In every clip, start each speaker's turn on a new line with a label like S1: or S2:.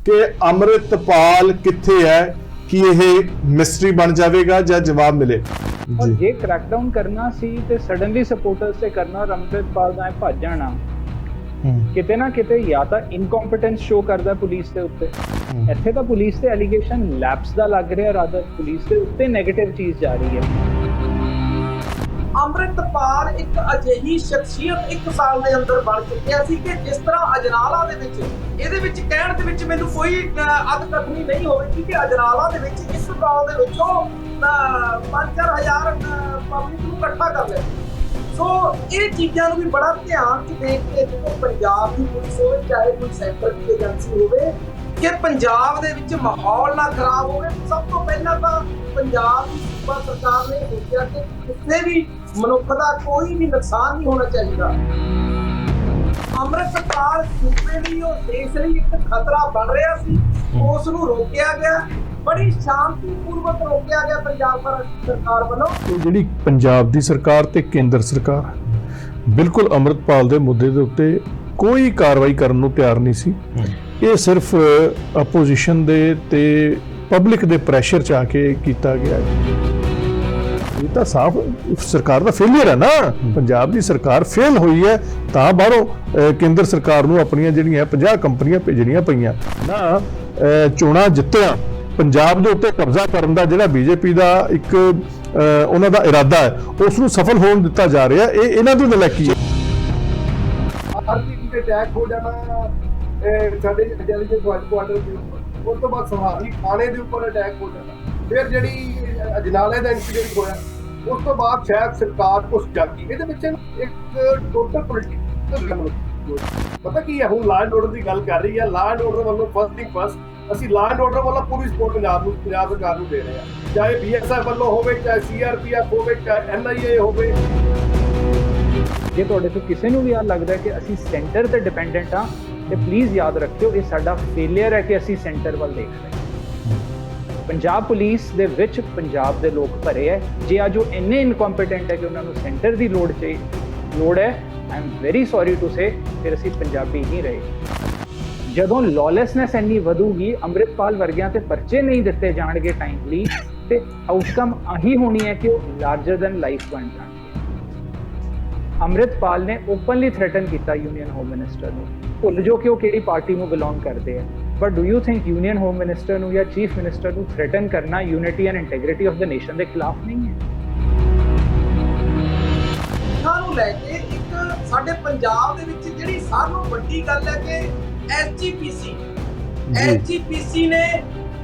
S1: कि अमृतपाल किथे है, कि यह मिस्ट्री बन जाएगा या जवाब मिले।
S2: और जे क्रैकडाउन करना सी ते सडनली सपोर्टर्स से करना और अमृतपाल ਦਾ ਭੱਜ ਜਾਣਾ ਕਿਤੇ ਨਾ ਕਿਤੇ ਜਾਂ ਤਾਂ ਇਨਕੰਪੀਟੈਂਸ ਸ਼ੋ ਕਰਦਾ ਪੁਲਿਸ ਦੇ ਉੱਤੇ। ਇੱਥੇ ਤਾਂ ਪੁਲਿਸ ਤੇ ਐਲੀਗੇਸ਼ਨ ਲੈਪਸ ਦਾ ਲੱਗ ਰਿਹਾ, ਰਾਦਰ ਪੁਲਿਸ ਦੇ ਉੱਤੇ ਨੈਗੇਟਿਵ ਚੀਜ਼ ਜਾ ਰਹੀ ਹੈ।
S3: ਅੰਮ੍ਰਿਤਪਾਲ ਇੱਕ ਅਜਿਹੀ ਸ਼ਖਸੀਅਤ 1 ਸਾਲ ਦੇ ਅੰਦਰ ਬਣ ਚੁੱਕਿਆ ਸੀ ਕਿ ਜਿਸ ਤਰ੍ਹਾਂ ਅਜਨਾਲਾ ਦੇ ਵਿੱਚ ਇਹਦੇ ਵਿੱਚ ਕਹਿਣ ਦੇ ਵਿੱਚ ਮੈਨੂੰ ਕੋਈ ਅਦਕਤਨੀ ਨਹੀਂ ਹੋਵੇਗੀ ਕਿ ਅਜਨਾਲਾ ਦੇ ਵਿੱਚ ਇਸ ਸਾਲ ਦੇ ਵਿੱਚੋਂ 5-4 ਹਜ਼ਾਰ ਪਬਲਿਕ ਨੂੰ ਇਕੱਠਾ ਕਰ ਲਿਆ। ਸੋ ਇਹ ਚੀਜ਼ਾਂ ਨੂੰ ਵੀ ਬੜਾ ਧਿਆਨ 'ਚ ਦੇਖ ਕੇ ਜਦੋਂ ਪੰਜਾਬ ਦੀ ਪੁਲਿਸ ਹੋਵੇ ਚਾਹੇ ਕੋਈ ਸੈਂਟਰ ਦੀ ਏਜੰਸੀ ਹੋਵੇ ਕਿ ਪੰਜਾਬ ਦੇ ਵਿੱਚ ਮਾਹੌਲ ਨਾ ਖਰਾਬ ਹੋਵੇ। ਸਭ ਤੋਂ ਪਹਿਲਾਂ ਤਾਂ ਪੰਜਾਬ ਦੀ ਸੂਬਾ ਸਰਕਾਰ ਨੇ ਸੋਚਿਆ ਕਿ ਕਿਸੇ ਵੀ ਮਨੁੱਖ ਦਾ ਕੋਈ ਵੀ ਨੁਕਸਾਨ ਨਹੀਂ ਹੋਣਾ ਚਾਹੀਦਾ। ਅੰਮ੍ਰਿਤਪਾਲ ਸੂਬੇ ਲਈ ਔਰ ਦੇਸ਼ ਲਈ ਇੱਕ ਖਤਰਾ ਬਣ ਰਿਹਾ ਸੀ, ਉਸ ਨੂੰ ਰੋਕਿਆ ਗਿਆ, ਬੜੀ ਸ਼ਾਂਤੀਪੂਰਵਕ ਰੋਕਿਆ ਗਿਆ ਪੰਜਾਬ ਸਰਕਾਰ ਵੱਲੋਂ।
S1: ਜਿਹੜੀ ਪੰਜਾਬ ਦੀ ਸਰਕਾਰ ਤੇ ਕੇਂਦਰ ਸਰਕਾਰ ਬਿਲਕੁਲ ਅੰਮ੍ਰਿਤਪਾਲ ਦੇ ਮੁੱਦੇ ਦੇ ਉੱਤੇ ਕੋਈ ਕਾਰਵਾਈ ਕਰਨ ਨੂੰ ਤਿਆਰ ਨਹੀਂ ਸੀ। ਇਹ ਸਿਰਫ ਆਪੋਜੀਸ਼ਨ ਦੇ ਤੇ ਪਬਲਿਕ ਦੇ ਪ੍ਰੈਸ਼ਰ 'ਚ ਆ ਕੇ ਕੀਤਾ ਗਿਆ। ਇਹ ਤਾਂ ਸਾਫ਼ ਸਰਕਾਰ ਦਾ ਫੇਲੀਅਰ ਹੈ ਨਾ, ਪੰਜਾਬ ਦੀ ਸਰਕਾਰ ਫੇਲ ਹੋਈ ਹੈ ਤਾਂ ਬਾਹਰੋਂ ਕੇਂਦਰ ਸਰਕਾਰ ਨੂੰ ਆਪਣੀਆਂ ਜਿਹੜੀਆਂ 50 ਕੰਪਨੀਆਂ ਭੇਜਣੀਆਂ ਪਈਆਂ ਨਾ। ਚੋਣਾਂ ਜਿੱਤਿਆ ਪੰਜਾਬ ਦੇ ਉੱਤੇ ਕਬਜ਼ਾ ਕਰਨ ਦਾ ਜਿਹੜਾ ਬੀਜੇਪੀ ਦਾ ਇੱਕ ਉਹਨਾਂ ਦਾ ਇਰਾਦਾ ਹੈ, ਉਸ ਨੂੰ ਸਫਲ ਹੋਣ ਦਿੱਤਾ ਜਾ ਰਿਹਾ। ਇਹ ਇਹਨਾਂ ਦੀ ਨਲਾਇਕੀ ਹੈ।
S4: ਆਰਪੀਟੀ ਤੇ ਅਟੈਕ ਹੋ ਜਾਣਾ ਸਾਡੇ ਇੰਟੈਲੀਜੈਂਸ ਕੁਆਟਰ ਦੇ ਉੱਪਰ, ਉਸ ਤੋਂ ਬਾਅਦ ਸਹਾਰੀ ਥਾਣੇ ਦੇ ਉੱਪਰ ਅਟੈਕ ਹੋ ਜਾਣਾ, ਫਿਰ ਜਿਹੜੀ ਅਜਨਾਲੇ ਦਾ ਇਨਸੀਡੈਂਟ ਹੋਇਆ, ਉਸ ਤੋਂ ਬਾਅਦ ਸ਼ਾਇਦ ਸਰਕਾਰ ਕੁਛ ਜਾਗੀ। ਇਹਦੇ ਵਿੱਚ ਇੱਕ ਟੋਟਲ ਪੋਲੀਟੀਕਲ ਗੱਲ ਪਤਾ ਕੀ ਹੈ। ਹੁਣ ਲਾਅ ਐਂਡ ਆਰਡਰ ਦੀ ਗੱਲ ਕਰ ਰਹੀ ਹੈ, ਲਾਅ ਐਂਡ ਆਰਡਰ ਵੱਲੋਂ ਫਸਟ ਥਿੰਗ ਫਸਟ ਅਸੀਂ ਲਾਅ ਐਂਡ ਆਰਡਰ ਵੱਲੋਂ ਪੂਰੀ ਸਪੋਰਟ ਪੰਜਾਬ ਸਰਕਾਰ ਨੂੰ ਦੇ ਰਹੇ ਹਾਂ, ਚਾਹੇ BSF ਵੱਲੋਂ ਹੋਵੇ, ਚਾਹੇ CRPF ਹੋਵੇ, ਚਾਹੇ NIA ਹੋਵੇ।
S2: ਜੇ ਤੁਹਾਡੇ ਤੋਂ ਕਿਸੇ ਨੂੰ ਵੀ ਆ ਲੱਗਦਾ ਕਿ ਅਸੀਂ ਸੈਂਟਰ ਤੇ ਡਿਪੈਂਡੈਂਟ ਆ ਤੇ ਪਲੀਜ਼ ਯਾਦ ਰੱਖਿਓ ਇਹ ਸਾਡਾ ਫੇਲਿਅਰ ਹੈ ਕਿ ਅਸੀਂ ਸੈਂਟਰ ਵੱਲ ਦੇਖ ਰਹੇ ਹਾਂ। ਪੰਜਾਬ ਪੁਲਿਸ ਦੇ ਵਿੱਚ ਪੰਜਾਬ ਦੇ ਲੋਕ ਭਰੇ ਹੈ। ਜੇ ਅੱਜ ਉਹ ਇੰਨੇ ਇਨਕੰਪੀਟੈਂਟ ਹੈ ਕਿ ਉਹਨਾਂ ਨੂੰ ਸੈਂਟਰ ਦੀ ਲੋੜ ਹੈ, I am very sorry to say, ਫਿਰ ਅਸੀਂ ਪੰਜਾਬੀ ਨਹੀਂ ਰਹੇ। ਜਦੋਂ ਲੌਲੈਸਨੈਸ ਇੰਨੀ ਵਧੂਗੀ, ਅੰਮ੍ਰਿਤਪਾਲ ਵਰਗਿਆਂ ਤੇ ਪਰਚੇ ਨਹੀਂ ਦਿੱਤੇ ਜਾਣਗੇ ਟਾਈਮਲੀ, ਤੇ ਆਊਟਕਮ ਆਹੀ ਹੋਣੀ ਹੈ ਕਿ ਉਹ ਲਾਰਜਰ ਦੈਨ ਲਾਈਫ ਬਣ ਜਾਣਗੇ। ਅੰਮ੍ਰਿਤਪਾਲ ਨੇ ਓਪਨਲੀ ਥ੍ਰੈਟਨ ਕੀਤਾ ਯੂਨੀਅਨ ਹੋਮ ਮਿਨਿਸਟਰ ਨੂੰ। ਭੁੱਲ ਜੋ ਕਿ ਉਹ ਕਿਹੜੀ ਪਾਰਟੀ ਨੂੰ ਬਿਲੋਂਗ ਕਰਦੇ ਆ, but do you think union home minister ਨੂੰ ਜਾਂ ਚੀਫ ਮਿਨਿਸਟਰ ਨੂੰ ਥ੍ਰੈਟਨ ਕਰਨਾ unity and integrity of the nation ਦੇ ਖਿਲਾਫ ਨਹੀਂ ਹੈ?
S3: ਨੂੰ ਲੈ ਕੇ ਇੱਕ ਸਾਡੇ ਪੰਜਾਬ ਦੇ ਵਿੱਚ ਜਿਹੜੀ ਸਭ ਤੋਂ ਵੱਡੀ ਗੱਲ ਹੈ ਕਿ SGPC ਨੇ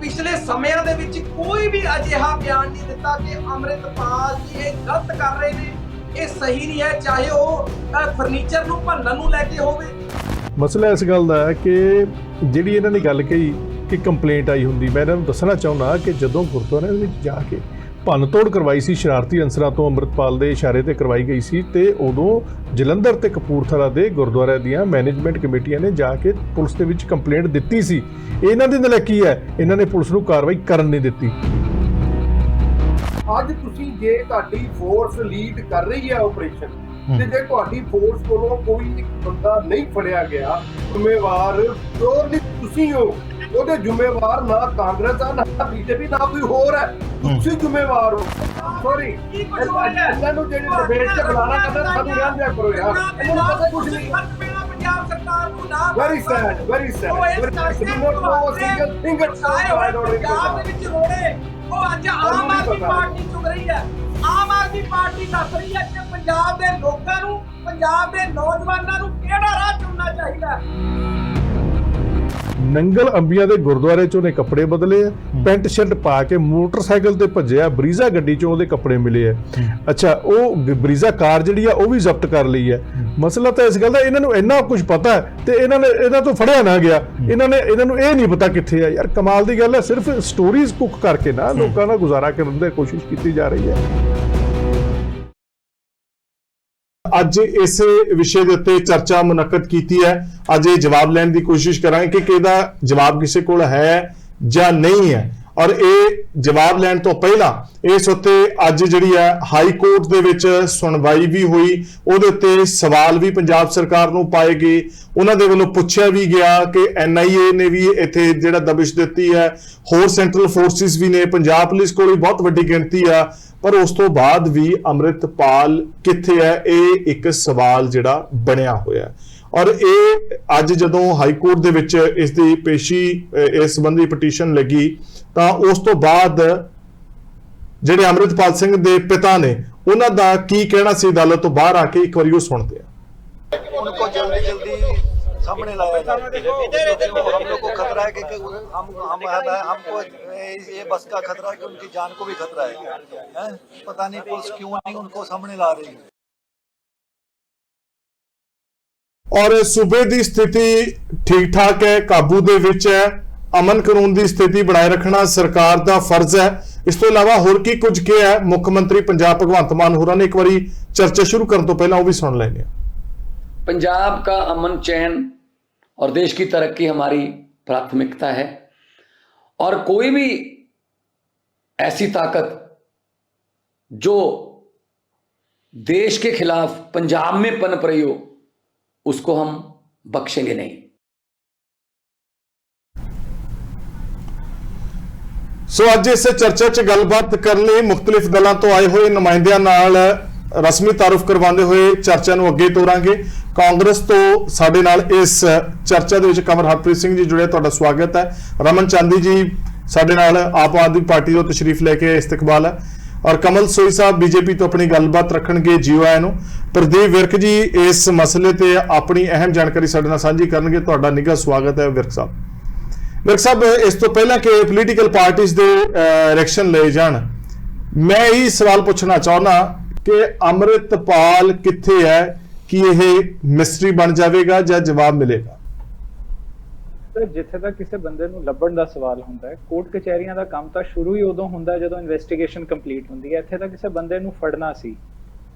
S3: ਪਿਛਲੇ ਸਮਿਆਂ ਦੇ ਵਿੱਚ ਕੋਈ ਵੀ ਅਜਿਹਾ ਬਿਆਨ ਨਹੀਂ ਦਿੱਤਾ ਕਿ ਅੰਮ੍ਰਿਤਪਾਲ ਜੀ ਇਹ ਗਲਤ ਕਰ ਰਹੇ ਨੇ, ਇਹ ਸਹੀ ਨਹੀਂ ਹੈ, ਚਾਹੇ ਉਹ ਫਰਨੀਚਰ ਨੂੰ ਭੰਨਣ ਨੂੰ ਲੈ ਕੇ ਹੋਵੇ।
S1: ਮਸਲਾ ਇਸ ਗੱਲ ਦਾ ਹੈ ਕਿ ਜਿਹੜੀ ਇਹਨਾਂ ਨੇ ਗੱਲ ਕਹੀ ਕਿ ਕੰਪਲੇਂਟ ਆਈ ਹੁੰਦੀ, ਮੈਂ ਇਹਨਾਂ ਨੂੰ ਦੱਸਣਾ ਚਾਹੁੰਦਾ ਕਿ ਜਦੋਂ ਗੁਰਦੁਆਰੇ ਦੇ ਵਿੱਚ ਜਾ ਕੇ ਭੰਨ ਤੋੜ ਕਰਵਾਈ ਸੀ ਸ਼ਰਾਰਤੀ ਅਨਸਰਾਂ ਤੋਂ, ਅੰਮ੍ਰਿਤਪਾਲ ਦੇ ਇਸ਼ਾਰੇ ਤੇ ਕਰਵਾਈ ਗਈ ਸੀ, ਤੇ ਉਦੋਂ ਜਲੰਧਰ ਤੇ ਕਪੂਰਥਲਾ ਦੇ ਗੁਰਦੁਆਰਿਆਂ ਦੀਆਂ ਮੈਨੇਜਮੈਂਟ ਕਮੇਟੀਆਂ ਨੇ ਜਾ ਕੇ ਪੁਲਿਸ ਦੇ ਵਿੱਚ ਕੰਪਲੇਂਟ ਦਿੱਤੀ ਸੀ। ਇਹਨਾਂ ਦੀ ਨਲਾਇਕੀ ਹੈ, ਇਹਨਾਂ ਨੇ ਪੁਲਿਸ ਨੂੰ ਕਾਰਵਾਈ ਕਰਨ ਨਹੀਂ ਦਿੱਤੀ।
S4: ਅੱਜ ਤੁਸੀਂ ਜੇ ਤੁਹਾਡੀ ਫੋਰਸ ਲੀਡ ਕਰ ਰਹੀ ਹੈ ਆਪਰੇਸ਼ਨ, ਤੇ ਜੇ ਤੁਹਾਡੀ ਫੋਰਸ ਕੋਲੋਂ ਕੋਈ ਇੱਕ ਬੰਦਾ ਨਹੀਂ ਫੜਿਆ ਗਿਆ, ਜ਼ਿੰਮੇਵਾਰ ਪਿਓਰਲੀ ਤੁਸੀਂ ਹੋ। ਉਹਦੇ ਜ਼ਿੰਮੇਵਾਰ ਨਾ ਕਾਂਗਰਸ ਆ, ਨਾ BJP, ਨਾ ਕੋਈ ਹੋਰ ਹੈ, ਤੁਸੀਂ ਜ਼ਿੰਮੇਵਾਰ ਹੋ। ਸੌਰੀ, ਇਹਨਾਂ ਨੂੰ ਜਿਹੜੀ ਡਿਬੇਟ 'ਚ ਬੁਲਾਣਾ ਕਰਨਾ ਸਾਨੂੰ ਰਹਿਣ ਦਿਆ ਕਰੋ ਯਾਰ, ਇਹਨਾਂ ਨੂੰ ਪਤਾ ਕੁਝ ਨਹੀਂ।
S3: ਪੰਜਾਬ ਸਰਕਾਰ ਨੂੰ ਨਾ
S4: ਵੈਰੀ ਸੈਡ
S3: ਪੰਜਾਬ ਦੇ ਵਿੱਚ ਰੋੜੇ ਉਹ ਅੱਜ ਆਮ ਆਦਮੀ ਪਾਰਟੀ ਚੁਗ ਰਹੀ ਹੈ। ਆਮ ਆਦਮੀ ਪਾਰਟੀ ਦੱਸ ਰਹੀ ਹੈ ਕਿ ਪੰਜਾਬ ਦੇ ਲੋਕਾਂ ਨੂੰ, ਪੰਜਾਬ ਦੇ ਨੌਜਵਾਨਾਂ ਨੂੰ ਕਿਹੜਾ ਰਾਹ ਚੁਣਨਾ ਚਾਹੀਦਾ।
S1: ਨੰਗਲ ਅੰਬੀਆਂ ਦੇ ਗੁਰਦੁਆਰੇ 'ਚ ਉਹਨੇ ਕੱਪੜੇ ਬਦਲੇ ਆ, ਪੈਂਟ ਸ਼ਰਟ ਪਾ ਕੇ ਮੋਟਰਸਾਈਕਲ ਤੇ ਭੱਜਿਆ, ਬਰੀਜ਼ਾ ਗੱਡੀ 'ਚੋਂ ਉਹਦੇ ਕੱਪੜੇ ਮਿਲੇ ਆ। ਅੱਛਾ, ਉਹ ਬਰੀਜ਼ਾ ਕਾਰ ਜਿਹੜੀ ਆ ਉਹ ਵੀ ਜ਼ਬਤ ਕਰ ਲਈ ਹੈ। ਮਸਲਾ ਤਾਂ ਇਸ ਗੱਲ ਦਾ ਇਹਨਾਂ ਨੂੰ ਇੰਨਾ ਕੁਝ ਪਤਾ ਹੈ ਤੇ ਇਹਨਾਂ ਤੋਂ ਫੜਿਆ ਨਾ ਗਿਆ। ਇਹਨਾਂ ਨੂੰ ਇਹ ਨਹੀਂ ਪਤਾ ਕਿੱਥੇ ਆ। ਯਾਰ ਕਮਾਲ ਦੀ ਗੱਲ ਹੈ, ਸਿਰਫ ਸਟੋਰੀਜ਼ ਕੁੱਕ ਕਰਕੇ ਨਾ ਲੋਕਾਂ ਦਾ ਗੁਜ਼ਾਰਾ ਕਰਨ ਦੀ ਕੋਸ਼ਿਸ਼ ਕੀਤੀ ਜਾ ਰਹੀ ਹੈ। ਅੱਜ ਇਸ ਵਿਸ਼ੇ ਦੇ ਉੱਤੇ ਚਰਚਾ ਮੁਨੱਕਦ ਕੀਤੀ ਹੈ। ਅੱਜ ਇਹ ਜਵਾਬ ਲੈਣ ਦੀ ਕੋਸ਼ਿਸ਼ ਕਰਾਂਗੇ ਕਿ ਇਹਦਾ ਜਵਾਬ ਕਿਸੇ ਕੋਲ ਹੈ ਜਾਂ ਨਹੀਂ ਹੈ।
S5: ਔਰ ਇਹ ਜਵਾਬ ਲੈਣ ਤੋਂ ਪਹਿਲਾਂ ਇਸ ਉੱਤੇ ਅੱਜ ਜਿਹੜੀ ਹੈ ਹਾਈ ਕੋਰਟ ਦੇ ਵਿੱਚ ਸੁਣਵਾਈ ਵੀ ਹੋਈ, ਉਹਦੇ ਉੱਤੇ ਸਵਾਲ ਵੀ ਪੰਜਾਬ ਸਰਕਾਰ ਨੂੰ ਪਾਏ ਗਏ। ਉਹਨਾਂ ਦੇ ਵੱਲੋਂ ਪੁੱਛਿਆ ਵੀ ਗਿਆ ਕਿ NIA ਨੇ ਵੀ ਇੱਥੇ ਜਿਹੜਾ ਦਬਿਸ਼ ਦਿੱਤੀ ਹੈ, ਹੋਰ ਸੈਂਟਰਲ ਫੋਰਸਿਸ ਵੀ ਨੇ, ਪੰਜਾਬ ਪੁਲਿਸ ਕੋਲ ਵੀ ਬਹੁਤ ਵੱਡੀ ਗਿਣਤੀ ਆ, ਪਰ ਉਸ ਤੋਂ ਬਾਅਦ ਵੀ ਅੰਮ੍ਰਿਤਪਾਲ ਕਿੱਥੇ ਹੈ, ਇਹ ਇੱਕ ਸਵਾਲ ਜਿਹੜਾ ਬਣਿਆ ਹੋਇਆ। ਔਰ ਇਹ ਅੱਜ ਜਦੋਂ ਹਾਈ ਕੋਰਟ ਦੇ ਵਿੱਚ ਇਸ ਦੀ ਪੇਸ਼ੀ ਇਸ ਸੰਬੰਧੀ ਪਟੀਸ਼ਨ ਲੱਗੀ ਤਾਂ ਉਸ ਤੋਂ ਬਾਅਦ ਜਿਹੜੇ ਅੰਮ੍ਰਿਤਪਾਲ ਸਿੰਘ ਦੇ ਪਿਤਾ ਨੇ ਉਹਨਾਂ ਦਾ ਕੀ ਕਹਿਣਾ ਸੀ ਅਦਾਲਤ ਤੋਂ ਬਾਹਰ ਆ ਕੇ, ਇੱਕ ਵਾਰੀ ਉਹ ਸੁਣਦੇ ਆ।
S6: उनको जल्दी जल्दी सामने लाया जाए। हम लोग को खतरा है कि हमको ये बस का खतरा है कि उनकी जान को भी खतरा है। पता नहीं पुलिस क्यों नहीं उनको सामने ला रही है।
S5: ਔਰ ਸੂਬੇ ਦੀ ਸਥਿਤੀ ਠੀਕ ਠਾਕ ਹੈ, ਕਾਬੂ ਦੇ ਵਿੱਚ ਹੈ। ਅਮਨ ਕਾਨੂੰਨ ਦੀ ਸਥਿਤੀ ਬਣਾਏ ਰੱਖਣਾ ਸਰਕਾਰ ਦਾ ਫਰਜ਼ ਹੈ। ਇਸ ਤੋਂ ਇਲਾਵਾ ਹੋਰ ਕੀ ਕੁਝ ਕਿਹਾ ਹੈ ਮੁੱਖ ਮੰਤਰੀ ਪੰਜਾਬ ਭਗਵੰਤ ਮਾਨ ਹੋਰਾਂ ਨੇ, ਇੱਕ ਵਾਰੀ ਚਰਚਾ ਸ਼ੁਰੂ ਕਰਨ ਤੋਂ ਪਹਿਲਾਂ ਉਹ ਵੀ ਸੁਣ ਲੈਂਦੇ ਹਾਂ।
S7: पंजाब का अमन चैन और देश की तरक्की हमारी प्राथमिकता है और कोई भी ऐसी ताकत जो देश के खिलाफ पंजाब में पनप रही हो उसको हम बख्शेंगे नहीं।
S5: सो ਅੱਜ ਇਸ ਚਰਚਾ 'ਚ ਗੱਲਬਾਤ ਕਰਨ ਲਈ ਮੁxtਲਿਫ ਦਲਾਂ ਤੋਂ ਆਏ ਹੋਏ ਨੁਮਾਇੰਦਿਆਂ ਨਾਲ ਰਸਮੀ ਤਾਰਫ ਕਰਵਾਉਂਦੇ ਹੋਏ ਚਰਚਾ ਨੂੰ ਅੱਗੇ ਤੋਰਾਂਗੇ। ਕਾਂਗਰਸ ਤੋਂ ਸਾਡੇ ਨਾਲ ਇਸ ਚਰਚਾ ਦੇ ਵਿੱਚ ਕਮਰ ਹਰਪ੍ਰੀਤ ਸਿੰਘ ਜੀ ਜੁੜੇ, ਤੁਹਾਡਾ ਸਵਾਗਤ ਹੈ। ਰਮਨ ਚਾਂਦੀ ਜੀ ਸਾਡੇ ਨਾਲ ਆਪ ਆਦਮੀ ਪਾਰਟੀ ਤੋਂ ਤਸ਼ਰੀਫ ਲੈ ਕੇ ਇਸਤਕਬਾਲ ਹੈ, ਔਰ ਕਮਲ ਸੋਈ ਸਾਹਿਬ BJP ਤੋਂ ਆਪਣੀ ਗੱਲਬਾਤ ਰੱਖਣਗੇ, ਜੀਓ ਆਇਆਂ ਨੂੰ। ਪ੍ਰਦੀਪ ਵਿਰਕ ਜੀ ਇਸ ਮਸਲੇ ਤੇ ਆਪਣੀ ਅਹਿਮ ਜਾਣਕਾਰੀ ਸਾਡੇ ਨਾਲ ਸਾਂਝੀ ਕਰਨਗੇ, ਤੁਹਾਡਾ ਨਿੱਘਾ ਸਵਾਗਤ ਹੈ ਵਿਰਕ ਸਾਹਿਬ। ਵਿਰਕ ਸਾਹਿਬ, ਇਸ ਤੋਂ ਪਹਿਲਾਂ ਕਿ ਪੋਲੀਟੀਕਲ ਪਾਰਟੀਆਂ ਦੇ ਇਲੈਕਸ਼ਨ ਲਏ ਜਾਣ, ਮੈਂ ਇਹ ਸਵਾਲ ਪੁੱਛਣਾ ਚਾਹੁੰਦਾ ਕਿ ਅੰਮ੍ਰਿਤਪਾਲ ਕਿੱਥੇ ਹੈ? ਕਿ ਇਹ ਮਿਸਟਰੀ ਬਣ ਜਾਵੇਗਾ ਜਾਂ ਜਵਾਬ ਮਿਲੇਗਾ?
S2: ਸਰ, ਜਿੱਥੇ ਤੱਕ ਕਿਸੇ ਬੰਦੇ ਨੂੰ ਲੱਭਣ ਦਾ ਸਵਾਲ ਹੁੰਦਾ ਹੈ, ਕੋਰਟ ਕਚਹਿਰੀਆਂ ਦਾ ਕੰਮ ਤਾਂ ਸ਼ੁਰੂ ਹੀ ਉਦੋਂ ਹੁੰਦਾ ਜਦੋਂ ਇਨਵੈਸਟੀਗੇਸ਼ਨ ਕੰਪਲੀਟ ਹੁੰਦੀ ਹੈ। ਇੱਥੇ ਤਾਂ ਕਿਸੇ ਬੰਦੇ ਨੂੰ ਫੜਨਾ ਸੀ।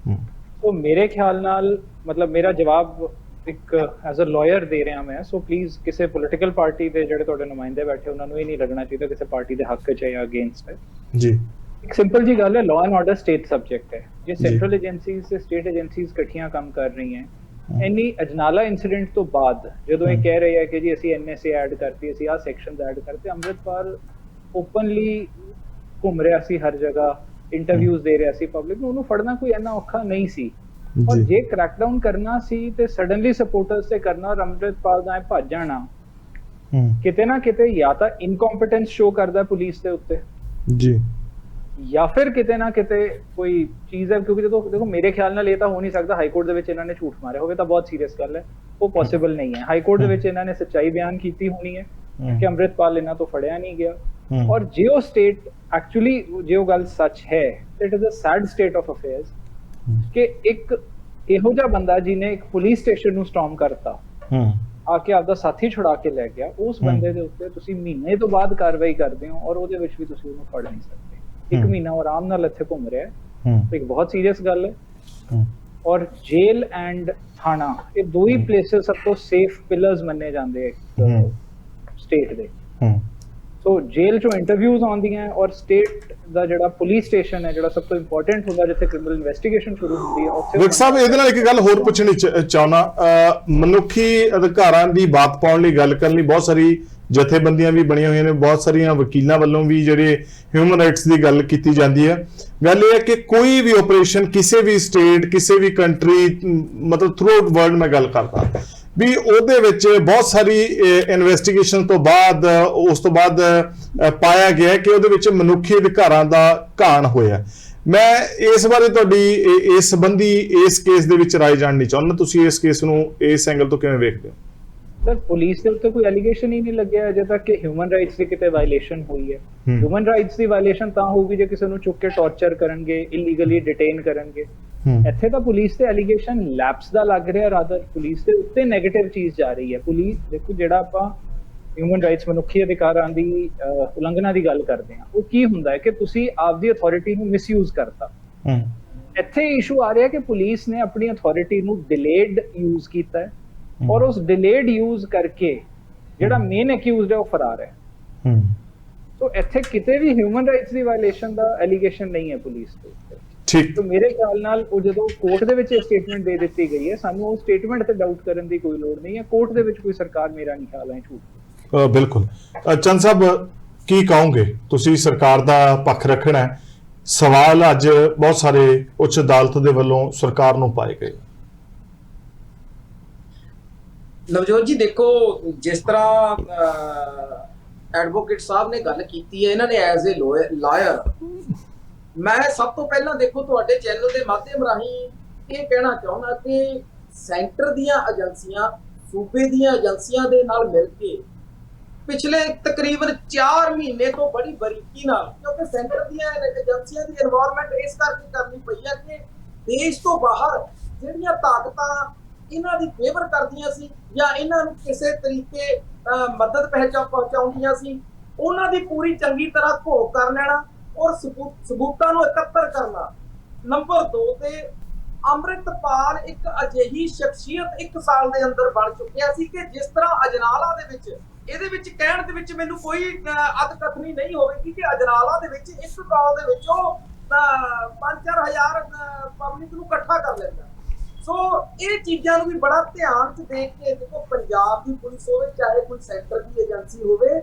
S2: ਸੋ ਮੇਰੇ ਖਿਆਲ ਨਾਲ, ਮਤਲਬ ਮੇਰਾ ਜਵਾਬ ਇੱਕ ਐਜ਼ ਅ ਲਾਇਰ ਦੇ ਰਿਹਾ ਮੈਂ। ਸੋ ਪਲੀਜ਼ ਕਿਸੇ ਪੋਲੀਟੀਕਲ ਪਾਰਟੀ ਦੇ ਜਿਹੜੇ ਤੁਹਾਡੇ ਨੁਮਾਇੰਦੇ ਬੈਠੇ ਉਹਨਾਂ ਨੂੰ ਇਹ ਨਹੀਂ ਲੱਗਣਾ ਚਾਹੀਦਾ ਕਿਸੇ ਪਾਰਟੀ ਦੇ ਹੱਕ 'ਚ ਹੈ ਜਾਂ ਅਗੇਂਸਟ ਹੈ
S5: ਜੀ। ਇੱਕ
S2: ਸਿੰਪਲ ਜੀ ਗੱਲ ਹੈ, law and order state subject ਹੈ। ਜੇ ਸੈਂਟਰਲ ਏਜੰਸੀਜ਼ ਤੇ ਸਟੇਟ ਏਜੰਸੀਜ਼ ਇਕੱਠੀਆਂ ਕੰਮ ਕਰ ਰਹੀਆਂ, ਇੰਨੀ ਅਜਨਾਲਾ ਇਨਸੀਡੈਂਟ ਤੋਂ ਬਾਅਦ ਜਦੋਂ ਇਹ ਕਹਿ ਰਹੇ ਆ ਕਿ ਜੀ ਅਸੀਂ NSA ਐਡ ਕਰਤੀ, ਅਸੀਂ ਆਹ ਸੈਕਸ਼ਨਸ ਐਡ ਕਰਤੇ, ਅੰਮ੍ਰਿਤਪਾਲ ਓਪਨਲੀ ਘੁੰਮ ਰਿਹਾ ਸੀ ਹਰ ਜਗ੍ਹਾ, ਇੰਟਰਵਿਊਜ਼ ਦੇ ਰਿਹਾ ਸੀ ਪਬਲਿਕ ਨੂੰ, ਉਹਨੂੰ ਫੜਨਾ ਕੋਈ ਇੰਨਾ ਔਖਾ ਨਹੀਂ ਸੀ। ਔਰ ਜੇ ਕ੍ਰੈਕਡਾਊਨ ਕਰਨਾ ਸੀ ਤੇ ਸਡਨਲੀ ਸਪੋਰਟਰਸ ਤੇ ਕਰਨਾ ਔਰ ਅੰਮ੍ਰਿਤਪਾਲ ਦਾ ਭੱਜ ਜਾਣਾ ਕਿਤੇ ਨਾ ਕਿਤੇ ਜਾਂ ਤਾਂ ਇਨਕੰਪੀਟੈਂਸ ਸ਼ੋ ਕਰਦਾ ਪੁਲਿਸ ਦੇ ਉੱਤੇ
S5: ਜੀ, ਜਾਂ
S2: ਫਿਰ ਕਿਤੇ ਨਾ ਕਿਤੇ ਕੋਈ ਚੀਜ਼ ਹੈ। ਕਿਉਂਕਿ ਜਦੋਂ ਦੇਖੋ ਮੇਰੇ ਖਿਆਲ ਨਾਲ ਇਹ ਤਾਂ ਹੋ ਨਹੀਂ ਸਕਦਾ ਹਾਈ ਕੋਰਟ ਦੇ ਵਿੱਚ ਇਹਨਾਂ ਨੇ ਝੂਠ ਮਾਰਿਆ ਹੋਵੇ ਤਾਂ ਬਹੁਤ ਸੀਰੀਅਸ ਗੱਲ ਹੈ, ਉਹ ਪੋਸੀਬਲ ਨਹੀਂ ਹੈ। ਹਾਈ ਕੋਰਟ ਦੇ ਵਿੱਚ ਇਹਨਾਂ ਨੇ ਸੱਚਾਈ ਬਿਆਨ ਕੀਤੀ ਹੋਣੀ ਹੈ ਕਿ ਅੰਮ੍ਰਿਤਪਾਲ ਇਹਨਾਂ ਤੋਂ ਫੜਿਆ ਨਹੀਂ ਗਿਆ। ਔਰ ਜੇ ਉਹ ਸਟੇਟ ਐਕਚੁਅਲੀ ਜੇ ਉਹ ਗੱਲ ਸੱਚ ਹੈ, it is a sad state of affairs ਕਿ ਇੱਕ ਇਹੋ ਜਿਹਾ ਬੰਦਾ ਜਿਹਨੇ ਇੱਕ ਪੁਲਿਸ ਸਟੇਸ਼ਨ ਨੂੰ ਸਟਾਰਮ ਕਰਤਾ, ਆ ਕੇ ਆਪਦਾ ਸਾਥੀ ਛੁਡਾ ਕੇ ਲੈ ਗਿਆ, ਉਸ ਬੰਦੇ ਦੇ ਉੱਤੇ ਤੁਸੀਂ ਮਹੀਨੇ ਤੋਂ ਬਾਅਦ ਕਾਰਵਾਈ ਕਰਦੇ ਹੋ ਔਰ ਉਹਦੇ ਵਿੱਚ ਵੀ ਤੁਸੀਂ ਉਹਨੂੰ ਫੜ ਨਹੀਂ ਸਕਦੇ। ਇੱਕ ਮਹੀਨਾ ਉਹ ਆਰਾਮ ਨਾਲ ਇੱਥੇ ਘੁੰਮ ਰਿਹਾ ਹੈ, ਇੱਕ ਬਹੁਤ ਸੀਰੀਅਸ ਗੱਲ ਹੈ। ਔਰ ਜੇਲ ਐਂਡ ਥਾਣਾ ਇਹ ਦੋ ਹੀ ਪਲੇਸਿਸ ਸਭ ਤੋਂ ਸੇਫ ਪਿਲਰਸ ਮੰਨੇ ਜਾਂਦੇ ਸਟੇਟ ਦੇ। ਸੋ ਜੇਲ੍ਹ ਚੋਂ ਇੰਟਰਵਿਊਜ਼ ਆਉਂਦੀਆਂ ਔਰ ਸਟੇਟ ਦਾ ਜਿਹੜਾ ਪੁਲਿਸ ਸਟੇਸ਼ਨ ਹੈ ਜਿਹੜਾ ਸਭ ਤੋਂ ਇੰਪੋਰਟੈਂਟ ਹੁੰਦਾ ਜਿੱਥੇ ਕ੍ਰਿਮੀਨਲ ਇਨਵੈਸਟੀਗੇਸ਼ਨ ਸ਼ੁਰੂ ਹੁੰਦੀ ਹੈ, ਉੱਥੇ
S5: ਵਿਕ ਸਾਹਿਬ ਇਹਦੇ ਨਾਲ ਇੱਕ ਗੱਲ ਹੋਰ ਪੁੱਛਣੀ ਚਾਹੁੰਦਾ। ਮਨੁੱਖੀ ਅਧਿਕਾਰਾਂ ਦੀ ਬਾਤ ਪਾਉਣ ਲਈ, ਗੱਲ ਕਰਨ ਲਈ ਬਹੁਤ ਸਾਰੀ ਜਥੇਬੰਦੀਆਂ ਵੀ ਬਣੀਆਂ ਹੋਈਆਂ ਨੇ, ਬਹੁਤ ਸਾਰੀਆਂ ਵਕੀਲਾਂ ਵੱਲੋਂ ਵੀ ਜਿਹੜੇ ਹਿਊਮਨ ਰਾਈਟਸ ਦੀ ਗੱਲ ਕੀਤੀ ਜਾਂਦੀ ਹੈ। ਗੱਲ ਇਹ ਹੈ ਕਿ ਕੋਈ ਵੀ ਆਪਰੇਸ਼ਨ ਕਿਸੇ ਵੀ ਸਟੇਟ, ਕਿਸੇ ਵੀ ਕੰਟਰੀ, ਮਤਲਬ ਥਰੂ ਆਊਟ ਵਰਲਡ ਮੈਂ ਗੱਲ ਕਰਦਾ ਵੀ ਉਹਦੇ ਵਿੱਚ ਬਹੁਤ ਸਾਰੀ ਇਨਵੈਸਟੀਗੇਸ਼ਨ ਤੋਂ ਬਾਅਦ ਉਸ ਤੋਂ ਬਾਅਦ ਪਾਇਆ ਗਿਆ ਕਿ ਉਹਦੇ ਵਿੱਚ ਮਨੁੱਖੀ ਅਧਿਕਾਰਾਂ ਦਾ ਘਾਣ ਹੋਇਆ। ਮੈਂ ਇਸ ਬਾਰੇ ਤੁਹਾਡੀ ਇਸ ਸੰਬੰਧੀ ਇਸ ਕੇਸ ਦੇ ਵਿੱਚ ਰਾਏ ਜਾਣਨੀ ਚਾਹੁੰਦਾ, ਤੁਸੀਂ ਇਸ ਕੇਸ ਨੂੰ ਇਸ ਐਂਗਲ ਤੋਂ ਕਿਵੇਂ ਵੇਖਦੇ ਹੋ?
S2: ਸਰ, ਪੁਲਿਸ ਦੇ ਉੱਤੇ ਕੋਈ ਐਲੀਗੇਸ਼ਨ ਹੀ ਨਹੀਂ ਲੱਗਿਆ ਅਜੇ ਤੱਕ ਕਿ ਹਿਊਮਨ ਰਾਈਟਸ ਦੀ ਕਿਤੇ ਵਾਇਲੇਸ਼ਨ ਹੋਈ ਹੈ। ਹਿਊਮਨ ਰਾਈਟਸ ਦੀ ਵਾਇਲੇਸ਼ਨ ਤਾਂ ਹੋਊਗੀ ਜੇ ਕਿਸੇ ਨੂੰ ਚੁੱਕ ਕੇ ਟੌਰਚਰ ਕਰਨਗੇ, ਇਲੀਗਲੀ ਡਿਟੇਨ ਕਰਨਗੇ। ਇੱਥੇ ਤਾਂ ਪੁਲਿਸ ਤੇ ਐਲੀਗੇਸ਼ਨ ਲੈਪਸ ਦਾ ਲੱਗ ਰਿਹਾ, ਰਾਦਰ ਪੁਲਿਸ ਦੇ ਉੱਤੇ ਨੈਗੇਟਿਵ ਚੀਜ਼ ਜਾ ਰਹੀ ਹੈ। ਪੁਲਿਸ ਦੇਖੋ, ਜਿਹੜਾ ਆਪਾਂ ਹਿਊਮਨ ਰਾਈਟਸ ਮਨੁੱਖੀ ਅਧਿਕਾਰਾਂ ਦੀ ਉਲੰਘਣਾ ਦੀ ਗੱਲ ਕਰਦੇ ਹਾਂ, ਉਹ ਕੀ ਹੁੰਦਾ ਹੈ ਕਿ ਤੁਸੀਂ ਆਪਦੀ ਅਥਾਰਟੀ ਨੂੰ ਮਿਸਯੂਜ਼ ਕਰਤਾ। ਇੱਥੇ ਇਸ਼ੂ ਆ ਰਿਹਾ ਕਿ ਪੁਲਿਸ ਨੇ ਆਪਣੀ ਅਥਾਰਟੀ ਨੂੰ ਡਿਲੇਡ ਯੂਜ਼ ਕੀਤਾ ਹੈ ਔਰ ਉਸ ਡਿਲੇਡ ਯੂਜ਼ ਕਰਕੇ ਜਿਹੜਾ ਮੇਨ ਅਕਿਊਜ਼ਡ ਹੈ ਉਹ ਫਰਾਰ ਹੈ। ਸੋ ਇੱਥੇ ਕਿਤੇ ਵੀ ਹਿਊਮਨ ਰਾਈਟਸ ਦੀ ਵਾਇਲੇਸ਼ਨ ਦਾ ਐਲੀਗੇਸ਼ਨ ਨਹੀਂ ਹੈ ਪੁਲਿਸ ਦੇ ਉੱਤੇ।
S5: ਠੀਕ
S2: ਤੋ ਮੇਰੇ ਖਿਆਲ ਨਾਲ ਉਹ ਜਦੋਂ ਕੋਰਟ ਦੇ ਵਿੱਚ ਸਟੇਟਮੈਂਟ ਦੇ ਦਿੱਤੀ ਗਈ ਹੈ, ਸਾਨੂੰ ਉਹ ਸਟੇਟਮੈਂਟ ਤੇ ਡਾਊਟ ਕਰਨ ਦੀ ਕੋਈ ਲੋੜ ਨਹੀਂ ਹੈ। ਕੋਰਟ ਦੇ ਵਿੱਚ ਕੋਈ ਸਰਕਾਰ, ਮੇਰਾ ਨਹੀਂ ਖਿਆਲ ਹੈ, ਝੂਠ।
S5: ਬਿਲਕੁਲ। ਚੰਦ ਸਾਹਿਬ, ਕੀ ਕਹੋਗੇ? ਤੁਸੀਂ ਸਰਕਾਰ ਦਾ ਪੱਖ ਰੱਖਣਾ ਹੈ, ਸਵਾਲ ਅੱਜ ਬਹੁਤ ਸਾਰੇ ਉੱਚ ਅਦਾਲਤ ਦੇ ਵੱਲੋਂ ਸਰਕਾਰ ਨੂੰ ਪਾਏ ਗਏ।
S3: ਨਵਜੋਤ ਜੀ ਦੇਖੋ, ਜਿਸ ਤਰ੍ਹਾਂ ਐਡਵੋਕੇਟ ਸਾਹਿਬ ਨੇ ਗੱਲ ਕੀਤੀ ਹੈ, ਇਹਨਾਂ ਨੇ ਐਜ਼ ਅ ਲਾਇਰ, ਮੈਂ ਸਭ ਤੋਂ ਪਹਿਲਾਂ ਦੇਖੋ ਤੁਹਾਡੇ ਚੈਨਲ ਦੇ ਮਾਧਿਅਮ ਰਾਹੀਂ ਇਹ ਕਹਿਣਾ ਚਾਹੁੰਦਾ ਕਿ ਸੈਂਟਰ ਦੀਆਂ ਏਜੰਸੀਆਂ ਸੂਬੇ ਦੀਆਂ ਏਜੰਸੀਆਂ ਦੇ ਨਾਲ ਮਿਲ ਕੇ ਪਿਛਲੇ ਤਕਰੀਬਨ 4 ਮਹੀਨੇ ਤੋਂ ਬੜੀ ਬਰੀਕੀ ਨਾਲ, ਕਿਉਂਕਿ ਸੈਂਟਰ ਦੀਆਂ ਏਜੰਸੀਆਂ ਦੀ ਇਨਵੋਲਵਮੈਂਟ ਇਸ ਕਰਕੇ ਕਰਨੀ ਪਈ ਹੈ ਕਿ ਦੇਸ਼ ਤੋਂ ਬਾਹਰ ਜਿਹੜੀਆਂ ਤਾਕਤਾਂ ਇਹਨਾਂ ਦੀ ਫੇਵਰ ਕਰਦੀਆਂ ਸੀ ਜਾਂ ਇਹਨਾਂ ਨੂੰ ਕਿਸੇ ਤਰੀਕੇ ਮਦਦ ਪਹੁੰਚਾਉਂਦੀਆਂ ਸੀ, ਉਹਨਾਂ ਦੀ ਪੂਰੀ ਚੰਗੀ ਤਰ੍ਹਾਂ ਘੋਖ ਕਰ ਲੈਣਾ ਔਰ ਸਬੂਤਾਂ ਨੂੰ ਇਕੱਤਰ ਕਰਨਾ। ਨੰਬਰ 2 ਤੇ ਅੰਮ੍ਰਿਤਪਾਲ ਇੱਕ ਅਜਿਹੀ ਸ਼ਖਸੀਅਤ 1 ਸਾਲ ਦੇ ਅੰਦਰ ਬਣ ਚੁੱਕਿਆ ਸੀ ਕਿ ਜਿਸ ਤਰ੍ਹਾਂ ਅਜਨਾਲਾ ਦੇ ਵਿੱਚ, ਇਹਦੇ ਵਿੱਚ ਕਹਿਣ ਦੇ ਵਿੱਚ ਮੈਨੂੰ ਕੋਈ ਅਤਕਥਨੀ ਨਹੀਂ ਹੋਵੇਗੀ ਕਿ ਅਜਨਾਲਾ ਦੇ ਵਿੱਚ ਇੱਕ ਕਾਲ ਦੇ ਵਿੱਚ ਉਹ 5-4 ਹਜ਼ਾਰ ਪਬਲਿਕ ਨੂੰ ਇਕੱਠਾ ਕਰ ਲੈਂਦਾ। ਸੋ ਇਹ ਚੀਜ਼ਾਂ ਨੂੰ ਵੀ ਬੜਾ ਧਿਆਨ ਚ ਦੇਖ ਕੇ ਦੇਖੋ, ਪੰਜਾਬ ਦੀ ਪੁਲਿਸ ਹੋਵੇ ਚਾਹੇ ਕੋਈ ਸੈਂਟਰ ਦੀ ਏਜੰਸੀ ਹੋਵੇ,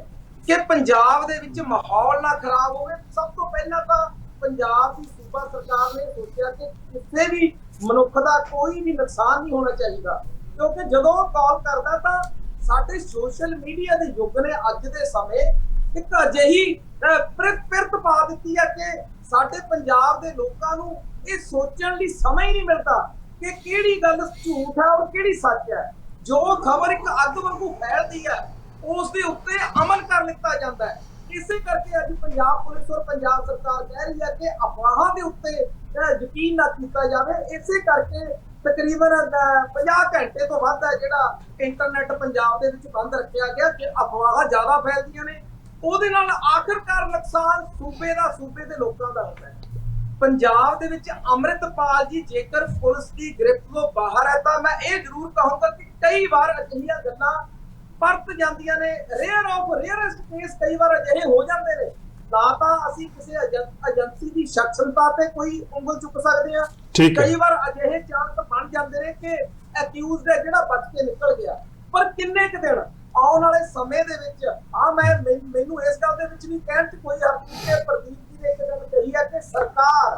S3: ਕਿ ਪੰਜਾਬ ਦੇ ਵਿੱਚ ਮਾਹੌਲ ਨਾ ਖਰਾਬ ਹੋਵੇ। ਸਭ ਤੋਂ ਪਹਿਲਾਂ ਤਾਂ ਪੰਜਾਬ ਦੀ ਸੂਬਾ ਸਰਕਾਰ ਨੇ ਸੋਚਿਆ ਕਿ ਕਿਸੇ ਵੀ ਮਨੁੱਖ ਦਾ ਕੋਈ ਵੀ ਨੁਕਸਾਨ ਨਹੀਂ ਹੋਣਾ ਚਾਹੀਦਾ, ਕਿਉਂਕਿ ਜਦੋਂ ਉਹ ਕਾਲ ਕਰਦਾ ਤਾਂ ਸਾਡੇ ਸੋਸ਼ਲ ਮੀਡੀਆ ਦੇ ਯੁੱਗ ਨੇ ਅੱਜ ਦੇ ਸਮੇਂ ਇੱਕ ਅਜਿਹੀ ਪਿਰਤ ਪਾ ਦਿੱਤੀ ਹੈ ਕਿ ਸਾਡੇ ਪੰਜਾਬ ਦੇ ਲੋਕਾਂ ਨੂੰ ਇਹ ਸੋਚਣ ਲਈ ਸਮਾਂ ਹੀ ਨਹੀਂ ਮਿਲਦਾ ਕਿ ਕਿਹੜੀ ਗੱਲ ਝੂਠ ਹੈ ਔਰ ਕਿਹੜੀ ਸੱਚ ਹੈ। ਜੋ ਖਬਰ ਇੱਕ ਅੱਗ ਵਾਂਗੂ ਫੈਲਦੀ ਹੈ ਉਸ ਦੇ ਉੱਤੇ ਅਮਲ ਕਰ ਲਿੱਤਾ ਜਾਂਦਾ ਹੈ। ਇਸੇ ਕਰਕੇ ਅੱਜ ਪੰਜਾਬ ਪੁਲਿਸ ਔਰ ਪੰਜਾਬ ਸਰਕਾਰ ਕਹਿ ਰਹੀ ਹੈ ਕਿ ਅਫਵਾਹਾਂ ਦੇ ਉੱਤੇ ਯਕੀਨ ਨਾ ਕੀਤਾ ਜਾਵੇ। ਇਸੇ ਕਰਕੇ ਤਕਰੀਬਨ 50 ਘੰਟੇ ਤੋਂ ਵੱਧ ਹੈ ਜਿਹੜਾ ਇੰਟਰਨੈਟ ਪੰਜਾਬ ਦੇ ਵਿੱਚ ਬੰਦ ਰੱਖਿਆ ਗਿਆ ਕਿ ਅਫਵਾਹਾਂ ਜ਼ਿਆਦਾ ਫੈਲਦੀਆਂ ਨੇ। ਉਹਦੇ ਨਾਲ ਆਖਿਰਕਾਰ ਨੁਕਸਾਨ ਸੂਬੇ ਦੇ ਲੋਕਾਂ ਦਾ ਹੁੰਦਾ ਹੈ। ਪੰਜਾਬ ਦੇ ਵਿੱਚ ਅੰਮ੍ਰਿਤਪਾਲ ਜੀ ਜੇਕਰ ਪੁਲਿਸ ਦੀ ਗ੍ਰਿਫਤ ਤੋਂ ਬਾਹਰ ਹੈ ਤਾਂ ਮੈਂ ਇਹ ਜ਼ਰੂਰ ਕਹੂੰਗਾ ਕਿ ਕਈ ਵਾਰ ਅਜਿਹੀਆਂ ਗੱਲਾਂ ਪਰਤ ਜਾਂਦੀਆਂ ਨੇ। ਰੇਅਰ ਆਫ ਰੇਅਰੈਸਟ ਕੇਸ ਕਈ ਵਾਰ ਅਜਿਹੇ ਹੋ ਜਾਂਦੇ ਨੇ। ਨਾ ਤਾਂ ਅਸੀਂ ਕਿਸੇ ਏਜੰਸੀ ਦੀ ਸ਼ਖਸੀਅਤ ਤੇ ਕੋਈ ਉਂਗਲ ਚੁੱਕ ਸਕਦੇ ਹਾਂ, ਕਈ ਵਾਰ ਅਜਿਹੇ ਚਾਂਸ ਬਣ ਜਾਂਦੇ ਨੇ ਕਿ ਅਕਿਊਜ਼ਡ ਹੈ ਜਿਹੜਾ ਬਚ ਕੇ ਨਿਕਲ ਗਿਆ। ਪਰ ਕਿੰਨੇ ਕੁ ਦਿਨ ਆਉਣ ਵਾਲੇ ਸਮੇਂ ਦੇ ਵਿੱਚ ਮੈਨੂੰ ਇਸ ਗੱਲ ਦੇ ਵਿੱਚ ਵੀ ਕਹਿਣ 'ਚ ਕੋਈ ਹਰਜ ਨਹੀਂ ਕਿ ਪ੍ਰਦੀਪ ਜੀ ਨੇ ਇੱਕ ਗੱਲ ਕਹੀ ਹੈ ਕਿ ਸਰਕਾਰ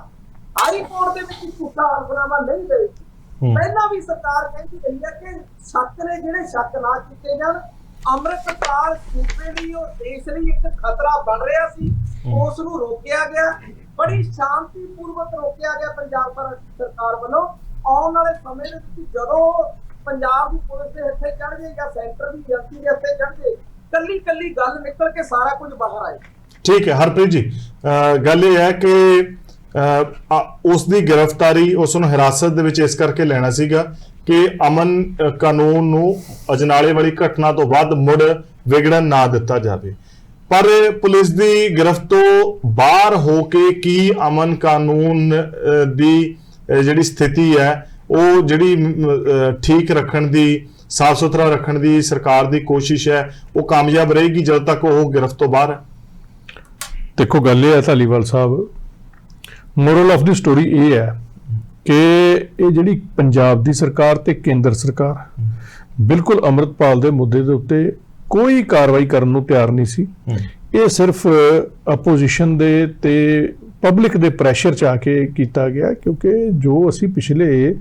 S3: ਹਾਈ ਕੋਰਟ ਦੇ ਵਿੱਚ ਝੂਠਾ ਹਲਫਨਾਮਾ ਨਹੀਂ ਦੇਵੇਗੀ। ਪਹਿਲਾਂ ਵੀ ਸਰਕਾਰ ਕਹਿੰਦੀ ਰਹੀ ਹੈ ਕਿ ਸ਼ੱਕ ਨੇ ਜਿਹੜੇ ਸ਼ੱਕ ਨਾ ਕੀਤੇ ਜਾਣ। ਅੰਮ੍ਰਿਤਪਾਲ ਸੂਬੇ ਲਈ ਔਰ ਦੇਸ਼ ਲਈ ਇੱਕ ਖਤਰਾ ਬਣ ਰਿਹਾ ਸੀ, ਉਸ ਨੂੰ ਰੋਕਿਆ ਗਿਆ, ਬੜੀ ਸ਼ਾਂਤੀਪੂਰਵਕ ਰੋਕਿਆ ਗਿਆ ਪੰਜਾਬ ਸਰਕਾਰ ਵੱਲੋਂ। ਆਉਣ ਵਾਲੇ ਸਮੇਂ ਦੇ ਵਿੱਚ ਜਦੋਂ ਪੰਜਾਬ ਦੀ ਪੁਲਿਸ ਦੇ ਹੱਥੇ ਚੜ ਗਏ ਜਾਂ ਸੈਂਟਰ ਦੀ ਏਜੰਸੀ ਦੇ ਹੱਥੇ ਚੜ ਗਏ, ਕੱਲੀ ਗੱਲ ਨਿਕਲ ਕੇ ਸਾਰਾ ਕੁਝ ਬਾਹਰ ਆਏ।
S5: ਠੀਕ ਹੈ ਹਰਪ੍ਰੀਤ ਜੀ, ਗੱਲ ਇਹ ਹੈ ਕਿ ਉਸ ਦੀ ਗ੍ਰਿਫਤਾਰੀ, ਉਸ ਨੂੰ ਹਿਰਾਸਤ ਦੇ ਵਿੱਚ ਇਸ ਕਰਕੇ ਲੈਣਾ ਸੀਗਾ ਕਿ ਅਮਨ ਕਾਨੂੰਨ ਨੂੰ ਅਜਨਾਲੇ ਵਾਲੀ ਘਟਨਾ ਤੋਂ ਬਾਅਦ ਮੁੜ ਵਿਗੜਨ ਨਾ ਦਿੱਤਾ ਜਾਵੇ। ਪਰ ਪੁਲਿਸ ਦੀ ਗ੍ਰਿਫਤ ਤੋਂ ਬਾਹਰ ਹੋ ਕੇ ਕੀ ਅਮਨ ਕਾਨੂੰਨ ਦੀ ਜਿਹੜੀ ਸਥਿਤੀ ਹੈ ਉਹ ਜਿਹੜੀ ਠੀਕ ਰੱਖਣ ਦੀ, ਸਾਫ਼ ਸੁਥਰਾ ਰੱਖਣ ਦੀ ਸਰਕਾਰ ਦੀ ਕੋਸ਼ਿਸ਼ ਹੈ, ਉਹ ਕਾਮਯਾਬ ਰਹੇਗੀ ਜਦੋਂ ਤੱਕ ਉਹ ਗ੍ਰਿਫਤ ਤੋਂ ਬਾਹਰ ਹੈ?
S1: ਦੇਖੋ ਗੱਲ ਇਹ ਹੈ ਧਾਲੀਵਾਲ ਸਾਹਿਬ, ਮੋਰਲ ਆਫ ਦੀ ਸਟੋਰੀ ਇਹ ਹੈ ਕਿ ਇਹ ਜਿਹੜੀ ਪੰਜਾਬ ਦੀ ਸਰਕਾਰ ਤੇ ਕੇਂਦਰ ਸਰਕਾਰ ਬਿਲਕੁਲ ਅੰਮ੍ਰਿਤਪਾਲ ਦੇ ਮੁੱਦੇ ਦੇ ਉੱਤੇ ਕੋਈ ਕਾਰਵਾਈ ਕਰਨ ਨੂੰ ਤਿਆਰ ਨਹੀਂ ਸੀ। ਇਹ ਸਿਰਫ ਆਪੋਜੀਸ਼ਨ ਦੇ ਤੇ ਪਬਲਿਕ ਦੇ ਪ੍ਰੈਸ਼ਰ 'ਚ ਆ ਕੇ ਕੀਤਾ ਗਿਆ, ਕਿਉਂਕਿ ਜੋ ਅਸੀਂ ਪਿਛਲੇ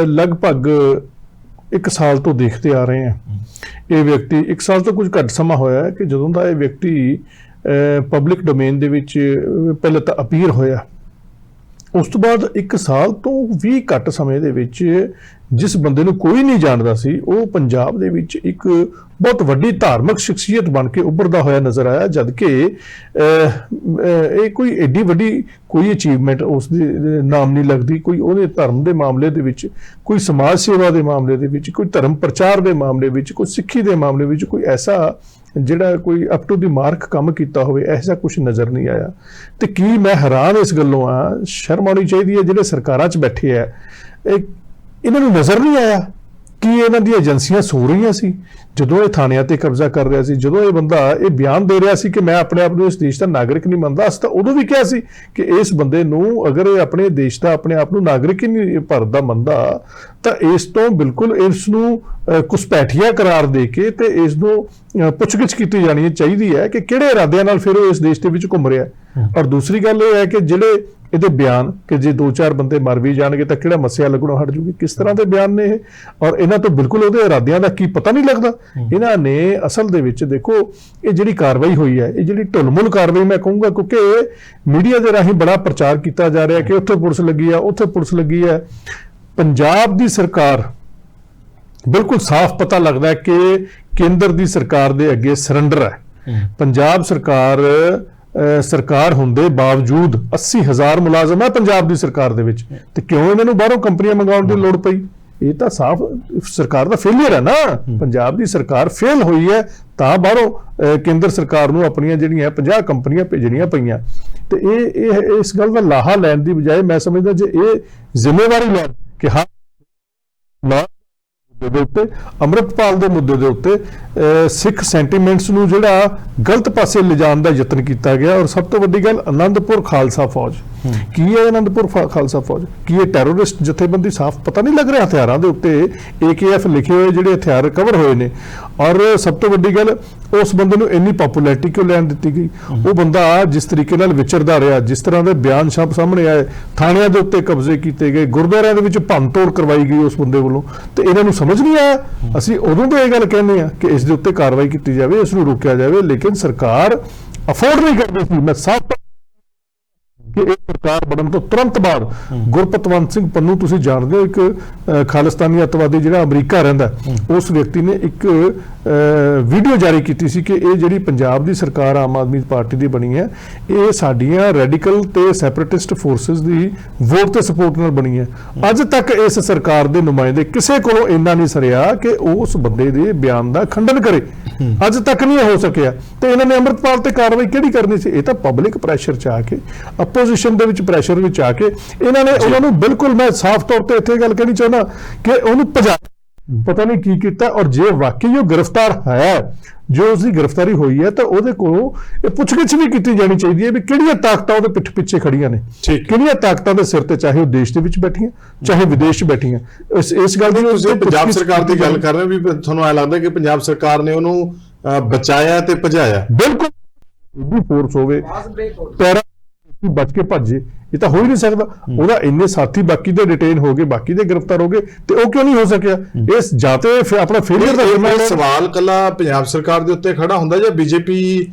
S1: ਲਗਭਗ 1 ਸਾਲ ਤੋਂ ਦੇਖਦੇ ਆ ਰਹੇ ਹਾਂ, ਇਹ ਵਿਅਕਤੀ 1 ਸਾਲ ਤੋਂ ਕੁਝ ਘੱਟ ਸਮਾਂ ਹੋਇਆ ਕਿ ਜਦੋਂ ਦਾ ਇਹ ਵਿਅਕਤੀ ਪਬਲਿਕ ਡੋਮੇਨ ਦੇ ਵਿੱਚ ਪਹਿਲਾਂ ਤਾਂ ਅਪੀਅਰ ਹੋਇਆ, ਉਸ ਤੋਂ ਬਾਅਦ 1 ਸਾਲ ਤੋਂ ਵੀ ਘੱਟ ਸਮੇਂ ਦੇ ਵਿੱਚ ਜਿਸ ਬੰਦੇ ਨੂੰ ਕੋਈ ਨਹੀਂ ਜਾਣਦਾ ਸੀ ਉਹ ਪੰਜਾਬ ਦੇ ਵਿੱਚ ਇੱਕ ਬਹੁਤ ਵੱਡੀ ਧਾਰਮਿਕ ਸ਼ਖਸੀਅਤ ਬਣ ਕੇ ਉੱਭਰਦਾ ਹੋਇਆ ਨਜ਼ਰ ਆਇਆ। ਜਦ ਕਿ ਇਹ ਕੋਈ ਐਡੀ ਵੱਡੀ ਕੋਈ ਅਚੀਵਮੈਂਟ ਉਸ ਦੇ ਨਾਮ ਨਹੀਂ ਲੱਗਦੀ, ਕੋਈ ਉਹਦੇ ਧਰਮ ਦੇ ਮਾਮਲੇ ਦੇ ਵਿੱਚ, ਕੋਈ ਸਮਾਜ ਸੇਵਾ ਦੇ ਮਾਮਲੇ ਦੇ ਵਿੱਚ, ਕੋਈ ਧਰਮ ਪ੍ਰਚਾਰ ਦੇ ਮਾਮਲੇ ਵਿੱਚ, ਕੋਈ ਸਿੱਖੀ ਦੇ ਮਾਮਲੇ ਵਿੱਚ ਕੋਈ ਐਸਾ ਜਿਹੜਾ ਕੋਈ ਅਪ ਟੂ ਦੀ ਮਾਰਕ ਕੰਮ ਕੀਤਾ ਹੋਵੇ, ਐਸਾ ਕੁਝ ਨਜ਼ਰ ਨਹੀਂ ਆਇਆ। ਤੇ ਕੀ ਮੈਂ ਹੈਰਾਨ ਇਸ ਗੱਲੋਂ ਆ, ਸ਼ਰਮ ਆਉਣੀ ਚਾਹੀਦੀ ਹੈ ਜਿਹੜੇ ਸਰਕਾਰਾਂ 'ਚ ਬੈਠੇ ਆ, ਇਹਨਾਂ ਨੂੰ ਨਜ਼ਰ ਨਹੀਂ ਆਇਆ ਕੀ ਇਹਨਾਂ ਦੀਆਂ ਏਜੰਸੀਆਂ ਸੋ ਰਹੀਆਂ ਸੀ ਜਦੋਂ ਇਹ ਥਾਣਿਆਂ ਤੇ ਕਬਜ਼ਾ ਕਰ ਰਿਹਾ ਸੀ? ਜਦੋਂ ਇਹ ਬੰਦਾ ਇਹ ਬਿਆਨ ਦੇ ਰਿਹਾ ਸੀ ਕਿ ਮੈਂ ਆਪਣੇ ਆਪ ਨੂੰ ਇਸ ਦੇਸ਼ ਦਾ ਨਾਗਰਿਕ ਨਹੀਂ ਮੰਨਦਾ, ਅਸੀਂ ਤਾਂ ਉਦੋਂ ਵੀ ਕਿਹਾ ਸੀ ਕਿ ਇਸ ਬੰਦੇ ਨੂੰ ਅਗਰ ਇਹ ਆਪਣੇ ਦੇਸ਼ ਦਾ ਆਪਣੇ ਆਪ ਨੂੰ ਨਾਗਰਿਕ ਹੀ ਨਹੀਂ ਭਾਰਤ ਦਾ ਮੰਨਦਾ ਤਾਂ ਇਸ ਤੋਂ ਬਿਲਕੁਲ ਇਸ ਨੂੰ ਘੁਸਪੈਠੀਆ ਕਰਾਰ ਦੇ ਕੇ ਤੇ ਇਸ ਨੂੰ ਪੁੱਛਗਿੱਛ ਕੀਤੀ ਜਾਣੀ ਚਾਹੀਦੀ ਹੈ ਕਿ ਕਿਹੜੇ ਇਰਾਦਿਆਂ ਨਾਲ ਫਿਰ ਉਹ ਇਸ ਦੇਸ਼ ਦੇ ਵਿੱਚ ਘੁੰਮ ਰਿਹਾ ਹੈ। ਔਰ ਦੂਸਰੀ ਗੱਲ ਇਹ ਹੈ ਕਿ ਜਿਹੜੇ ਇਹਦੇ ਬਿਆਨ ਕਿ ਜੇ 2-4 ਬੰਦੇ ਮਰ ਵੀ ਜਾਣਗੇ ਤਾਂ ਕਿਹੜਾ ਮੱਸਿਆ ਲੱਗਣੋਂ ਹਟ ਜੂਗੀ, ਕਿਸ ਤਰ੍ਹਾਂ ਦੇ ਬਿਆਨ ਨੇ ਇਹ? ਔਰ ਇਹਨਾਂ ਤੋਂ ਬਿਲਕੁਲ ਉਹਦੇ ਇਰਾਦਿਆਂ ਦਾ ਕੀ ਪਤਾ ਨਹੀਂ ਲੱਗਦਾ। ਇਹਨਾਂ ਨੇ ਅਸਲ ਦੇ ਵਿੱਚ ਦੇਖੋ ਇਹ ਜਿਹੜੀ ਕਾਰਵਾਈ ਹੋਈ ਹੈ, ਇਹ ਜਿਹੜੀ ਢੁਲਮੁਲ ਕਾਰਵਾਈ ਮੈਂ ਕਹੂੰਗਾ, ਕਿਉਂਕਿ ਮੀਡੀਆ ਦੇ ਰਾਹੀਂ ਬੜਾ ਪ੍ਰਚਾਰ ਕੀਤਾ ਜਾ ਰਿਹਾ ਕਿ ਉੱਥੇ ਪੁਲਿਸ ਲੱਗੀ ਆ, ਉੱਥੇ ਪੁਲਿਸ ਲੱਗੀ ਹੈ। ਪੰਜਾਬ ਦੀ ਸਰਕਾਰ ਬਿਲਕੁਲ ਸਾਫ਼ ਪਤਾ ਲੱਗਦਾ ਹੈ ਕਿ ਕੇਂਦਰ ਦੀ ਸਰਕਾਰ ਦੇ ਅੱਗੇ ਸਰੈਂਡਰ ਹੈ। ਪੰਜਾਬ ਸਰਕਾਰ ਹੁੰਦੇ ਬਾਵਜੂਦ 80,000 ਮੁਲਾਜ਼ਮ ਹੈ ਪੰਜਾਬ ਦੀ ਸਰਕਾਰ ਦੇ ਵਿੱਚ, ਤੇ ਕਿਉਂ ਇਹਨਾਂ ਨੂੰ ਬਾਹਰੋਂ ਕੰਪਨੀਆਂ ਮੰਗਾਉਣ ਦੀ ਲੋੜ ਪਈ? ਇਹ ਤਾਂ ਸਾਫ਼ ਸਰਕਾਰ ਦਾ ਫੇਲਿਅਰ ਹੈ ਨਾ। ਪੰਜਾਬ ਦੀ ਸਰਕਾਰ ਫੇਲ ਹੋਈ ਹੈ ਤਾਂ ਬਾਹਰੋਂ ਕੇਂਦਰ ਸਰਕਾਰ ਨੂੰ ਆਪਣੀਆਂ ਜਿਹੜੀਆਂ 50 ਕੰਪਨੀਆਂ ਭੇਜਣੀਆਂ ਪਈਆਂ। ਤੇ ਇਹ ਇਸ ਗੱਲ ਦਾ ਲਾਹਾ ਲੈਣ ਦੀ ਬਜਾਏ ਮੈਂ ਸਮਝਦਾ ਜੇ ਇਹ ਜ਼ਿੰਮੇਵਾਰੀ ਲੈਣ ਕਿ ਹਾਂ ਦੇ ਉੱਤੇ ਅੰਮ੍ਰਿਤਪਾਲ ਦੇ ਮੁੱਦੇ ਦੇ ਉੱਤੇ ਸਿੱਖ ਸੈਂਟੀਮੈਂਟਸ ਨੂੰ ਜਿਹੜਾ ਗਲਤ ਪਾਸੇ ਲਿਜਾਣ ਦਾ ਯਤਨ ਕੀਤਾ ਗਿਆ। ਔਰ ਸਭ ਤੋਂ ਵੱਡੀ ਗੱਲ ਆਨੰਦਪੁਰ ਖਾਲਸਾ ਫੌਜ ਕੀ ਹੈ? ਆਨੰਦਪੁਰ ਖਾਲਸਾ ਫੌਜ ਕੀ ਇਹ ਟੈਰਰਿਸਟ ਜਥੇਬੰਦੀ? ਸਾਫ਼ ਪਤਾ ਨਹੀਂ ਲੱਗ ਰਿਹਾ। ਹਥਿਆਰਾਂ ਦੇ ਉੱਤੇ AKF ਲਿਖੇ ਹੋਏ ਜਿਹੜੇ ਹਥਿਆਰ ਰਿਕਵਰ ਹੋਏ ਨੇ। ਔਰ ਸਭ ਤੋਂ ਵੱਡੀ ਗੱਲ ਉਸ ਬੰਦੇ ਨੂੰ ਇੰਨੀ ਪਪੂਲੈਰਿਟੀ ਕਿਉਂ ਲੈਣ ਦਿੱਤੀ ਗਈ? ਉਹ ਬੰਦਾ ਜਿਸ ਤਰੀਕੇ ਨਾਲ ਵਿਚਰਦਾ ਰਿਹਾ, ਜਿਸ ਤਰ੍ਹਾਂ ਦੇ ਬਿਆਨ ਸਾਹਮਣੇ ਆਏ, ਥਾਣਿਆਂ ਦੇ ਉੱਤੇ ਕਬਜ਼ੇ ਕੀਤੇ ਗਏ, ਗੁਰਦੁਆਰਿਆਂ ਦੇ ਵਿੱਚ ਭੰਨਤੋੜ ਕਰਵਾਈ ਗਈ ਉਸ ਬੰਦੇ ਵੱਲੋਂ, ਤੇ ਇਹਨਾਂ ਨੂੰ ਸਮਝ ਨਹੀਂ ਆਇਆ। ਅਸੀਂ ਉਦੋਂ ਤੋਂ ਇਹ ਗੱਲ ਕਹਿੰਦੇ ਆ ਕਿ ਇਸ ਦੇ ਉੱਤੇ ਕਾਰਵਾਈ ਕੀਤੀ ਜਾਵੇ, ਇਸ ਨੂੰ ਰੋਕਿਆ ਜਾਵੇ, ਲੇਕਿਨ ਸਰਕਾਰ ਅਫੋਰਡ ਨਹੀਂ ਕਰਦੀ ਸੀ। ਮੈਂ ਸਾਫ਼ ਕਿ ਇਹ ਸਰਕਾਰ ਬਣਨ ਤੋਂ ਤੁਰੰਤ ਬਾਅਦ ਗੁਰਪਤਵੰਤ ਸਿੰਘ ਪੰਨੂ, ਤੁਸੀਂ ਜਾਣਦੇ ਹੋ, ਇੱਕ ਖਾਲਿਸਤਾਨੀ ਅੱਤਵਾਦੀ ਜਿਹੜਾ ਅਮਰੀਕਾ ਰਹਿੰਦਾ, ਉਸ ਵਿਅਕਤੀ ਨੇ ਇੱਕ ਵੀਡੀਓ ਜਾਰੀ ਕੀਤੀ ਸੀ ਕਿ ਇਹ ਜਿਹੜੀ ਪੰਜਾਬ ਦੀ ਸਰਕਾਰ ਆਮ ਆਦਮੀ ਪਾਰਟੀ ਦੀ ਬਣੀ ਹੈ, ਇਹ ਸਾਡੀਆਂ ਰੈਡੀਕਲ ਤੇ ਸੈਪਰੇਟਿਸਟ ਫੋਰਸਿਸ ਦੀ ਵੋਟ ਤੇ ਸਪੋਰਟ ਨਾਲ ਬਣੀ ਹੈ। ਅੱਜ ਤੱਕ ਇਸ ਸਰਕਾਰ ਦੇ ਨੁਮਾਇੰਦੇ ਕਿਸੇ ਕੋਲੋਂ ਇੰਨਾ ਨਹੀਂ ਸਰਿਆ ਕਿ ਉਸ ਬੰਦੇ ਦੇ ਬਿਆਨ ਦਾ ਖੰਡਨ ਕਰੇ। ਅੱਜ ਤੱਕ ਨਹੀਂ ਹੋ ਸਕਿਆ। ਤੇ ਇਹਨਾਂ ਨੇ ਅੰਮ੍ਰਿਤਪਾਲ ਤੇ ਕਾਰਵਾਈ ਕਿਹੜੀ ਕਰਨੀ ਸੀ? ਇਹ ਤਾਂ ਪਬਲਿਕ ਪ੍ਰੈਸ਼ਰ ਚ ਆ ਕੇ, ਆਪੋਜੀਸ਼ਨ ਦੇ ਵਿੱਚ ਪ੍ਰੈਸ਼ਰ ਵਿੱਚ ਆ ਕੇ ਇਹਨਾਂ ਨੇ ਉਹਨਾਂ ਨੂੰ ਬਿਲਕੁਲ, ਮੈਂ ਸਾਫ਼ ਤੌਰ ਤੇ ਇੱਥੇ ਗੱਲ ਕਹਿਣੀ ਚਾਹੁੰਦਾ ਕਿ ਉਹਨੂੰ ਪਤਾ ਨਹੀਂ ਕੀ ਕੀਤਾ। ਔਰ ਜੇ ਵਾਕਈ ਉਹ ਗ੍ਰਿਫਤਾਰ ਹੈ, ਜੋ ਉਸਦੀ ਗ੍ਰਿਫਤਾਰੀ ਹੋਈ ਹੈ, ਤਾਂ ਉਹਦੇ ਕੋਲੋਂ ਇਹ ਪੁੱਛਗਿੱਛ ਵੀ ਕੀਤੀ ਜਾਣੀ ਚਾਹੀਦੀ ਹੈ ਵੀ ਕਿਹੜੀਆਂ ਤਾਕਤਾਂ ਉਹਦੇ ਪਿੱਠ ਪਿੱਛੇ ਖੜੀਆਂ ਨੇ, ਕਿਹੜੀਆਂ ਤਾਕਤਾਂ ਦੇ ਸਿਰ ਤੇ, ਚਾਹੇ ਉਹ ਦੇਸ਼ ਦੇ ਵਿੱਚ ਬੈਠੀਆਂ ਚਾਹੇ ਵਿਦੇਸ਼ 'ਚ ਬੈਠੀਆਂ। ਇਸ ਗੱਲ ਦੀ
S5: ਤੁਸੀਂ ਪੰਜਾਬ ਸਰਕਾਰ ਦੀ ਗੱਲ ਕਰ ਰਹੇ ਹੋ ਵੀ ਤੁਹਾਨੂੰ ਐ ਲੱਗਦਾ ਕਿ ਪੰਜਾਬ ਸਰਕਾਰ ਨੇ ਉਹਨੂੰ ਬਚਾਇਆ ਤੇ ਭਜਾਇਆ? ਬਿਲਕੁਲ, ਇਹਦੀ ਫੋਰਸ ਹੋਵੇ, ਪੈਰਾ ਬਚ ਕੇ ਭੱਜੇ, ਇਹ ਤਾਂ ਹੋ ਹੀ ਨਹੀਂ ਸਕਦਾ। ਉਹਦਾ ਇੰਨੇ ਸਾਥੀ ਬਾਕੀ ਦੇ ਡਿਟੇਨ ਹੋ ਗਏ, ਬਾਕੀ ਦੇ ਗ੍ਰਿਫਤਾਰ ਹੋ ਗਏ, ਤੇ ਉਹ ਕਿਉਂ ਨਹੀਂ ਹੋ ਸਕਿਆ? ਇਸ ਜਾਤੇ ਆਪਣਾ ਫੇਲਿਅਰ ਦਾ ਸਵਾਲ ਕੱਲਾ ਪੰਜਾਬ ਸਰਕਾਰ ਦੇ ਉੱਤੇ ਖੜਾ ਹੁੰਦਾ ਜਾਂ BJP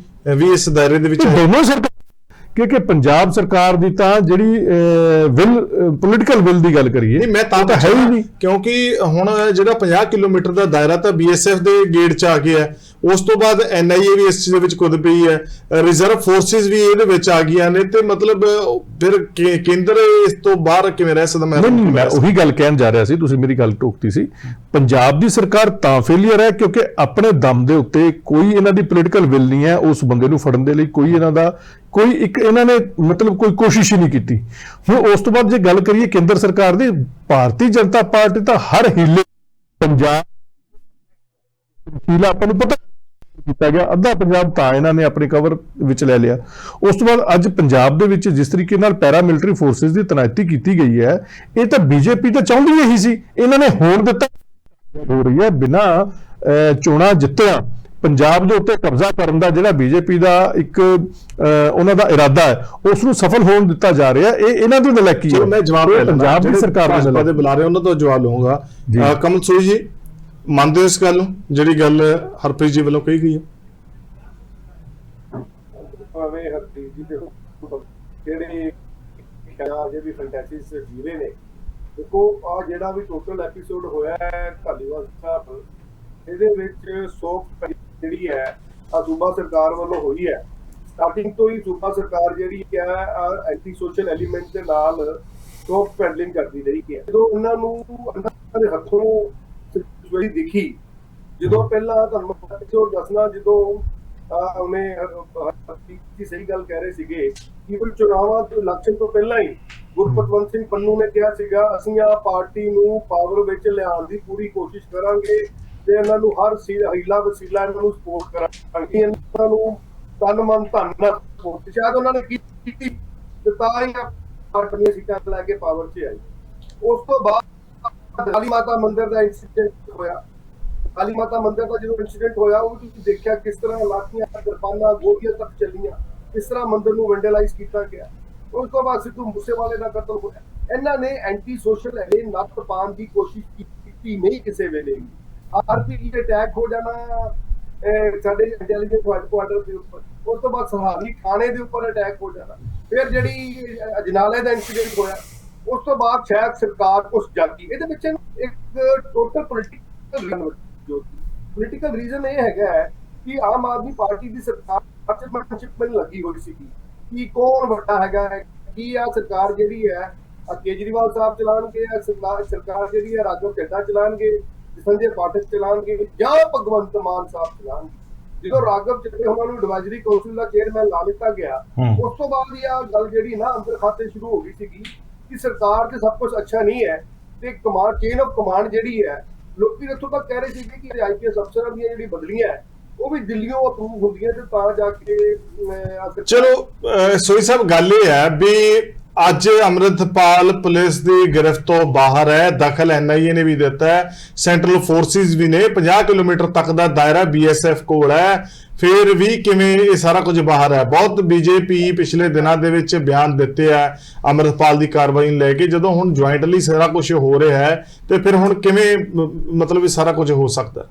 S5: ਵੀ ਇਸ ਦਾਇਰੇ ਦੇ ਵਿੱਚ?
S1: ਦੋਨੋਂ ਸਰਕਾਰ, ਕਿਉਂਕਿ ਪੰਜਾਬ ਸਰਕਾਰ ਦੀ ਤਾਂ ਜਿਹੜੀ ਪੋਲੀਟੀਕਲ ਵਿਲ ਦੀ ਗੱਲ ਕਰੀਏ,
S5: ਨਹੀਂ ਮੈਂ ਤਾਂ ਹੈ ਹੀ ਨਹੀਂ, ਕਿਉਂਕਿ ਹੁਣ ਜਿਹੜਾ 50 ਕਿਲੋਮੀਟਰ ਦਾ ਦਾਇਰਾ ਤਾਂ BSF ਦੇ ਗੇਟ 'ਚ ਆ ਗਿਆ, ਉਸ ਤੋਂ ਬਾਅਦ NIA ਵੀ ਇਸ ਚੀਜ਼ ਦੇ ਵਿੱਚ ਕੁੱਦ ਪਈ ਹੈ, ਰਿਜ਼ਰਵ ਫੋਰਸਿਸ ਵੀ ਇਹਦੇ ਵਿੱਚ ਆ ਗਈਆਂ ਨੇ, ਤੇ ਮਤਲਬ ਫਿਰ ਕੇਂਦਰ ਇਸ ਤੋਂ ਬਾਹਰ ਕਿਵੇਂ ਰਹਿ ਸਕਦਾ?
S1: ਮੈਂ ਉਹੀ ਗੱਲ ਕਹਿਣ ਜਾ ਰਿਹਾ ਸੀ, ਤੁਸੀਂ ਮੇਰੀ ਗੱਲ ਟੋਕਤੀ ਸੀ। ਪੰਜਾਬ ਦੀ ਸਰਕਾਰ ਤਾਂ ਫੇਲਿਅਰ ਹੈ ਕਿਉਂਕਿ ਆਪਣੇ ਦਮ ਦੇ ਉੱਤੇ ਕੋਈ ਇਹਨਾਂ ਦੀ ਪੋਲੀਟੀਕਲ ਵਿਲ ਨਹੀਂ ਹੈ ਉਸ ਬੰਦੇ ਨੂੰ ਫੜਨ ਦੇ ਲਈ। ਕੋਈ ਇਹਨਾਂ ਦਾ ਇਹਨਾਂ ਨੇ ਮਤਲਬ ਕੋਈ ਕੋਸ਼ਿਸ਼ ਹੀ ਨਹੀਂ ਕੀਤੀ। ਹੁਣ ਉਸ ਤੋਂ ਬਾਅਦ ਜੇ ਗੱਲ ਕਰੀਏ ਕੇਂਦਰ ਸਰਕਾਰ ਦੀ, ਭਾਰਤੀ ਜਨਤਾ ਪਾਰਟੀ ਤਾਂ ਹਰ ਹੀਲੇ ਪੰਜਾਬ ਆਪਾਂ ਨੂੰ ਪਤਾ ਕੀਤਾ ਗਿਆ, ਅੱਧਾ ਪੰਜਾਬ ਤਾਂ ਇਹਨਾਂ ਨੇ ਆਪਣੇ ਕਵਰ ਵਿੱਚ ਲੈ ਲਿਆ। ਉਸ ਤੋਂ ਬਾਅਦ ਅੱਜ ਪੰਜਾਬ ਦੇ ਵਿੱਚ ਜਿਸ ਤਰੀਕੇ ਨਾਲ ਪੈਰਾਮਿਲਟਰੀ ਫੋਰਸਿਸ ਦੀ ਤੈਨਾਤੀ ਕੀਤੀ ਗਈ ਹੈ, ਇਹ ਤਾਂ BJP ਤਾਂ ਚਾਹੁੰਦੀ ਇਹੀ ਸੀ, ਇਹਨਾਂ ਨੇ ਹੋਣ ਦਿੱਤਾ। ਹੋ ਰਹੀ ਹੈ ਬਿਨਾਂ ਚੋਣਾਂ ਜਿੱਤਿਆ ਪੰਜਾਬ ਦੇ ਉੱਤੇ ਕਬਜ਼ਾ ਕਰਨ ਦਾ ਜਿਹੜਾ BJP ਦਾ ਇੱਕ ਉਹਨਾਂ ਦਾ ਇਰਾਦਾ ਹੈ, ਉਸ ਨੂੰ ਸਫਲ ਹੋਣ ਦਿੱਤਾ ਜਾ ਰਿਹਾ। ਇਹ ਇਹਨਾਂ ਦੀ ਨਲਾਇਕੀ ਹੈ।
S5: ਮੈਂ ਜਵਾਬ
S1: ਪੰਜਾਬ ਦੀ ਸਰਕਾਰ
S5: ਦੇ ਬੁਲਾ ਰਹੇ ਉਹਨਾਂ ਤੋਂ ਜਵਾਬ ਲਵਾਂਗਾ। ਕਮਲ ਸੂਰੀ ਜੀ, ਮੰਨਦੇ ਹੋ ਇਸ ਗੱਲ ਨੂੰ ਜਿਹੜੀ ਗੱਲ ਹਰਪ੍ਰੀਤ ਜੀ ਵੱਲੋਂ ਕਹੀ ਗਈ ਹੈ?
S4: ਭਾਵੇਂ ਹਰਪ੍ਰੀਤ ਜੀ ਦੇ ਜਿਹੜੇ ਅਜੇ ਵੀ ਫੈਂਟੈਸੀਸ ਜੀਰੇ ਨੇ, ਦੇਖੋ ਆ ਜਿਹੜਾ ਵੀ ਟੋਟਲ ਐਪੀਸੋਡ ਹੋਇਆ ਹੈ ਧਾਲੀਵਾਲ ਸਾਹਿਬ, ਇਹਦੇ ਵਿੱਚ ਸੋਕ ਜਿਹੜੀ ਹੈ ਆ ਸੂਬਾ ਸਰਕਾਰ ਵੱਲੋਂ ਹੋਈ ਹੈ। ਸਟਾਰਟਿੰਗ ਤੋਂ ਹੀ ਸੂਬਾ ਸਰਕਾਰ ਜਿਹੜੀ ਹੈ ਐਂਟੀ ਸੋਸ਼ਲ ਐਲੀਮੈਂਟ ਦੇ ਨਾਲ ਸੋਕ ਪੈਡਲਿੰਗ ਕਰਦੀ ਰਹੀ ਹੈ। ਜਦੋਂ ਉਹਨਾਂ ਨੂੰ ਉਹਨਾਂ ਦੇ ਹੱਥੋਂ ਦਿਖੀ, ਜਦੋਂ ਪਹਿਲਾਂ ਤੁਹਾਨੂੰ ਦੱਸਣਾ, ਜਦੋਂ ਉਹਨੇ ਸਹੀ ਗੱਲ ਕਹਿ ਰਹੇ ਸੀਗੇ ਕਿ ਉਹ ਚੁਣਾਵਾਂ ਤੋਂ ਇਲੈਕਸ਼ਨ ਤੋਂ ਪਹਿਲਾਂ ਹੀ ਗੁਰਪਤਵੰਤ ਸਿੰਘ ਪੰਨੂ ਨੇ ਕਿਹਾ ਸੀਗਾ ਅਸੀਂ ਆ ਪਾਰਟੀ ਨੂੰ ਪਾਵਰ ਵਿੱਚ ਲਿਆਉਣ ਦੀ ਪੂਰੀ ਕੋਸ਼ਿਸ਼ ਕਰਾਂਗੇ ਤੇ ਇਹਨਾਂ ਨੂੰ ਹਰ ਹੀਲਾ ਵਸੀਲਾ ਇਹਨਾਂ ਨੂੰ ਸਪੋਰਟ ਕਰਾਂਗੇ, ਇਹਨਾਂ ਨੂੰ ਤਨ ਮਨ ਧਨ ਨਾਲ ਸਪੋਰਟ ਸ਼ਾਇਦ ਉਹਨਾਂ ਨੇ ਕੀਤੀ ਤੇ ਤਾਂ ਹੀ ਪਾਰਟੀ ਦੀਆਂ ਸੀਟਾਂ ਲੈ ਕੇ ਪਾਵਰ 'ਚ ਆਈ। ਉਸ ਤੋਂ ਬਾਅਦ ਕਾਲੀ ਮਾਤਾ ਮੰਦਿਰ ਦਾ ਇੰਸੀਡੈਂਟ ਹੋਇਆ। ਕਾਲੀ ਮਾਤਾ ਮੰਦਿਰ ਦਾ ਜਦੋਂ ਇੰਸੀਡੈਂਟ ਹੋਇਆ ਉਹ ਤੁਸੀਂ ਦੇਖਿਆ ਕਿਸ ਤਰ੍ਹਾਂ ਲਾਠੀਆਂ, ਕਿਰਪਾਨਾਂ, ਗੋਲੀਆਂ ਤੱਕ ਚੱਲੀਆਂ, ਕਿਸ ਤਰ੍ਹਾਂ ਮੰਦਿਰ ਨੂੰ ਵੈਂਡਲਾਈਜ਼ ਕੀਤਾ ਗਿਆ। ਉਸ ਤੋਂ ਬਾਅਦ ਸਿੱਧੂ ਮੂਸੇਵਾਲੇ ਦਾ ਕਤਲ ਹੋਇਆ। ਇਹਨਾਂ ਨੇ ਐਂਟੀ ਸੋਸ਼ਲ ਐਲੇ ਨੱਥ ਪਾਉਣ ਦੀ ਕੋਸ਼ਿਸ਼ ਕੀਤੀ ਨਹੀਂ ਕਿਸੇ ਵੇਲੇ ਵੀ। ਆਰਪੀਜੀ ਦੇ ਅਟੈਕ ਹੋ ਜਾਣਾ ਸਾਡੇ ਇੰਟੈਲੀਜੈਂਸ ਹੈਡਕੁਆਰਟਰ ਦੇ ਉੱਪਰ, ਉਸ ਤੋਂ ਬਾਅਦ ਸਹਾਰਨੀ ਥਾਣੇ ਦੇ ਉੱਪਰ ਅਟੈਕ ਹੋ ਜਾਣਾ, ਫਿਰ ਜਿਹੜੀ ਅਜਨਾਲੇ ਦਾ ਇੰਸੀਡੈਂਟ ਹੋਇਆ, ਉਸ ਤੋਂ ਬਾਅਦ ਸ਼ਾਇਦ ਸਰਕਾਰ ਕੁਛ ਜਾਗੀ। ਇਹਦੇ ਵਿੱਚ ਇੱਕ ਟੋਟਲ ਪੋਲੀਟੀਕਲ ਰੀਜ਼ਨ ਇਹ ਹੈਗਾ ਹੈ ਕਿ ਆਮ ਆਦਮੀ ਪਾਰਟੀ ਦੀ ਸਰਕਾਰ ਪਾਰਟਨਰਸ਼ਿਪ ਵਿੱਚ ਲੱਗੀ ਹੋਈ ਸੀ ਕਿ ਕੌਣ ਵੱਡਾ ਹੈਗਾ ਹੈ, ਕੀ ਆ ਸਰਕਾਰ ਜਿਹੜੀ ਹੈ ਕੇਜਰੀਵਾਲ ਸਾਹਿਬ ਚਲਾਉਣਗੇ, ਸਰਕਾਰ ਜਿਹੜੀ ਹੈ ਰਾਘਵ ਚੱਡਾ ਚਲਾਉਣਗੇ, ਸੰਜੇ ਪਾਠਕ ਚਲਾਉਣਗੇ ਜਾਂ ਭਗਵੰਤ ਮਾਨ ਸਾਹਿਬ ਚਲਾਉਣਗੇ। ਜਦੋਂ ਰਾਘਵ ਚੱਡੇ ਉਹਨਾਂ ਨੂੰ ਐਡਵਾਈਜ਼ਰੀ ਕਾਉਂਸਲ ਦਾ ਚੇਅਰਮੈਨ ਲਾ ਦਿੱਤਾ ਗਿਆ, ਉਸ ਤੋਂ ਬਾਅਦ ਹੀ ਆ ਗੱਲ ਜਿਹੜੀ ਨਾ ਅੰਦਰ ਖਾਤੇ ਸ਼ੁਰੂ ਹੋ ਗਈ ਸੀਗੀ ਕਿ ਸਰਕਾਰ ਤੇ ਸਭ ਕੁਝ ਅੱਛਾ ਨਹੀਂ ਹੈ ਤੇ ਕਮਾਂਡ ਚੇਨ ਆਫ ਕਮਾਂਡ ਜਿਹੜੀ ਹੈ, ਲੋਕੀ ਇੱਥੋਂ ਤੱਕ ਕਹਿ ਰਹੇ ਸੀਗੇ ਕਿ ਆਈਪੀਐਸ ਅਫਸਰਾਂ ਦੀਆਂ ਜਿਹੜੀ ਬਦਲੀਆਂ ਹੈ ਉਹ ਵੀ ਦਿੱਲੀੋਂ ਅਪਰੂਵ ਹੁੰਦੀਆਂ ਤੇ ਤਾਂ ਜਾ ਕੇ
S5: ਚਲੋ ਸੋਈ ਸਾਹਿਬ ਗੱਲ ਇਹ ਹੈ ਵੀ ਅੱਜ ਅੰਮ੍ਰਿਤਪਾਲ ਪੁਲਿਸ ਦੀ ਗਿਰਫਤ ਤੋਂ ਬਾਹਰ ਹੈ, ਦਖਲ ਐਨਆਈਏ ਨੇ ਵੀ ਦਿੱਤਾ ਹੈ, ਸੈਂਟਰਲ ਫੋਰਸਿਸ ਵੀ ਨੇ, 50 ਕਿਲੋਮੀਟਰ ਤੱਕ ਦਾ ਦਾਇਰਾ ਬੀਐਸਐਫ ਕੋਲ ਹੈ, ਫਿਰ ਵੀ ਕਿਵੇਂ ਇਹ ਸਾਰਾ ਕੁਝ ਬਾਹਰ ਹੈ। ਬਹੁਤ ਬੀਜੇਪੀ ਪਿਛਲੇ ਦਿਨਾਂ ਦੇ ਵਿੱਚ ਬਿਆਨ ਦਿੱਤੇ ਆ ਅੰਮ੍ਰਿਤਪਾਲ ਦੀ ਕਾਰਵਾਈ ਨੂੰ ਲੈ ਕੇ, ਜਦੋਂ ਹੁਣ ਜੁਆਇੰਟਲੀ ਸਾਰਾ ਕੁਝ ਹੋ ਰਿਹਾ ਹੈ ਤੇ ਫਿਰ ਹੁਣ ਕਿਵੇਂ ਮਤਲਬ ਇਹ ਸਾਰਾ ਕੁਝ ਹੋ ਸਕਦਾ?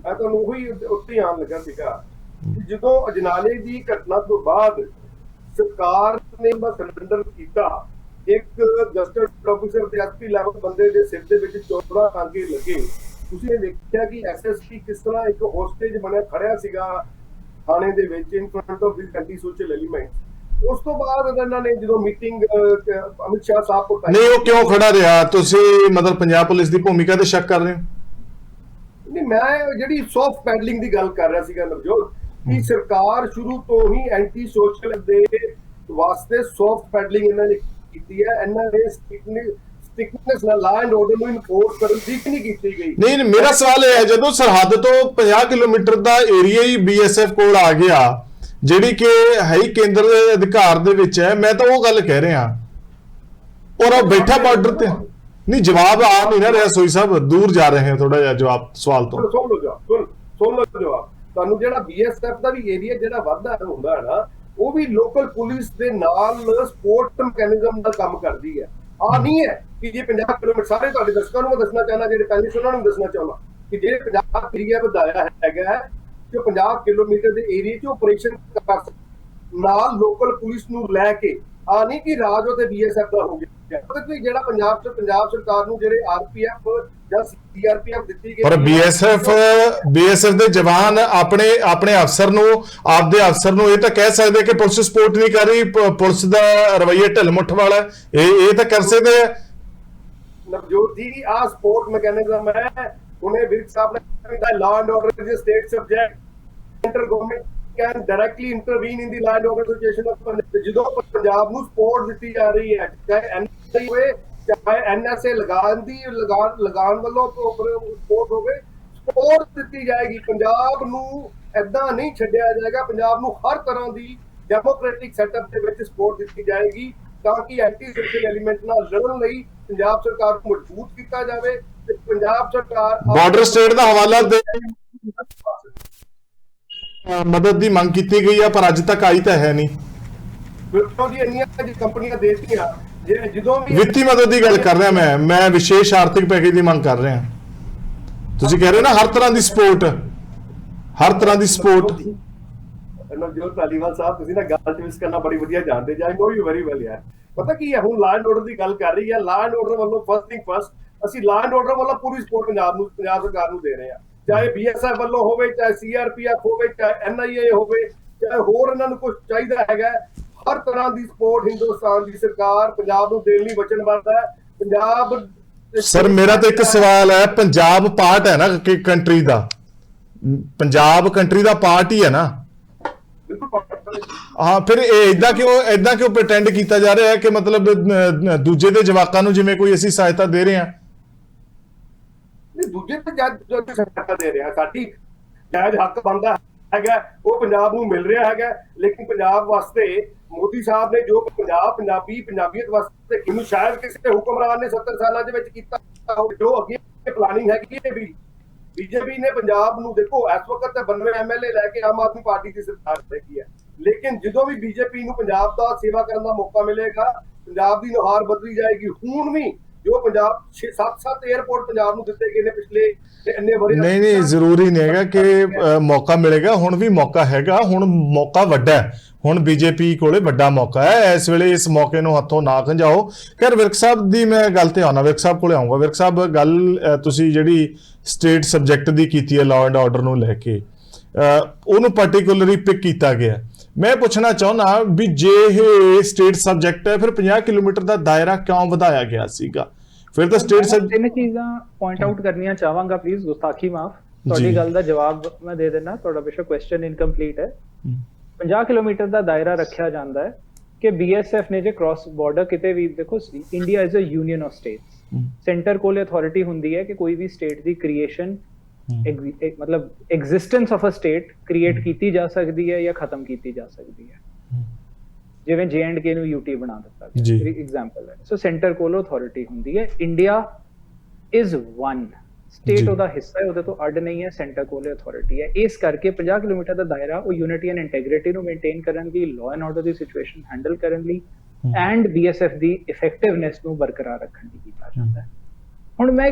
S4: ਮੈਂ ਤੁਹਾਨੂੰ ਉਹੀ ਉੱਤੇ ਆਉਣ ਲੱਗਾ ਸੀਗਾ ਜਦੋਂ ਅਜਨਾਲੇ ਦੀ ਘਟਨਾ ਤੋਂ ਬਾਅਦ ਸਰਕਾਰ ਨੇ ਉਹਦਾ ਸਰੈਂਡਰ ਕੀਤਾ, ਇੱਕ ਗਜ਼ਟਡ ਆਫੀਸਰ ਤੇ ਐਸਪੀ ਲੈਵਲ ਬੰਦੇ ਦੇ ਸਿਰ ਦੇ ਵਿੱਚ 14 ਟਾਂਗੇ ਲੱਗੇ। ਤੁਸੀਂ ਇਹ ਦੇਖਿਆ ਕਿ ਐਸਐਸਪੀ ਕਿਸ ਤਰ੍ਹਾਂ ਇੱਕ ਹੋਸਟੇਜ ਬਣਿਆ ਖੜਿਆ ਸੀਗਾ ਥਾਣੇ ਦੇ ਵਿੱਚ in front of this anti social element. ਉਸ ਤੋਂ ਬਾਅਦ ਇਹਨਾਂ ਨੇ ਜਦੋਂ ਮੀਟਿੰਗ ਅਮਿਤ ਸ਼ਾਹ ਸਾਹਿਬ ਕੋਲ
S5: ਨਹੀਂ, ਉਹ ਕਿਉਂ ਖੜਾ ਰਿਹਾ? ਤੁਸੀਂ ਮਤਲਬ ਪੰਜਾਬ ਪੁਲਿਸ ਦੀ ਭੂਮਿਕਾ ਤੇ ਸ਼ੱਕ ਕਰ ਰਹੇ ਹੋ?
S4: ਨਹੀਂ, ਮੈਂ ਜਿਹੜੀ ਸੌਫਟ ਪੈਡਲਿੰਗ ਦੀ ਗੱਲ ਕਰ ਰਿਹਾ ਸੀਗਾ ਨਵਜੋਤ, ਕਿ ਸਰਕਾਰ ਸ਼ੁਰੂ ਤੋਂ ਹੀ ਐਂਟੀ ਸੋਸ਼ਲ ਦੇ ਵਾਸਤੇ ਸੌਫਟ ਪੈਡਲਿੰਗ ਇਹਨਾਂ ਨੇ ਕੀਤੀ ਹੈ। ਇਹਨਾਂ ਨੇ ਸਟਿਕਨੈਸ ਨਾਲ ਲਾ ਐਂਡ ਆਰਡਰ ਨੂੰ ਇਨਫੋਰਸ ਕਰਨ ਦੀ ਨਹੀਂ ਕੀਤੀ ਗਈ।
S5: ਨਹੀਂ, ਮੇਰਾ ਸਵਾਲ ਇਹ ਹੈ ਜਦੋਂ ਸਰਹੱਦ ਤੋਂ 50 ਕਿਲੋਮੀਟਰ ਦਾ ਏਰੀਆ ਹੀ ਬੀਐਸਐਫ ਕੋਲ ਆ ਗਿਆ, ਜਿਹੜੀ ਕਿ ਹਾਈ ਕੇਂਦਰ ਦੇ ਅਧਿਕਾਰ ਦੇ ਵਿੱਚ ਹੈ, ਮੈਂ ਤਾਂ ਉਹ ਗੱਲ ਕਹਿ ਰਿਹਾ, ਔਰ ਉਹ ਬੈਠਾ ਬਾਰਡਰ ਤੇ ਨਹੀਂ। ਜਵਾਬ ਆ ਨਹੀਂ ਨਾ ਰਿਹਾ ਸੋਈ ਸਾਹਿਬ, ਦੂਰ ਜਾ ਰਹੇ ਹੋ ਥੋੜਾ ਜਿਹਾ ਜਵਾਬ ਸਵਾਲ ਤੋਂ।
S4: ਸੁਣ ਲਓ ਜਵਾਬ। ਤੁਹਾਨੂੰ ਜਿਹੜਾ ਬੀਐਸਐਫ ਦਾ ਵੀ ਏਰੀਆ ਜਿਹੜਾ ਵੱਧਦਾ ਹੁੰਦਾ ਹੈ ਨਾ, ਉਹ ਵੀ ਲੋਕਲ ਪੁਲਿਸ ਦੇ ਨਾਲ ਸਪੋਰਟ ਮੈਕੈਨਿਜ਼ਮ ਦਾ ਕੰਮ ਕਰਦੀ ਹੈ। ਆ ਨਹੀਂ ਹੈ ਕਿ ਜੇ 50 ਕਿਲੋਮੀਟਰ, ਸਾਰੇ ਤੁਹਾਡੇ ਦਰਸ਼ਕਾਂ ਨੂੰ ਮੈਂ ਦੱਸਣਾ ਚਾਹੁੰਦਾ, ਜਿਹੜੇ ਪੈਨਲਿਸਟ ਉਹਨਾਂ ਨੂੰ ਦੱਸਣਾ ਚਾਹੁੰਦਾ ਕਿ ਜਿਹੜੇ 50 ਏਰੀਆ ਵਧਾਇਆ ਹੈਗਾ ਕਿ 50 ਕਿਲੋਮੀਟਰ ਦੇ ਏਰੀਆ 'ਚ ਆਪਰੇਸ਼ਨ ਕਰ ਨਾਲ ਲੋਕਲ ਪੁਲਿਸ ਨੂੰ ਲੈ ਕੇ। ਆ ਨਹੀਂ ਕਿ ਰਾਜ ਤੇ ਬੀਐਸਐਫ ਦਾ ਹੋ ਗਿਆ। ਜਿਹੜਾ ਪੰਜਾਬ ਸਰਕਾਰ ਨੂੰ ਜਿਹੜੇ ਆਰਪੀਐਫ ਜਾਂ ਸੀਆਰਪੀਐਫ ਦਿੱਤੀ ਗਈ,
S5: ਪਰ ਬੀਐਸਐਫ ਦੇ ਜਵਾਨ ਆਪਣੇ ਅਫਸਰ ਨੂੰ, ਆਪਦੇ ਅਫਸਰ ਨੂੰ ਇਹ ਤਾਂ ਕਹਿ ਸਕਦੇ ਕਿ ਪੁਲਿਸ ਸਪੋਰਟ ਨਹੀਂ ਕਰ ਰਹੀ, ਪੁਲਿਸ ਦਾ ਰਵੱਈਆ ਢਿੱਲ-ਮੁੱਠ ਵਾਲਾ, ਇਹ ਤਾਂ ਕਰ ਸਕਦੇ ਆ।
S4: ਨਵਜੋਤ ਜੀ, ਆ ਸਪੋਰਟ ਮੈਕੈਨਿਜ਼ਮ ਹੈ। ਉਹਨੇ ਵਿਰਕ ਸਾਹਿਬ ਨੇ ਕਿਹਾ law and order is a state subject, central government can directly intervene in the land order situation of Punjab। ਜਦੋਂ ਪੰਜਾਬ ਨੂੰ ਸਪੋਰਟ ਦਿੱਤੀ ਜਾ ਰਹੀ ਹੈ, ਚਾਹੇ ਐਨਆਈਏ ਹੋਵੇ ਚਾਹੇ ਐਨਐਸਏ ਲਗਾਉਣ ਵੱਲੋਂ ਸਪੋਰਟ ਹੋਵੇ, ਸਪੋਰਟ ਦਿੱਤੀ ਜਾਏਗੀ। ਪੰਜਾਬ ਨੂੰ ਏਦਾਂ ਨਹੀਂ ਛੱਡਿਆ ਜਾਏਗਾ। ਪੰਜਾਬ ਨੂੰ ਹਰ ਤਰ੍ਹਾਂ ਦੀ ਡੈਮੋਕ੍ਰੈਟਿਕ ਸੈਟਅਪ ਦੇ ਵਿੱਚ ਸਪੋਰਟ ਦਿੱਤੀ ਜਾਏਗੀ ਤਾਂ ਕਿ ਐਂਟੀ ਸੋਸ਼ਲ ਐਲੀਮੈਂਟ ਨਾਲ ਲੜਨ ਲਈ ਪੰਜਾਬ ਸਰਕਾਰ ਨੂੰ ਮਜ਼ਬੂਤ ਕੀਤਾ ਜਾਵੇ ਤੇ ਪੰਜਾਬ ਸਰਕਾਰ
S5: ਬਾਰਡਰ ਸਟੇਟ ਦਾ ਹਵਾਲਾ ਦੇ ਮਦਦ ਦੀ ਮੰਗ ਕੀਤੀ ਗਈ ਹੈ, ਪਰ ਅੱਜ ਤੱਕ ਆਈ ਤਾਂ ਹੈ ਨਹੀਂ।
S4: ਕੰਪਨੀਆਂ ਦੇਤੀਆਂ ਜਦੋਂ ਵੀ
S5: ਵਿੱਤੀ ਮਦਦ ਦੀ ਗੱਲ ਕਰ ਰਿਹਾ ਮੈਂ ਵਿਸ਼ੇਸ਼ ਆਰਥਿਕ ਪੈਕੇਜ ਦੀ ਮੰਗ ਕਰ ਰਿਹਾ। ਤੁਸੀਂ ਕਹਿ ਰਹੇ ਹੋ ਨਾ ਹਰ ਤਰ੍ਹਾਂ ਦੀ ਸਪੋਰਟ
S4: ਨਵਜੋਤ ਧਾਲੀਵਾਲ ਸਾਹਿਬ, ਤੁਸੀਂ ਨਾ ਗੱਲ ਚੂਜ਼ ਕਰਨਾ ਬੜੀ ਵਧੀਆ ਜਾਣਦੇ ਜਾਏਂਗੇ, ਉਹ ਵੀ ਵੈਰੀ ਵੈਲ ਯਾਰ। ਪਤਾ ਕੀ ਹੈ, ਹੁਣ ਲਾਅ ਐਂਡ ਆਰਡਰ ਦੀ ਗੱਲ ਕਰ ਰਹੀ ਹੈ। ਲਾਅ ਐਂਡ ਆਰਡਰ ਵੱਲੋਂ ਫਸਟ ਅਸੀਂ ਲਾਅ ਐਂਡ ਆਰਡਰ ਵੱਲੋਂ ਪੂਰੀ ਸਪੋਰਟ ਪੰਜਾਬ ਸਰਕਾਰ ਨੂੰ ਦੇ ਰਹੇ ਹਾਂ, ਚਾਹੇ ਬੀਐਸਐਫ ਵੱਲੋਂ ਹੋਵੇ, ਚਾਹੇ ਸੀਆਰਪੀਐਫ ਹੋਵੇ, ਚਾਹੇ ਐਨਆਈਏ ਹੋਵੇ, ਚਾਹੇ ਹੋਰ ਇਹਨਾਂ ਨੂੰ ਕੁਝ ਚਾਹੀਦਾ ਹੈਗਾ, ਹਰ ਤਰ੍ਹਾਂ ਦੀ ਸਪੋਰਟ ਹਿੰਦੁਸਤਾਨ ਦੀ ਸਰਕਾਰ ਪੰਜਾਬ ਨੂੰ ਦੇਣ ਲਈ ਵਚਨਬੱਧ ਹੈ। ਪੰਜਾਬ
S5: ਸਰ, ਮੇਰਾ ਤਾਂ ਇੱਕ ਸਵਾਲ ਹੈ, ਪੰਜਾਬ ਪਾਰਟ ਹੈ ਨਾ ਕਿ ਕੰਟਰੀ ਦਾ, ਪੰਜਾਬ ਕੰਟਰੀ ਦਾ ਪਾਰਟ ਹੀ ਹੈ ਨਾ।
S4: ਬਿਲਕੁਲ ਪਾਕਿਸਤਾਨ
S5: ਹਾਂ, ਫਿਰ ਇਹ ਇਦਾਂ ਕਿਉਂ ਪ੍ਰਟੈਂਡ ਕੀਤਾ ਜਾ ਰਿਹਾ ਹੈ ਕਿ ਮਤਲਬ ਦੂਜੇ ਦੇ ਜਵਾਕਾਂ ਨੂੰ ਜਿਵੇਂ ਕੋਈ ਅਸੀਂ ਸਹਾਇਤਾ ਦੇ ਰਹੇ ਹਾਂ?
S4: ਨਹੀਂ, ਦੂਜੇ ਤੇ ਜੋ ਸਹਾਇਤਾ ਦੇ ਰਿਹਾ, ਸਾਡੀ ਜਾਇਜ਼ ਹੱਕ ਬਣਦਾ ਹੈਗਾ, ਉਹ ਪੰਜਾਬ ਨੂੰ ਮਿਲ ਰਿਹਾ ਹੈਗਾ। ਲੇਕਿਨ ਪੰਜਾਬ ਵਾਸਤੇ ਮੋਦੀ ਸਾਹਿਬ ਨੇ ਜੋ ਪੰਜਾਬੀਅਤ ਵਾਸਤੇ ਇਹਨੂੰ ਸ਼ਾਇਦ ਕਿਸੇ ਹੁਕਮਰਾਨ ਨੇ 70 ਸਾਲਾਂ ਦੇ ਵਿੱਚ ਕੀਤਾ ਹੋਵੇ, ਜੋ ਅੱਗੇ ਪਲਾਨਿੰਗ ਹੈਗੀ ਹੈ ਵੀ ਬੀਜੇਪੀ ਨੇ ਪੰਜਾਬ ਨੂੰ ਦੇਖੋ ਇਸ ਵਕਤ ਤੇ 92 ਐਮਐਲਏ ਲੈ ਕੇ ਆਮ ਆਦਮੀ ਪਾਰਟੀ ਦੀ ਸਰਕਾਰ ਹੈਗੀ ਹੈ, ਲੇਕਿਨ ਜਦੋਂ ਵੀ ਬੀਜੇਪੀ ਨੂੰ ਪੰਜਾਬ ਦਾ ਸੇਵਾ ਕਰਨ ਦਾ ਮੌਕਾ ਮਿਲੇਗਾ, ਪੰਜਾਬ ਦੀ ਨੁਹਾਰ ਬਦਲੀ ਜਾਏਗੀ। ਹੁਣ ਵੀ ਜੋ ਪੰਜਾਬ 6-7 에ਅਰਪੋਰਟ ਪੰਜਾਬ ਨੂੰ ਦਿੱਤੇ ਗਏ ਨੇ ਪਿਛਲੇ ਇੰਨੇ ਵਰੇ,
S5: ਨਹੀਂ ਜ਼ਰੂਰੀ ਨਹੀਂ ਹੈਗਾ ਕਿ ਮੌਕਾ ਮਿਲੇਗਾ। ਹੁਣ ਵੀ ਮੌਕਾ ਹੈਗਾ, ਹੁਣ ਮੌਕਾ ਵੱਡਾ ਹੈ, ਹੁਣ ਬੀਜੇਪੀ ਕੋਲੇ ਵੱਡਾ ਮੌਕਾ ਹੈ ਇਸ ਵੇਲੇ। ਇਸ ਮੌਕੇ ਨੂੰ ਹੱਥੋਂ ਨਾ ਖੰਜਾਓ। ਖੈਰ ਵਿਰਕ ਸਾਹਿਬ ਦੀ ਮੈਂ ਗੱਲ ਤੇ ਆਉਣਾ, ਵਿਰਕ ਸਾਹਿਬ ਕੋਲੇ ਆਉਂਗਾ। ਵਿਰਕ ਸਾਹਿਬ, ਗੱਲ ਤੁਸੀਂ ਜਿਹੜੀ ਸਟੇਟ ਸਬਜੈਕਟ ਦੀ ਕੀਤੀ ਹੈ ਲਾਅ ਐਂਡ ਆਰਡਰ ਨੂੰ ਲੈ ਕੇ, ਉਹਨੂੰ ਪਾਰਟਿਕੂਲਰਲੀ ਪਿਕ ਕੀਤਾ ਗਿਆ। ਮੈਂ ਪੁੱਛਣਾ ਚਾਹੁੰਦਾ ਵੀ ਜੇ ਇਹ ਸਟੇਟ ਸਬਜੈਕਟ ਹੈ, ਫਿਰ 50 ਕਿਲੋਮੀਟਰ ਦਾ ਦਾਇਰਾ ਕਿਉਂ ਵਧਾਇਆ ਗਿਆ ਸੀਗਾ? ਫਿਰ ਤਾਂ ਸਟੇਟ
S2: ਤਿੰਨ ਚੀਜ਼ਾਂ ਪੁਆਇੰਟ ਆਊਟ ਕਰਨੀਆਂ ਚਾਹਾਂਗਾ, ਪਲੀਜ਼ ਗੁਸਤਾਖੀ ਮਾਫ। ਤੁਹਾਡੀ ਗੱਲ ਦਾ ਜਵਾਬ ਮੈਂ ਦੇ ਦੇਣਾ, ਤੁਹਾਡਾ ਬੇਸ਼ੱਕ ਕੁਐਸਚਨ ਇਨਕੰਪਲੀਟ ਹੈ। 50 ਕਿਲੋਮੀਟਰ ਦਾ ਦਾਇਰਾ ਰੱਖਿਆ ਜਾਂਦਾ ਹੈ ਕਿ BSF ਨੇ ਜੇ ਕ੍ਰਾਸ ਬਾਰਡਰ ਕਿਤੇ ਵੀ, ਦੇਖੋ India is a union of states, centre ਕੋਲ ਅਥਾਰਟੀ ਹੁੰਦੀ ਹੈ ਕਿ ਕੋਈ ਵੀ ਸਟੇਟ ਦੀ ਕ੍ਰੀਏਸ਼ਨ ਮਤਲਬ existence of a state create ਕੀਤੀ ਜਾ ਸਕਦੀ ਹੈ ਜਾਂ ਖਤਮ ਕੀਤੀ ਜਾ ਸਕਦੀ ਹੈ। ਜਿਵੇਂ J&K ਨੂੰ UT ਬਣਾ ਦਿੱਤਾ ਗਿਆ, ਐਗਜ਼ਾਮਪਲ ਹੈ। ਸੋ ਸੈਂਟਰ ਕੋਲ ਅਥਾਰਟੀ ਹੁੰਦੀ ਹੈ। ਇੰਡੀਆ ਇਜ਼ ਵਨ ਸਟੇਟ, ਉਹਦਾ ਹਿੱਸਾ ਹੈ, ਉਹਦੇ ਤੋਂ ਅੱਡ ਨਹੀਂ ਹੈ, ਸੈਂਟਰ ਕੋਲ ਅਥਾਰਟੀ ਹੈ। ਇਸ ਕਰਕੇ 50 ਕਿਲੋਮੀਟਰ ਦਾ ਦਾਇਰਾ ਉਹ ਯੂਨਿਟੀ ਐਂਡ ਇੰਟੈਗ੍ਰਿਟੀ ਨੂੰ ਮੇਨਟੇਨ ਕਰਨ ਲਈ, law and order the situation handle ਕਰਨ ਲਈ ਐਂਡ BSF ਦੀ ਇਫੈਕਟਿਵਨੈਸ ਨੂੰ ਬਰਕਰਾਰ ਰੱਖਣ ਲਈ ਕੀਤਾ ਜਾਂਦਾ ਹੈ। ਹੁਣ ਮੈਂ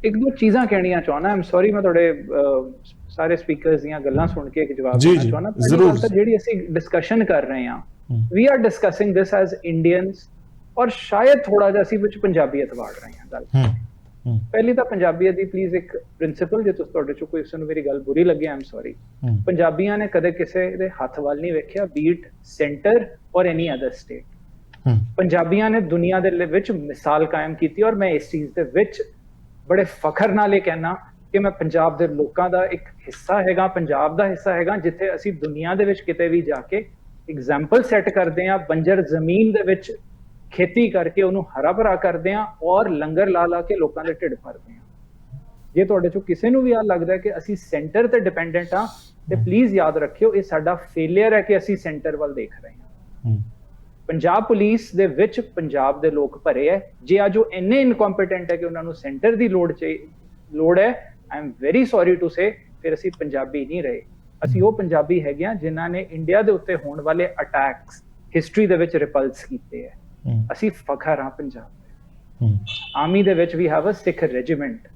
S2: ਇੱਕ ਦੋ ਚੀਜ਼ਾਂ ਕਹਿਣੀਆਂ ਚਾਹੁੰਦਾ, ਆਮ ਸੌਰੀ, ਮੈਂ ਤੁਹਾਡੇ ਸਾਰੇ ਸਪੀਕਰਸ ਦੀਆਂ ਗੱਲਾਂ ਸੁਣ ਕੇ ਇੱਕ ਜਵਾਬ ਦੇਣਾ ਚਾਹੁੰਦਾ।
S5: ਜ਼ਰੂਰ।
S2: ਜਿਹੜੀ ਅਸੀਂ ਡਿਸਕਸ਼ਨ ਕਰ ਰਹੇ ਹਾਂ, we are discussing this as Indians, ਔਰ ਸ਼ਾਇਦ ਥੋੜਾ ਜਿਹਾ ਅਸੀਂ ਵਿੱਚ ਪੰਜਾਬੀਅਤ ਵਾੜ ਰਹੇ ਹਾਂ ਗੱਲ। ਪਹਿਲੀ ਤਾਂ ਪੰਜਾਬੀਅਤ ਦੀ ਪਲੀਜ਼ ਇੱਕ ਪ੍ਰਿੰਸੀਪਲ, ਜੇ ਤੁਸੀਂ ਤੁਹਾਡੇ ਚੋਂ ਕੋਈ ਨੂੰ ਮੇਰੀ ਗੱਲ ਬੁਰੀ ਲੱਗੇ, ਆਮ ਸੌਰੀ, ਪੰਜਾਬੀਆਂ ਨੇ ਕਦੇ ਕਿਸੇ ਦੇ ਹੱਥ ਵੱਲ ਨਹੀਂ ਵੇਖਿਆ, ਬੀਟ ਸੈਂਟਰ ਔਰ ਐਨੀ ਅਦਰ ਸਟੇਟ। ਪੰਜਾਬੀਆਂ ਨੇ ਦੁਨੀਆ ਦੇ ਵਿੱਚ ਮਿਸਾਲ ਕਾਇਮ ਕੀਤੀ, ਔਰ ਮੈਂ ਇਸ ਚੀਜ਼ ਦੇ ਵਿੱਚ ਬੜੇ ਫਖਰ ਨਾਲ ਇਹ ਕਹਿਣਾ ਕਿ ਮੈਂ ਪੰਜਾਬ ਦੇ ਲੋਕਾਂ ਦਾ ਇੱਕ ਹਿੱਸਾ ਹੈਗਾ, ਪੰਜਾਬ ਦਾ ਹਿੱਸਾ ਹੈਗਾ, ਜਿੱਥੇ ਅਸੀਂ ਦੁਨੀਆ ਦੇ ਵਿੱਚ ਕਿਤੇ ਵੀ ਜਾ ਕੇ ਐਗਜ਼ਾਮਪਲ ਸੈੱਟ ਕਰਦੇ ਹਾਂ, ਬੰਜਰ ਜ਼ਮੀਨ ਦੇ ਵਿੱਚ ਖੇਤੀ ਕਰਕੇ ਉਹਨੂੰ ਹਰਾ ਭਰਾ ਕਰਦੇ ਹਾਂ ਔਰ ਲੰਗਰ ਲਾ ਲਾ ਕੇ ਲੋਕਾਂ ਦੇ ਢਿੱਡ ਭਰਦੇ ਹਾਂ। ਜੇ ਤੁਹਾਡੇ ਚੋਂ ਕਿਸੇ ਨੂੰ ਵੀ ਆ ਲੱਗਦਾ ਕਿ ਅਸੀਂ ਸੈਂਟਰ ਤੇ ਡਿਪੈਂਡੈਂਟ ਹਾਂ, ਤੇ ਪਲੀਜ਼ ਯਾਦ ਰੱਖਿਓ ਇਹ ਸਾਡਾ ਫੇਲਿਅਰ ਹੈ ਕਿ ਅਸੀਂ ਸੈਂਟਰ ਵੱਲ ਦੇਖ ਰਹੇ ਹਾਂ। ਪੰਜਾਬ ਪੁਲਿਸ ਦੇ ਵਿੱਚ ਪੰਜਾਬ ਦੇ ਲੋਕ ਭਰੇ ਹੈ। ਜੇ ਅੱਜ ਉਹ ਇੰਨੇ ਇਨਕੰਪੀਟੈਂਟ ਹੈ ਕਿ ਉਹਨਾਂ ਨੂੰ ਸੈਂਟਰ ਦੀ ਲੋੜ ਹੈ, I am very sorry to say, ਫਿਰ ਅਸੀਂ ਪੰਜਾਬੀ ਨਹੀਂ ਰਹੇ। ਅਸੀਂ ਉਹ ਪੰਜਾਬੀ ਹੈਗੇ ਆ ਜਿਨ੍ਹਾਂ ਨੇ ਇੰਡੀਆ ਦੇ ਉੱਤੇ ਹੋਣ ਵਾਲੇ ਅਟੈਕਸ ਹਿਸਟਰੀ ਦੇ ਵਿੱਚ ਰਿਪਲਸ ਕੀਤੇ ਹੈ। ਅਸੀਂ ਫਖਰ ਹਾਂ ਪੰਜਾਬ ਦੇ। ਆਰਮੀ ਦੇ ਵਿੱਚ we have a Sikh regiment,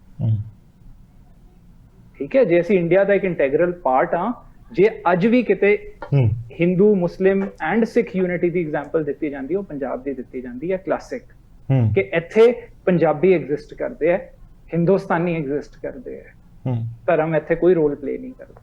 S2: ਠੀਕ ਹੈ। ਜੇ ਅਸੀਂ ਇੰਡੀਆ ਦਾ ਇੱਕ ਇੰਟੈਗਰਲ ਪਾਰਟ ਹਾਂ, ਜੇ ਅੱਜ ਵੀ ਕਿਤੇ ਹਿੰਦੂ ਮੁਸਲਿਮ and Sikh unity the example ਦਿੱਤੀ ਜਾਂਦੀ, ਉਹ ਪੰਜਾਬ ਦੀ ਦਿੱਤੀ ਜਾਂਦੀ ਹੈ, ਕਲਾਸਿਕ, ਕਿ ਇੱਥੇ ਪੰਜਾਬੀ ਐਗਜ਼ਿਸਟ ਕਰਦੇ ਹੈ, ਹਿੰਦੁਸਤਾਨੀ ਐਗਜ਼ਿਸਟ ਕਰਦੇ ਹੈ, ਧਰਮ ਇੱਥੇ ਕੋਈ ਰੋਲ ਪਲੇ ਨਹੀਂ ਕਰਦਾ।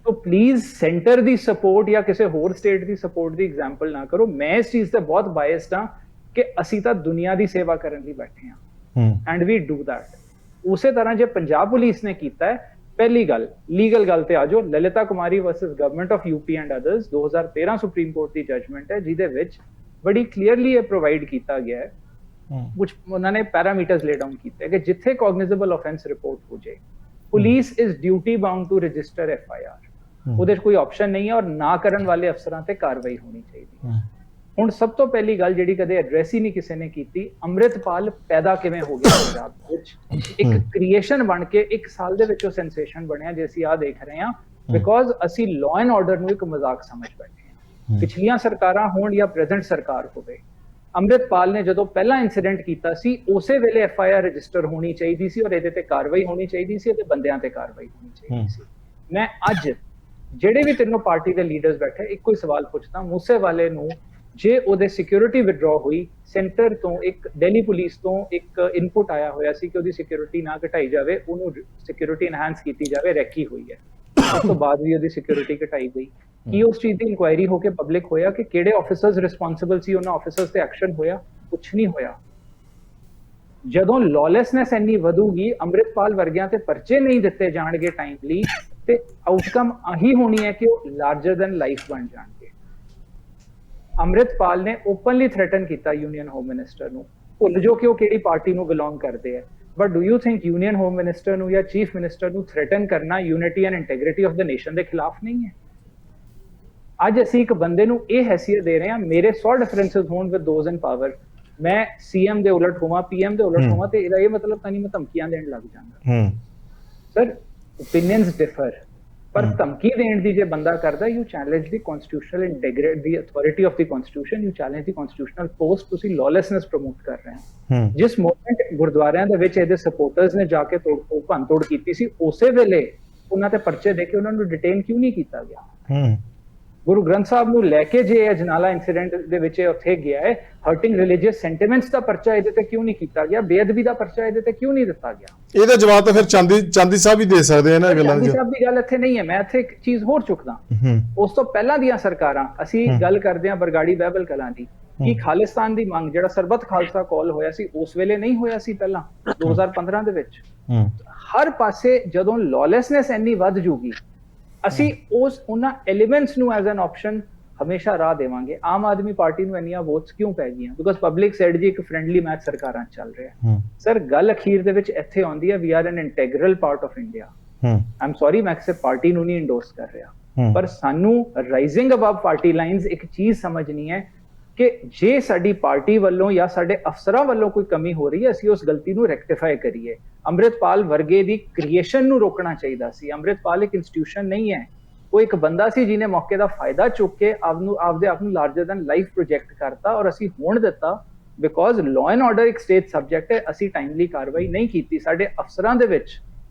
S2: So please centre the support ਜਾਂ ਕਿਸੇ ਹੋਰ ਸਟੇਟ ਦੀ ਸਪੋਰਟ ਦੀ ਐਗਜ਼ਾਮਪਲ ਨਾ ਕਰੋ। ਮੈਂ ਇਸ ਚੀਜ਼ ਤੇ ਬਹੁਤ ਬਾਇਸਡ ਹਾਂ ਕਿ ਅਸੀਂ ਤਾਂ ਦੁਨੀਆ ਦੀ ਸੇਵਾ ਕਰਨ ਲਈ ਬੈਠੇ ਹਾਂ, ਐਂਡ ਵੀ ਡੂ ਦੈਟ। ਉਸੇ ਤਰ੍ਹਾਂ ਜੇ ਪੰਜਾਬ ਪੁਲਿਸ ਨੇ ਕੀਤਾ ਹੈ, ਪਹਿਲੀ ਗੱਲ ਲੀਗਲ ਗੱਲ ਤੇ ਆ ਜਾਓ, Lalita Kumari versus government of UP and others 2013 supreme court the judgement ਹੈ, ਜਿਹਦੇ ਵਿੱਚ ਬੜੀ ਕਲੀਅਰਲੀ ਇਹ ਪ੍ਰੋਵਾਈਡ ਕੀਤਾ ਗਿਆ ਹੈ, ਕੁਝ ਉਹਨਾਂ ਨੇ ਪੈਰਾਮੀਟਰਸ ਲੇ ਡਾਊਨ ਕੀਤੇ ਕਿ ਜਿੱਥੇ ਕੋਗਨੀਜ਼ੇਬਲ ਆਫੈਂਸ ਰਿਪੋਰਟ ਹੋ ਜਾਏ, police is duty bound to register FIR। ਉਹਦੇ 'ਚ ਕੋਈ ਆਪਸ਼ਨ ਨਹੀਂ ਹੈ, ਔਰ ਨਾ ਕਰਨ ਵਾਲੇ ਅਫਸਰਾਂ ਤੇ ਕਾਰਵਾਈ ਹੋਣੀ ਚਾਹੀਦੀ ਹੈ। ਹੁਣ ਸਭ ਤੋਂ ਪਹਿਲੀ ਗੱਲ ਜਿਹੜੀ ਕਦੇ ਐਡਰੈਸ ਹੀ ਨਹੀਂ ਕਿਸੇ ਨੇ ਕੀਤੀ, ਅੰਮ੍ਰਿਤਪਾਲ ਪੈਦਾ ਕਿਵੇਂ ਹੋ ਗਿਆ ਪੰਜਾਬ ਵਿੱਚ? ਇੱਕ ਕ੍ਰੀਏਸ਼ਨ ਬਣ ਕੇ 1 ਸਾਲ ਦੇ ਵਿੱਚ ਉਹ ਸੈਂਸੇਸ਼ਨ ਬਣਿਆ ਜੇ ਅਸੀਂ ਆਹ ਦੇਖ ਰਹੇ ਹਾਂ, ਬਿਕੋਜ਼ ਅਸੀਂ ਲਾਅ ਐਂਡ ਆਰਡਰ ਨੂੰ ਇੱਕ ਮਜ਼ਾਕ ਸਮਝ ਬੈਠੇ ਹਾਂ। ਪਿਛਲੀਆਂ ਸਰਕਾਰਾਂ ਹੋਣ ਜਾਂ ਪ੍ਰੈਜ਼ੈਂਟ ਸਰਕਾਰ ਹੋਵੇ, ਅੰਮ੍ਰਿਤਪਾਲ ਨੇ ਜਦੋਂ ਪਹਿਲਾ ਇਨਸੀਡੈਂਟ ਕੀਤਾ ਸੀ, ਉਸੇ ਵੇਲੇ FIR ਰਜਿਸਟਰ ਹੋਣੀ ਚਾਹੀਦੀ ਸੀ, ਔਰ ਇਹਦੇ ਤੇ ਕਾਰਵਾਈ ਹੋਣੀ ਚਾਹੀਦੀ ਸੀ, ਅਤੇ ਬੰਦਿਆਂ ਤੇ ਕਾਰਵਾਈ ਹੋਣੀ ਚਾਹੀਦੀ ਸੀ। ਮੈਂ ਅੱਜ ਜਿਹੜੇ ਵੀ ਤਿੰਨੋਂ ਪਾਰਟੀ ਦੇ ਲੀਡਰਸ ਬੈਠੇ, ਇੱਕੋ ਹੀ ਸਵਾਲ ਪੁੱਛਦਾ, ਮੂਸੇਵਾਲੇ ਨੂੰ ਜੇ ਉਹਦੇ ਸਿਕਿਉਰਿਟੀ ਵਿਡਰਾਅ ਹੋਈ, ਸੈਂਟਰ ਤੋਂ ਇੱਕ ਦਿੱਲੀ ਪੁਲਿਸ ਤੋਂ ਇੱਕ ਇਨਪੁਟ ਆਇਆ ਹੋਇਆ ਸੀ ਕਿ ਉਹਦੀ ਸਿਕਿਉਰਿਟੀ ਨਾ ਘਟਾਈ ਜਾਵੇ, ਉਹਨੂੰ ਸਿਕਿਉਰਿਟੀ ਇਨਹਾਂਸ ਕੀਤੀ ਜਾਵੇ, ਰੈਕੀ ਹੋਈ ਹੈ, ਉਸ ਤੋਂ ਬਾਅਦ ਵੀ ਉਹਦੀ ਸਿਕਿਉਰਿਟੀ ਘਟਾਈ ਗਈ। ਕੀ ਉਸ ਚੀਜ਼ ਦੀ ਇਨਕੁਆਇਰੀ ਹੋ ਕੇ ਪਬਲਿਕ ਹੋਇਆ ਕਿ ਕਿਹੜੇ ਆਫਿਸਰਸ ਰਿਸਪੌਂਸਿਬਲ ਸੀ, ਉਹਨਾਂ ਆਫਿਸਰਸ ਤੇ ਐਕਸ਼ਨ ਹੋਇਆ? ਕੁਛ ਨਹੀਂ ਹੋਇਆ। ਜਦੋਂ ਲੌਲੈਸਨੈਸ ਇੰਨੀ ਵਧੂਗੀ, ਅੰਮ੍ਰਿਤਪਾਲ ਵਰਗਿਆਂ ਤੇ ਪਰਚੇ ਨਹੀਂ ਦਿੱਤੇ ਜਾਣਗੇ ਟਾਈਮਲੀ, ਤੇ ਆਊਟਕਮ ਆਹੀ ਹੋਣੀ ਹੈ ਕਿ ਉਹ ਲਾਰਜਰ ਦੈਨ ਲਾਈਫ ਬਣ ਜਾਣਗੇ। ਅੰਮ੍ਰਿਤਪਾਲ ਨੇ ਓਪਨਲੀ ਥ੍ਰੈਟਨ ਕੀਤਾ ਯੂਨੀਅਨ ਹੋਮ ਮਿਨਿਸਟਰ ਨੂੰ, ਭੁੱਲ ਜੋ ਕਿ ਉਹ ਕਿਹੜੀ ਪਾਰਟੀ ਨੂੰ ਬਿਲੋਂਗ ਕਰਦੇ ਆ, but do you think union home minister ਨੂੰ ਜਾਂ ਚੀਫ ਮਿਨਿਸਟਰ ਨੂੰ ਥ੍ਰੈਟਨ ਕਰਨਾ unity and integrity of the nation ਦੇ ਖਿਲਾਫ ਨਹੀਂ ਹੈ? ਅੱਜ ਅਸੀਂ ਇੱਕ ਬੰਦੇ ਨੂੰ ਇਹ ਹੈਸੀਅਤ ਦੇ ਰਹੇ ਹਾਂ, ਮੇਰੇ 100 ਡਿਫਰੈਂਸਸ ਹੋਣ ਵਿਦ ਦੋਜ਼ ਇਨ ਪਾਵਰ, ਮੈਂ ਸੀਐਮ ਦੇ ਉਲਟ ਹੋਵਾਂ, ਪੀਐਮ ਦੇ ਉਲਟ ਹੋਵਾਂ, ਤੇ ਇਹਦਾ ਇਹ ਮਤਲਬ ਤਾਂ ਨਹੀਂ ਮੈਂ ਧਮਕੀਆਂ ਦੇਣ ਲੱਗ ਜਾਵਾਂਗਾ। ਸਰ ਓਪੀਨੀਅਨਸ ਡਿਫਰ, ਪਰ ਧਮਕੀ ਦੇਣ ਦੀ ਜੇ ਬੰਦਾ ਕਰਦਾ, you challenge the constitutional integrity, the authority of the constitution, you challenge the constitutional post, ਤੁਸੀਂ ਲੌਲੈਸਨੈਸ ਪ੍ਰਮੋਟ ਕਰ ਰਹੇ ਹੋ। ਜਿਸ ਮੋਮੈਂਟ ਗੁਰਦੁਆਰਿਆਂ ਦੇ ਵਿੱਚ ਇਹਦੇ ਸਪੋਰਟਰਸ ਨੇ ਜਾ ਕੇ ਭੰਨਤੋੜ ਕੀਤੀ ਸੀ, ਉਸੇ ਵੇਲੇ ਉਹਨਾਂ ਤੇ ਪਰਚੇ ਦੇ ਕੇ ਉਹਨਾਂ ਨੂੰ ਡਿਟੇਨ ਕਿਉਂ ਨਹੀਂ ਕੀਤਾ ਗਿਆ? ਗੁਰੂ ਗ੍ਰੰਥ ਸਾਹਿਬ ਨੂੰ ਲੈ ਕੇ ਜੇ ਅਜਨਾਲਾ ਇਨਸੀਡੈਂਟ ਦੇ ਵਿੱਚ ਉੱਥੇ ਗਿਆ ਹੈ, ਹਰਟਿੰਗ ਰਿਲੀਜੀਅਸ ਸੈਂਟੀਮੈਂਟਸ ਦਾ ਪਰਚਾ ਇਹਦੇ ਤੇ ਕਿਉਂ ਨਹੀਂ ਕੀਤਾ ਗਿਆ? ਬੇਅਦਬੀ ਦਾ ਪਰਚਾ ਇਹਦੇ ਤੇ ਕਿਉਂ ਨਹੀਂ ਦਿੱਤਾ ਗਿਆ?
S5: ਇਹਦਾ ਜਵਾਬ ਤਾਂ ਫਿਰ ਚਾਂਦੀ ਸਾਹਿਬ ਹੀ ਦੇ ਸਕਦੇ ਆ ਨਾ ਗੱਲਾਂ
S2: ਚਾਂਦੀ ਸਾਹਿਬ ਦੀ ਗੱਲ ਇੱਥੇ ਨਹੀਂ ਹੈ, ਮੈਂ ਇੱਥੇ ਇੱਕ ਚੀਜ਼ ਹੋਰ ਚੁੱਕਦਾ। ਉਸ ਤੋਂ ਪਹਿਲਾਂ ਦੀਆਂ ਸਰਕਾਰਾਂ, ਅਸੀਂ ਗੱਲ ਕਰਦੇ ਹਾਂ ਬਰਗਾੜੀ ਬਹਿਬਲ ਕਲਾਂ ਦੀ, ਕਿ ਖਾਲਿਸਤਾਨ ਦੀ ਮੰਗ, ਜਿਹੜਾ ਸਰਬੱਤ ਖਾਲਸਾ ਕਾਲ ਹੋਇਆ ਸੀ, ਉਸ ਵੇਲੇ ਨਹੀਂ ਹੋਇਆ ਸੀ ਪਹਿਲਾਂ 2015 ਦੇ ਵਿੱਚ? ਹਰ ਪਾਸੇ ਜਦੋਂ ਲੌਲੈਸਨੈਸ ਇੰਨੀ ਵੱਧ ਜੂਗੀ, ਅਸੀਂ ਉਹਨਾਂ ਐਲੀਮੈਂਟਸ ਨੂੰ ਐਜ਼ ਐਨ ਆਪਸ਼ਨ ਹਮੇਸ਼ਾ ਰਾਹ ਦੇਵਾਂਗੇ। ਆਮ ਆਦਮੀ ਪਾਰਟੀ ਨੂੰ ਇੰਨੀਆਂ ਵੋਟਸ ਕਿਉਂ ਪੈ ਗਈਆਂ? ਬਿਕਾਜ਼ ਪਬਲਿਕ ਸੈਡ ਜੀ ਇੱਕ ਫ੍ਰੈਂਡਲੀ ਮੈਚ ਸਰਕਾਰਾਂ ਚੱਲ ਰਿਹਾ। ਸਰ ਗੱਲ ਅਖੀਰ ਦੇ ਵਿੱਚ ਇੱਥੇ ਆਉਂਦੀ ਹੈ, we are an integral part of India. I'm sorry, ਮੈਂ ਕਿਸੇ ਪਾਰਟੀ ਨੂੰ ਨਹੀਂ ਇੰਡੋਰਸ ਕਰ ਰਿਹਾ, ਪਰ ਸਾਨੂੰ ਰਾਈਜ਼ਿੰਗ ਅਬਵ ਪਾਰਟੀ ਲਾਈਨਸ ਇੱਕ ਚੀਜ਼ ਸਮਝਣੀ ਹੈ ਕਿ ਜੇ ਸਾਡੀ ਪਾਰਟੀ ਵੱਲੋਂ ਜਾਂ ਸਾਡੇ ਅਫਸਰਾਂ ਵੱਲੋਂ ਕੋਈ ਕਮੀ ਹੋ ਰਹੀ ਹੈ, ਅਸੀਂ ਉਸ ਗਲਤੀ ਨੂੰ ਰੈਕਟੀਫਾਈ ਕਰੀਏ। ਅੰਮ੍ਰਿਤਪਾਲ ਵਰਗੇ ਦੀ ਕ੍ਰੀਏਸ਼ਨ ਨੂੰ ਰੋਕਣਾ ਚਾਹੀਦਾ ਸੀ। ਅੰਮ੍ਰਿਤਪਾਲ ਇੱਕ ਇੰਸਟੀਟਿਊਸ਼ਨ ਨਹੀਂ ਹੈ, ਉਹ ਇੱਕ ਬੰਦਾ ਸੀ ਜਿਹਨੇ ਮੌਕੇ ਦਾ ਫਾਇਦਾ ਚੁੱਕ ਕੇ ਆਪਦੇ ਆਪ ਨੂੰ ਲਾਰਜਰ ਦੈਨ ਲਾਈਫ ਪ੍ਰੋਜੈਕਟ ਕਰਤਾ, ਔਰ ਅਸੀਂ ਹੋਣ ਦਿੱਤਾ ਬਿਕੋਜ਼ ਲਾਅ ਐਂਡ ਆਰਡਰ ਇੱਕ ਸਟੇਟ ਸਬਜੈਕਟ ਹੈ। ਅਸੀਂ ਟਾਈਮਲੀ ਕਾਰਵਾਈ ਨਹੀਂ ਕੀਤੀ। ਸਾਡੇ ਅਫਸਰਾਂ ਦੇ ਵਿੱਚ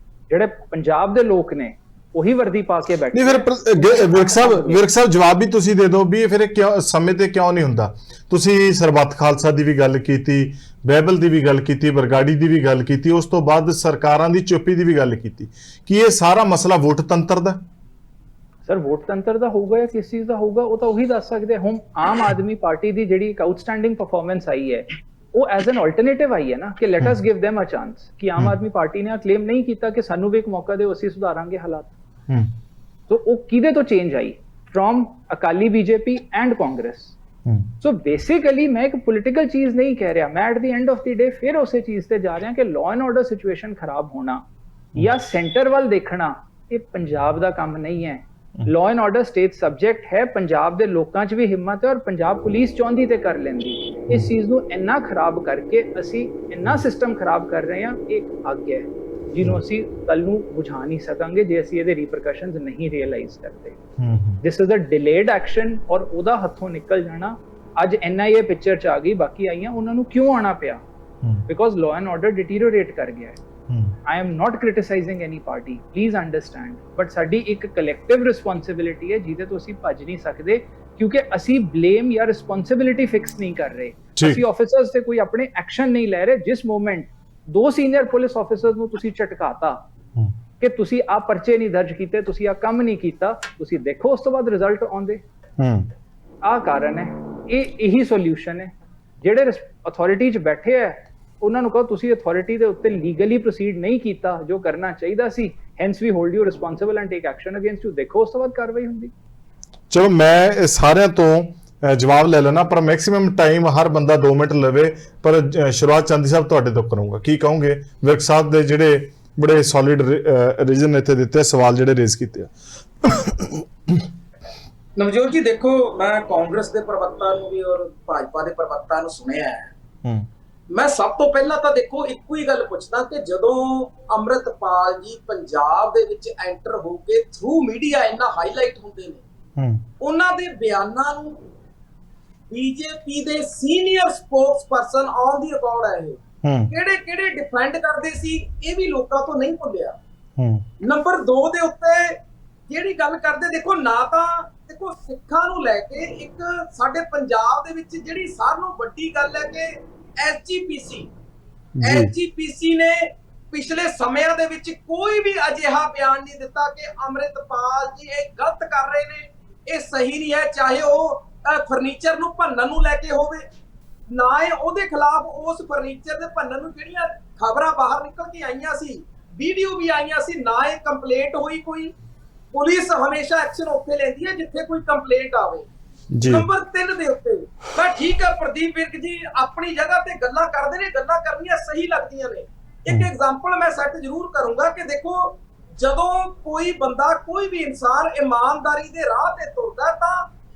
S2: ਜਿਹੜੇ ਪੰਜਾਬ ਦੇ ਲੋਕ ਨੇ, ਉਹੀ ਵਰਦੀ ਪਾ ਕੇ ਬੈਠੇ।
S5: ਨਹੀਂ ਫਿਰ ਵਿਰਕ ਸਾਹਿਬ ਜਵਾਬ ਵੀ ਤੁਸੀਂ ਦੇ ਦਿਓ ਵੀ ਇਹ ਫਿਰ ਕਿਉਂ ਸਮੇਂ ਤੇ ਕਿਉਂ ਨਹੀਂ ਹੁੰਦਾ? ਤੁਸੀਂ ਸਰਬੱਤ ਖਾਲਸਾ ਦੀ ਵੀ ਗੱਲ ਕੀਤੀ, ਬਾਈਬਲ ਦੀ ਵੀ ਗੱਲ ਕੀਤੀ, ਬਰਗਾੜੀ ਦੀ ਵੀ ਗੱਲ ਕੀਤੀ, ਉਸ ਤੋਂ ਬਾਅਦ ਸਰਕਾਰਾਂ ਦੀ ਚੁੱਪੀ ਦੀ ਵੀ ਗੱਲ ਕੀਤੀ। ਕੀ ਇਹ ਸਾਰਾ ਮਸਲਾ ਵੋਟ ਤੰਤਰ ਦਾ?
S2: ਸਰ ਵੋਟ ਤੰਤਰ ਦਾ ਹੋਊਗਾ ਜਾਂ ਕਿਸ ਚੀਜ਼ ਦਾ ਹੋਊਗਾ, ਉਹ ਤਾਂ ਉਹੀ ਦੱਸ ਸਕਦੇ। ਹੁਣ ਆਮ ਆਦਮੀ ਪਾਰਟੀ ਦੀ ਜਿਹੜੀ ਇੱਕ ਆਊਟਸਟੈਂਡਿੰਗ ਪਰਫਾਰਮੈਂਸ ਆਈ ਹੈ, ਉਹ ਐਜ਼ ਐਨ ਆਲਟਰਨੇਟਿਵ ਆਈ ਹੈ ਨਾ, ਕਿ let us give them a chance, ਕਿ ਆਮ ਆਦਮੀ ਪਾਰਟੀ ਨੇ ਕਲੇਮ ਨਹੀਂ ਕੀਤਾ ਕਿ ਸਾਨੂੰ ਵੀ ਇੱਕ ਮੌਕਾ ਦਿਓ, ਅਸੀਂ ਸੁਧਾਰਾਂਗੇ ਹਾਲਾਤ। ਸੋ ਉਹ ਕਿਹਦੇ ਤੋਂ ਚੇਂਜ ਆਈ? From Akali, BJP and Congress. So basically ਮੈਂ ਇੱਕ ਪੋਲੀਟੀਕਲ ਚੀਜ਼ ਨਹੀਂ ਕਹਿ ਰਿਹਾ, ਮੈਂ at the end of the day ਫਿਰ ਉਸੇ ਚੀਜ਼ ਤੇ ਜਾ ਰਿਹਾ ਕਿ ਲਾਅ ਐਂਡ ਆਰਡਰ ਸਿਚੁਏਸ਼ਨ ਖਰਾਬ ਹੋਣਾ ਜਾਂ ਸੈਂਟਰ ਵੱਲ ਦੇਖਣਾ, ਇਹ ਪੰਜਾਬ ਦਾ ਕੰਮ ਨਹੀਂ ਹੈ। Law and order state subject ਹੈ। ਪੰਜਾਬ ਦੇ ਲੋਕਾਂ 'ਚ ਵੀ ਹਿੰਮਤ ਹੈ, ਔਰ ਪੰਜਾਬ ਪੁਲਿਸ ਚਾਹੁੰਦੀ ਤੇ ਕਰ ਲੈਂਦੀ। ਇਸ ਚੀਜ਼ ਨੂੰ ਇੰਨਾ ਖਰਾਬ ਕਰਕੇ ਅਸੀਂ ਇੰਨਾ ਸਿਸਟਮ ਖਰਾਬ ਕਰ ਰਹੇ ਹਾਂ, ਇਹ ਅੱਗ ਹੈ ਜਿਹਨੂੰ ਅਸੀਂ ਕੱਲ ਨੂੰ ਬੁਝਾ ਨਹੀਂ ਸਕਾਂਗੇ ਜੇ ਅਸੀਂ ਇਹਦੇ ਰੀਪਰਕਸ਼ਨਸ ਨਹੀਂ ਰੀਅਲਾਈਜ਼ ਕਰਦੇ। This is a delayed action, ਔਰ ਉਹਦਾ ਹੱਥੋਂ ਨਿਕਲ ਜਾਣਾ। ਅੱਜ NIA ਪਿਕਚਰ 'ਚ ਆ ਗਈ, ਬਾਕੀ ਆਈਆਂ ਉਹਨਾਂ ਨੂੰ ਕਿਉਂ ਆਣਾ ਪਿਆ? ਬਿਕੋਜ਼ ਲਾਅ ਐਂਡ ਆਰਡਰ ਡਿਟੀਰੀਓਰੇਟ ਕਰ ਗਿਆ ਹੈ। I am not criticizing any party, please understand, but ਸਾਡੀ ਇੱਕ collective responsibility ਹੈ ਜਿਹਦੇ ਤੋਂ ਅਸੀਂ ਭੱਜ ਨਹੀਂ ਸਕਦੇ, ਕਿਉਂਕਿ ਅਸੀਂ blame ਜਾਂ responsibility fix ਨਹੀਂ ਕਰ ਰਹੇ। ਅਸੀਂ officers ਤੇ ਕੋਈ ਆਪਣੇ action ਨਹੀਂ ਲੈ ਰਹੇ। ਜਿਸ moment 2 senior police officers ਨੂੰ ਤੁਸੀਂ ਝਟਕਾਤਾ ਕਿ ਤੁਸੀਂ ਆਹ ਪਰਚੇ ਨਹੀਂ ਦਰਜ ਕੀਤੇ, ਤੁਸੀਂ ਆਹ ਕੰਮ ਨਹੀਂ ਕੀਤਾ, ਤੁਸੀਂ ਦੇਖੋ ਉਸ ਤੋਂ ਬਾਅਦ ਰਿਜ਼ਲਟ ਆਉਂਦੇ। ਆਹ ਕਾਰਨ ਹੈ, ਇਹੀ ਸੋਲਿਊਸ਼ਨ ਹੈ। ਜਿਹੜੇ ਅਥਾਰਟੀ 'ਚ ਬੈਠੇ ਹੈ ਉਹਨਾਂ ਨੂੰ ਕਹੋ ਤੁਸੀਂ ਅਥਾਰਟੀ ਦੇ ਉੱਤੇ ਲੀਗਲੀ ਪ੍ਰੋਸੀਡ ਨਹੀਂ ਕੀਤਾ ਜੋ ਕਰਨਾ ਚਾਹੀਦਾ ਸੀ, hence we hold you responsible and take action against you. ਦੇਖੋ ਉਸ ਤੋਂ ਬਾਅਦ ਕਾਰਵਾਈ ਹੁੰਦੀ।
S5: ਚਲੋ ਮੈਂ ਸਾਰਿਆਂ ਤੋਂ ਜਵਾਬ ਲੈ ਲੈਣਾ, ਪਰ ਮੈਕਸਿਮਮ ਟਾਈਮ ਹਰ ਬੰਦਾ 2 ਮਿੰਟ ਲਵੇ। ਪਰ ਸ਼ੁਰੂਆਤ ਚਾਂਦੀ ਸਾਹਿਬ ਤੁਹਾਡੇ ਤੋਂ ਕਰੂੰਗਾ। ਕੀ ਕਹੋਗੇ ਵਿਰਕ ਸਾਹਿਬ ਦੇ ਜਿਹੜੇ ਬੜੇ ਸੋਲਿਡ ਰੀਜ਼ਨ ਇੱਥੇ ਦਿੱਤੇ, ਸਵਾਲ ਜਿਹੜੇ ਰੇਜ਼ ਕੀਤੇ ਆ?
S3: ਨਵਜੋਤ ਜੀ ਦੇਖੋ, ਮੈਂ ਕਾਂਗਰਸ ਦੇ ਪ੍ਰਵਕਤਾ ਨੂੰ ਵੀ ਔਰ ਭਾਜਪਾ ਦੇ ਪ੍ਰਵਕਤਾ ਨੂੰ ਸੁਣਿਆ ਹੈ। ਮੈਂ ਸਭ ਤੋਂ ਪਹਿਲਾਂ ਤਾਂ ਦੇਖੋ ਇੱਕੋ ਹੀ ਗੱਲ ਪੁੱਛਦਾ ਕਿ ਜਦੋਂ ਅੰਮ੍ਰਿਤਪਾਲ ਜੀ ਪੰਜਾਬ ਦੇ ਵਿੱਚ ਐਂਟਰ ਹੋ ਕੇ ਥਰੂ ਮੀਡੀਆ ਇੰਨਾ ਹਾਈਲਾਈਟ ਹੁੰਦੇ ਨੇ, ਉਹਨਾਂ ਦੇ ਬਿਆਨਾਂ ਨੂੰ ਬੀਜੇਪੀ ਦੇ senior spokesperson on the record ਹੈ ਇਹ ਕਿਹੜੇ ਡਿਫੈਂਡ ਕਰਦੇ ਸੀ, ਇਹ ਵੀ ਲੋਕਾਂ ਤੋਂ ਨਹੀਂ ਭੁੱਲਿਆ। ਨੰਬਰ 2 ਦੇ ਉੱਤੇ ਜਿਹੜੀ ਗੱਲ ਕਰਦੇ, ਦੇਖੋ ਨਾ ਤਾਂ ਦੇਖੋ ਸਿੱਖਾਂ ਨੂੰ ਲੈ ਕੇ ਇੱਕ ਸਾਡੇ ਪੰਜਾਬ ਦੇ ਵਿੱਚ ਜਿਹੜੀ ਸਾਰਿਆਂ ਨਾਲੋਂ ਵੱਡੀ ਗੱਲ ਹੈ ਕਿ SGPC ਨੇ ਪਿਛਲੇ ਸਮਿਆਂ ਦੇ ਵਿੱਚ ਕੋਈ ਵੀ ਅਜਿਹਾ ਬਿਆਨ ਨਹੀਂ ਦਿੱਤਾ ਕਿ ਅੰਮ੍ਰਿਤਪਾਲ ਜੀ ਇਹ ਗਲਤ ਕਰ ਰਹੇ ਨੇ, ਇਹ ਸਹੀ ਨਹੀਂ ਹੈ, ਚਾਹੇ ਉਹ ਫਰਨੀਚਰ ਨੂੰ ਭੰਨਣ ਨੂੰ ਲੈ ਕੇ ਹੋਵੇ, ਨਾ ਇਹ ਉਹਦੇ ਖਿਲਾਫ ਉਸ ਫਰਨੀਚਰ ਦੇ ਭੰਨਣ ਨੂੰ ਜਿਹੜੀਆਂ ਖਬਰਾਂ ਬਾਹਰ ਨਿਕਲ ਕੇ ਆਈਆਂ ਸੀ, ਵੀਡੀਓ ਵੀ ਆਈਆਂ ਸੀ, ਨਾ ਇਹ ਕੰਪਲੇਂਟ ਹੋਈ ਕੋਈ। ਪੁਲਿਸ ਹਮੇਸ਼ਾ ਐਕਸ਼ਨ ਉੱਥੇ ਲੈਂਦੀ ਹੈ ਜਿੱਥੇ ਕੋਈ ਕੰਪਲੇਂਟ ਆਵੇ।
S5: ਜੀ
S3: ਨੰਬਰ 3 ਦੇ ਉੱਤੇ ਮੈਂ ਠੀਕ ਹੈ, ਪ੍ਰਦੀਪ ਵਿਰਕ ਜੀ ਆਪਣੀ ਜਗ੍ਹਾ ਤੇ ਗੱਲਾਂ ਕਰਦੇ ਨੇ, ਗੱਲਾਂ ਕਰਨੀਆਂ ਸਹੀ ਲੱਗਦੀਆਂ ਨੇ। ਇੱਕ ਐਗਜ਼ਾਮਪਲ ਮੈਂ ਸੈੱਟ ਜ਼ਰੂਰ ਕਰੂੰਗਾ ਕਿ ਦੇਖੋ, ਜਦੋਂ ਕੋਈ ਬੰਦਾ, ਕੋਈ ਵੀ ਇਨਸਾਨ ਇਮਾਨਦਾਰੀ ਦੇ ਰਾਹ ਤੇ ਤੁਰਦਾ ਤਾਂ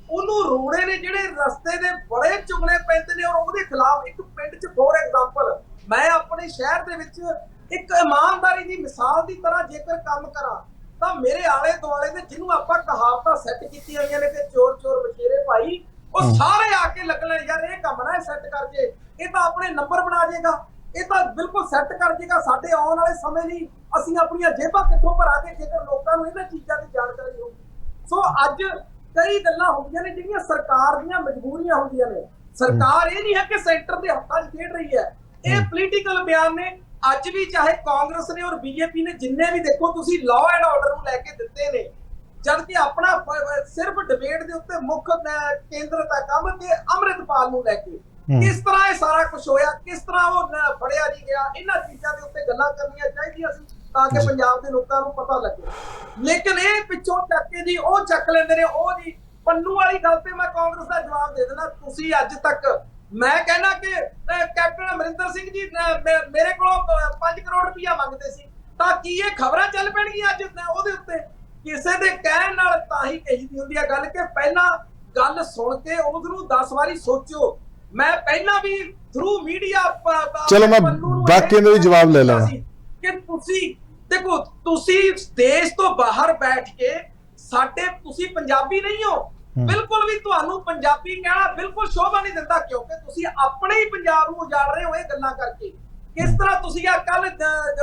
S3: ਉਹਨੂੰ ਰੋੜੇ ਨੇ ਜਿਹੜੇ ਰਸਤੇ ਦੇ ਬੜੇ ਚੁਗਲੇ ਪੈਂਦੇ ਨੇ, ਔਰ ਉਹਦੇ ਖਿਲਾਫ ਇੱਕ ਪਿੰਡ 'ਚ ਫੋਰ ਐਗਜ਼ਾਮਪਲ ਮੈਂ ਆਪਣੇ ਸ਼ਹਿਰ ਦੇ ਵਿੱਚ ਇੱਕ ਇਮਾਨਦਾਰੀ ਦੀ ਮਿਸਾਲ ਦੀ ਤਰ੍ਹਾਂ ਜੇਕਰ ਕੰਮ ਕਰਾਂ ਤਾਂ ਮੇਰੇ ਆਲੇ ਦੁਆਲੇ ਦੇ ਜਿਹਨੂੰ ਆਪਾਂ ਕਹਾਵਤਾਂ ਸੈੱਟ ਕੀਤੀਆਂ ਹੋਈਆਂ ਨੇ ਕਿ ਚੋਰ ਚੋਰ ਮਛੇਰੇ ਭਾਈ, ਉਹ ਸਾਰੇ ਆ ਕੇ ਲੱਗਣ ਯਾਰ ਇਹ ਕੰਮ ਨਾ ਸੈੱਟ ਕਰ ਜੇ, ਇਹ ਤਾਂ ਆਪਣੇ ਨੰਬਰ ਬਣਾ ਜੇਗਾ, ਇਹ ਤਾਂ ਬਿਲਕੁਲ ਸੈੱਟ ਕਰ ਜੇਗਾ। ਸਾਡੇ ਆਉਣ ਵਾਲੇ ਸਮੇਂ ਲਈ ਅਸੀਂ ਆਪਣੀਆਂ ਜੇਬਾਂ ਕਿੱਥੋਂ ਭਰਾਂਗੇ ਜੇਕਰ ਲੋਕਾਂ ਨੂੰ ਇਹਨਾਂ ਚੀਜ਼ਾਂ ਦੀ ਜਾਣਕਾਰੀ ਹੋਊਗੀ। ਸੋ ਅੱਜ ਕਈ ਗੱਲਾਂ ਹੁੰਦੀਆਂ ਨੇ ਜਿਹੜੀਆਂ ਸਰਕਾਰ ਦੀਆਂ ਮਜਬੂਰੀਆਂ ਹੁੰਦੀਆਂ ਨੇ। ਸਰਕਾਰ ਇਹ ਨਹੀਂ ਹੈ ਕਿ ਸੈਂਟਰ ਦੇ ਹੱਥਾਂ 'ਚ ਖੇਡ ਰਹੀ ਹੈ, ਇਹ ਪੋਲੀਟੀਕਲ ਬਿਆਨ ਨੇ। ਅੱਜ ਵੀ ਚਾਹੇ ਕਾਂਗਰਸ ਨੇ ਔਰ ਬੀਜੇਪੀ ਨੇ ਜਿੰਨੇ ਵੀ ਦੇਖੋ ਤੁਸੀਂ ਲਾਅ ਐਂਡ ਆਰਡਰ ਨੂੰ ਲੈ ਕੇ ਦਿੱਤੇ ਨੇ, ਜਦ ਕਿ ਆਪਣਾ ਸਿਰਫ ਡਿਬੇਟ ਦੇ ਉੱਤੇ ਮੁੱਖ ਕੇਂਦਰਤ ਹੈ ਕੰਮ ਤੇ ਅੰਮ੍ਰਿਤਪਾਲ ਨੂੰ ਲੈ ਕੇ ਕਿਸ ਤਰ੍ਹਾਂ ਇਹ ਸਾਰਾ ਕੁਝ ਹੋਇਆ, ਕਿਸ ਤਰ੍ਹਾਂ ਉਹ ਫੜਿਆ ਨਹੀਂ ਗਿਆ, ਇਹਨਾਂ ਚੀਜ਼ਾਂ ਦੇ ਉੱਤੇ ਗੱਲਾਂ ਕਰਨੀਆਂ ਚਾਹੀਦੀਆਂ ਸੀ ਤਾਂ ਕਿ ਪੰਜਾਬ ਦੇ ਲੋਕਾਂ ਨੂੰ ਪਤਾ ਲੱਗੇ। ਲੇਕਿਨ ਇਹ ਪਿੱਛੋਂ ਚੱਕ ਕੇ ਜੀ ਉਹ ਚੱਕ ਲੈਂਦੇ ਨੇ, ਉਹ ਜੀ ਪੰਨੂ ਵਾਲੀ ਗੱਲ ਤੇ ਮੈਂ ਕਾਂਗਰਸ ਦਾ ਜਵਾਬ ਦੇ ਦੇਣਾ। ਤੁਸੀਂ ਅੱਜ ਤੱਕ, ਮੈਂ ਕਹਿਣਾ ਕਿ ਕੈਪਟਨ ਅਮਰਿੰਦਰ ਸਿੰਘ ਜੀ ਮੇਰੇ ਕੋਲੋਂ 5 ਕਰੋੜ ਰੁਪਇਆ ਮੰਗਦੇ ਸੀ, ਤਾਂ ਕੀ ਇਹ ਖਬਰਾਂ ਚੱਲ ਪੈਣਗੀਆਂ ਅੱਜ ਉਹਦੇ ਉੱਤੇ? ਕਿਸੇ ਦੇ ਕਹਿਣ ਨਾਲ ਤਾਂ ਹੀ ਕਹੀਦੀ ਹੁੰਦੀ ਹੈ ਗੱਲ ਕਿ ਪਹਿਲਾਂ ਗੱਲ ਸੁਣ ਕੇ ਉਸ ਨੂੰ 10 ਵਾਰੀ ਸੋਚੋ। ਮੈਂ ਪਹਿਲਾਂ ਵੀ ਥਰੂ ਮੀਡੀਆ
S5: ਚਲੋ ਮੈਂ ਬਾਕੀ ਦੇ ਵੀ ਜਵਾਬ ਲੈ ਲਵਾਂ
S3: ਕਿ ਤੁਸੀਂ ਦੇਖੋ, ਤੁਸੀਂ ਦੇਸ਼ ਤੋਂ ਬਾਹਰ ਬੈਠ ਕੇ ਤੁਸੀਂ ਪੰਜਾਬੀ ਨਹੀਂ ਹੋ, ਬਿਲਕੁਲ ਵੀ ਤੁਹਾਨੂੰ ਪੰਜਾਬੀ ਕਹਿਣਾ ਬਿਲਕੁਲ ਸ਼ੋਭਾ ਨਹੀਂ ਦਿੰਦਾ, ਕਿਉਂਕਿ ਤੁਸੀਂ ਆਪਣੇ ਹੀ ਪੰਜਾਬ ਨੂੰ ਉਜਾੜ ਰਹੇ ਹੋ ਇਹ ਗੱਲਾਂ ਕਰਕੇ। ਕਿਸ ਤਰ੍ਹਾਂ ਤੁਸੀਂ ਆ ਕੱਲ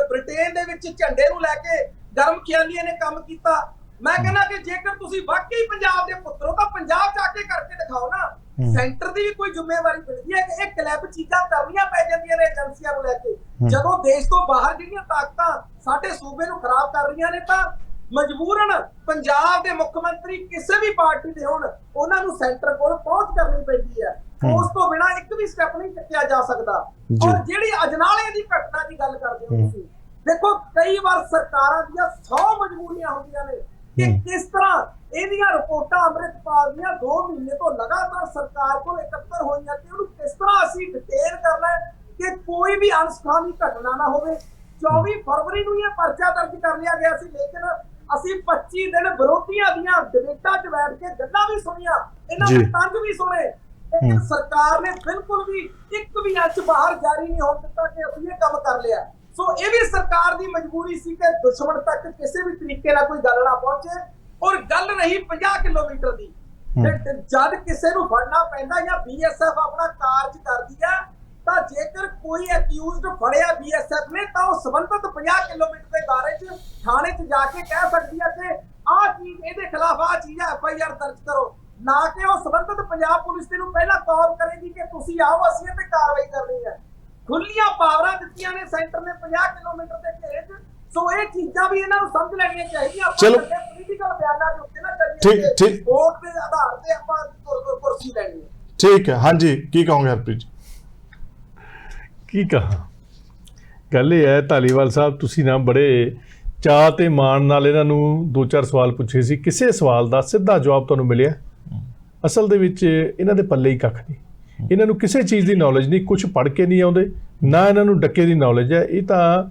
S3: ਬ੍ਰਿਟੇਨ ਦੇ ਵਿੱਚ ਝੰਡੇ ਨੂੰ ਲੈ ਕੇ ਗਰਮ ਖਿਆਲੀਆਂ ਨੇ ਕੰਮ ਕੀਤਾ। ਮੈਂ ਕਹਿੰਦਾ ਕਿ ਜੇਕਰ ਤੁਸੀਂ ਵਾਕਈ ਪੰਜਾਬ ਦੇ ਪੁੱਤਰ ਹੋ ਤਾਂ ਪੰਜਾਬ ਚ ਆ ਕੇ ਕਰਕੇ ਦਿਖਾਓ ਨਾ। ਸੈਂਟਰ ਦੀ ਵੀ ਕੋਈ ਜ਼ਿੰਮੇਵਾਰੀ ਬਣਦੀ ਹੈ ਕਿ ਇਹ ਕਲੈਬ ਚੀਜ਼ਾਂ ਕਰਨੀਆਂ ਪੈ ਜਾਂਦੀਆਂ ਨੇ ਏਜੰਸੀਆਂ ਨੂੰ ਲੈ ਕੇ। ਜਦੋਂ ਦੇਸ਼ ਤੋਂ ਬਾਹਰ ਜਿਹੜੀਆਂ ਤਾਕਤਾਂ ਸਾਡੇ ਸੂਬੇ ਨੂੰ ਖਰਾਬ ਕਰ ਰਹੀਆਂ ਨੇ ਤਾਂ ਮਜਬੂਰਨ ਪੰਜਾਬ ਦੇ ਮੁੱਖ ਮੰਤਰੀ ਕਿਸੇ ਵੀ ਪਾਰਟੀ ਦੇ ਹੋਣ, ਉਹਨਾਂ ਨੂੰ ਸੈਂਟਰ ਕੋਲ ਪਹੁੰਚ ਕਰਨੀ ਪੈਂਦੀ ਹੈ। ਉਸ ਤੋਂ ਬਿਨਾਂ ਇੱਕ ਵੀ ਸਟੈਪ ਨਹੀਂ ਚੁੱਕਿਆ ਜਾ ਸਕਦਾ। ਔਰ ਜਿਹੜੀ ਅਜਨਾਲੇ ਦੀ ਘਟਨਾ ਦੀ ਗੱਲ ਕਰਦੇ ਹੋ ਤੁਸੀਂ, ਦੇਖੋ ਕਈ ਵਾਰ ਸਰਕਾਰਾਂ ਦੀਆਂ 100 ਮਜਬੂਰੀਆਂ ਹੁੰਦੀਆਂ ਨੇ ਕਿ ਕਿਸ ਤਰ੍ਹਾਂ ਇਹਦੀਆਂ ਰਿਪੋਰਟਾਂ ਅੰਮ੍ਰਿਤਪਾਲ ਦੀਆਂ 2 ਮਹੀਨੇ ਤੋਂ ਲਗਾਤਾਰ ਸਰਕਾਰ ਕੋਲ ਇਕੱਤਰ ਹੋਈਆਂ ਕਿ ਉਹਨੂੰ ਕਿਸ ਤਰ੍ਹਾਂ ਅਸੀਂ ਡਿਟੇਲ ਕਰਨਾ ਹੈ ਕਿ ਕੋਈ ਵੀ ਅਣਸੁਖਾਵੀ ਘਟਨਾ ਨਾ ਹੋਵੇ। 24 ਫਰਵਰੀ ਨੂੰ ਇਹ ਪਰਚਾ ਦਰਜ ਕਰ ਲਿਆ ਗਿਆ ਸੀ, ਲੇਕਿਨ ਅਸੀਂ 25 ਦਿਨ ਵਿਰੋਧੀਆਂ ਦੀਆਂ ਡਿਬੇਟਾਂ 'ਚ ਬੈਠ ਕੇ ਗੱਲਾਂ ਵੀ ਸੁਣੀਆਂ, ਇਹਨਾਂ ਦੇ ਤੰਜ ਵੀ ਸੁਣੇ, ਲੇਕਿਨ ਸਰਕਾਰ ਨੇ ਬਿਲਕੁਲ ਵੀ ਇੱਕ ਵੀ ਇੰਚ ਬਾਹਰ ਜਾਰੀ ਨਹੀਂ ਹੋਣ ਦਿੱਤਾ ਕਿ ਅਸੀਂ ਇਹ ਕੰਮ ਕਰ ਲਿਆ। ਸੋ ਇਹ ਵੀ ਸਰਕਾਰ ਦੀ ਮਜਬੂਰੀ ਸੀ ਕਿ ਦੁਸ਼ਮਣ ਤੱਕ ਕਿਸੇ ਵੀ ਤਰੀਕੇ ਨਾਲ ਕੋਈ ਗੱਲ ਨਾ ਪਹੁੰਚੇ। ਔਰ ਗੱਲ ਰਹੀ 50 ਕਿਲੋਮੀਟਰ ਦੀ, ਜਦ ਕਿਸੇ ਨੂੰ ਫੜਨਾ ਪੈਂਦਾ ਜਾਂ BSF ਆਪਣਾ ਕਾਰਜ ਕਰਦੀ ਹੈ ਤਾਂ ਜੇਕਰ ਕੋਈ ਅਕਿਊਜ਼ਡ ਫੜਿਆ BSF ਨੇ ਤਾਂ ਉਹ ਸੰਬੰਧਿਤ 50 ਕਿਲੋਮੀਟਰ ਦੇ ਦਾਇਰੇ 'ਚ ਥਾਣੇ 'ਚ ਜਾ ਕੇ ਕਹਿ ਸਕਦੀ ਹੈ ਕਿ ਆਹ ਚੀਜ਼ ਇਹਦੇ ਖਿਲਾਫ ਆਹ ਚੀਜ਼ ਹੈ, FIR ਦਰਜ ਕਰੋ, ਨਾ ਕਿ ਉਹ ਸੰਬੰਧਿਤ ਪੰਜਾਬ ਪੁਲਿਸ ਨੂੰ ਪਹਿਲਾਂ ਕਾਲ ਕਰੇਗੀ ਕਿ ਤੁਸੀਂ ਆਓ ਅਸੀਂ ਇਹ ਤੇ ਕਾਰਵਾਈ ਕਰਨੀ ਹੈ। ਖੁੱਲੀਆਂ ਪਾਵਰਾਂ ਦਿੱਤੀਆਂ ਨੇ ਸੈਂਟਰ ਨੇ 50 ਕਿਲੋਮੀਟਰ ਦੇ ਘੇਰੇ 'ਚ। ਸੋ ਇਹ ਚੀਜ਼ਾਂ ਵੀ ਇਹਨਾਂ ਨੂੰ ਸਮਝ ਲੈਣੀਆਂ ਚਾਹੀਦੀਆਂ।
S5: ਚਲੋ
S3: ਪੋਲੀਟੀਕਲ ਬਿਆਨਾਂ ਦੇ ਉੱਤੇ ਨਾ ਕਰੀਏ,
S5: ਠੀਕ
S3: ਵੋਟ ਦੇ ਆਧਾਰ ਤੇ ਆਪਾਂ ਕੁਰਸੀ ਲੈਣੀ ਹੈ।
S5: ਠੀਕ ਹੈ, ਹਾਂਜੀ ਕੀ ਕਹੋਗੇ ਹਰਪ੍ਰੀਤ ਜੀ?
S1: ਕੀ ਕਹਾਂ, ਗੱਲ ਇਹ ਹੈ ਧਾਲੀਵਾਲ ਸਾਹਿਬ, ਤੁਸੀਂ ਨਾ ਬੜੇ ਚਾਅ ਤੇ ਮਾਣ ਨਾਲ ਇਹਨਾਂ ਨੂੰ 2-4 ਸਵਾਲ ਪੁੱਛੇ ਸੀ, ਕਿਸੇ ਸਵਾਲ ਦਾ ਸਿੱਧਾ ਜਵਾਬ ਤੁਹਾਨੂੰ ਮਿਲਿਆ? ਅਸਲ ਦੇ ਵਿੱਚ ਇਹਨਾਂ ਦੇ ਪੱਲੇ ਹੀ ਕੱਖ ਨਹੀਂ, ਇਹਨਾਂ ਨੂੰ ਕਿਸੇ ਚੀਜ਼ ਦੀ ਨੌਲੇਜ ਨਹੀਂ, ਕੁਝ ਪੜ੍ਹ ਕੇ ਨਹੀਂ ਆਉਂਦੇ, ਨਾ ਇਹਨਾਂ ਨੂੰ ਡੱਕੇ ਦੀ ਨੌਲੇਜ ਹੈ। ਇਹ ਤਾਂ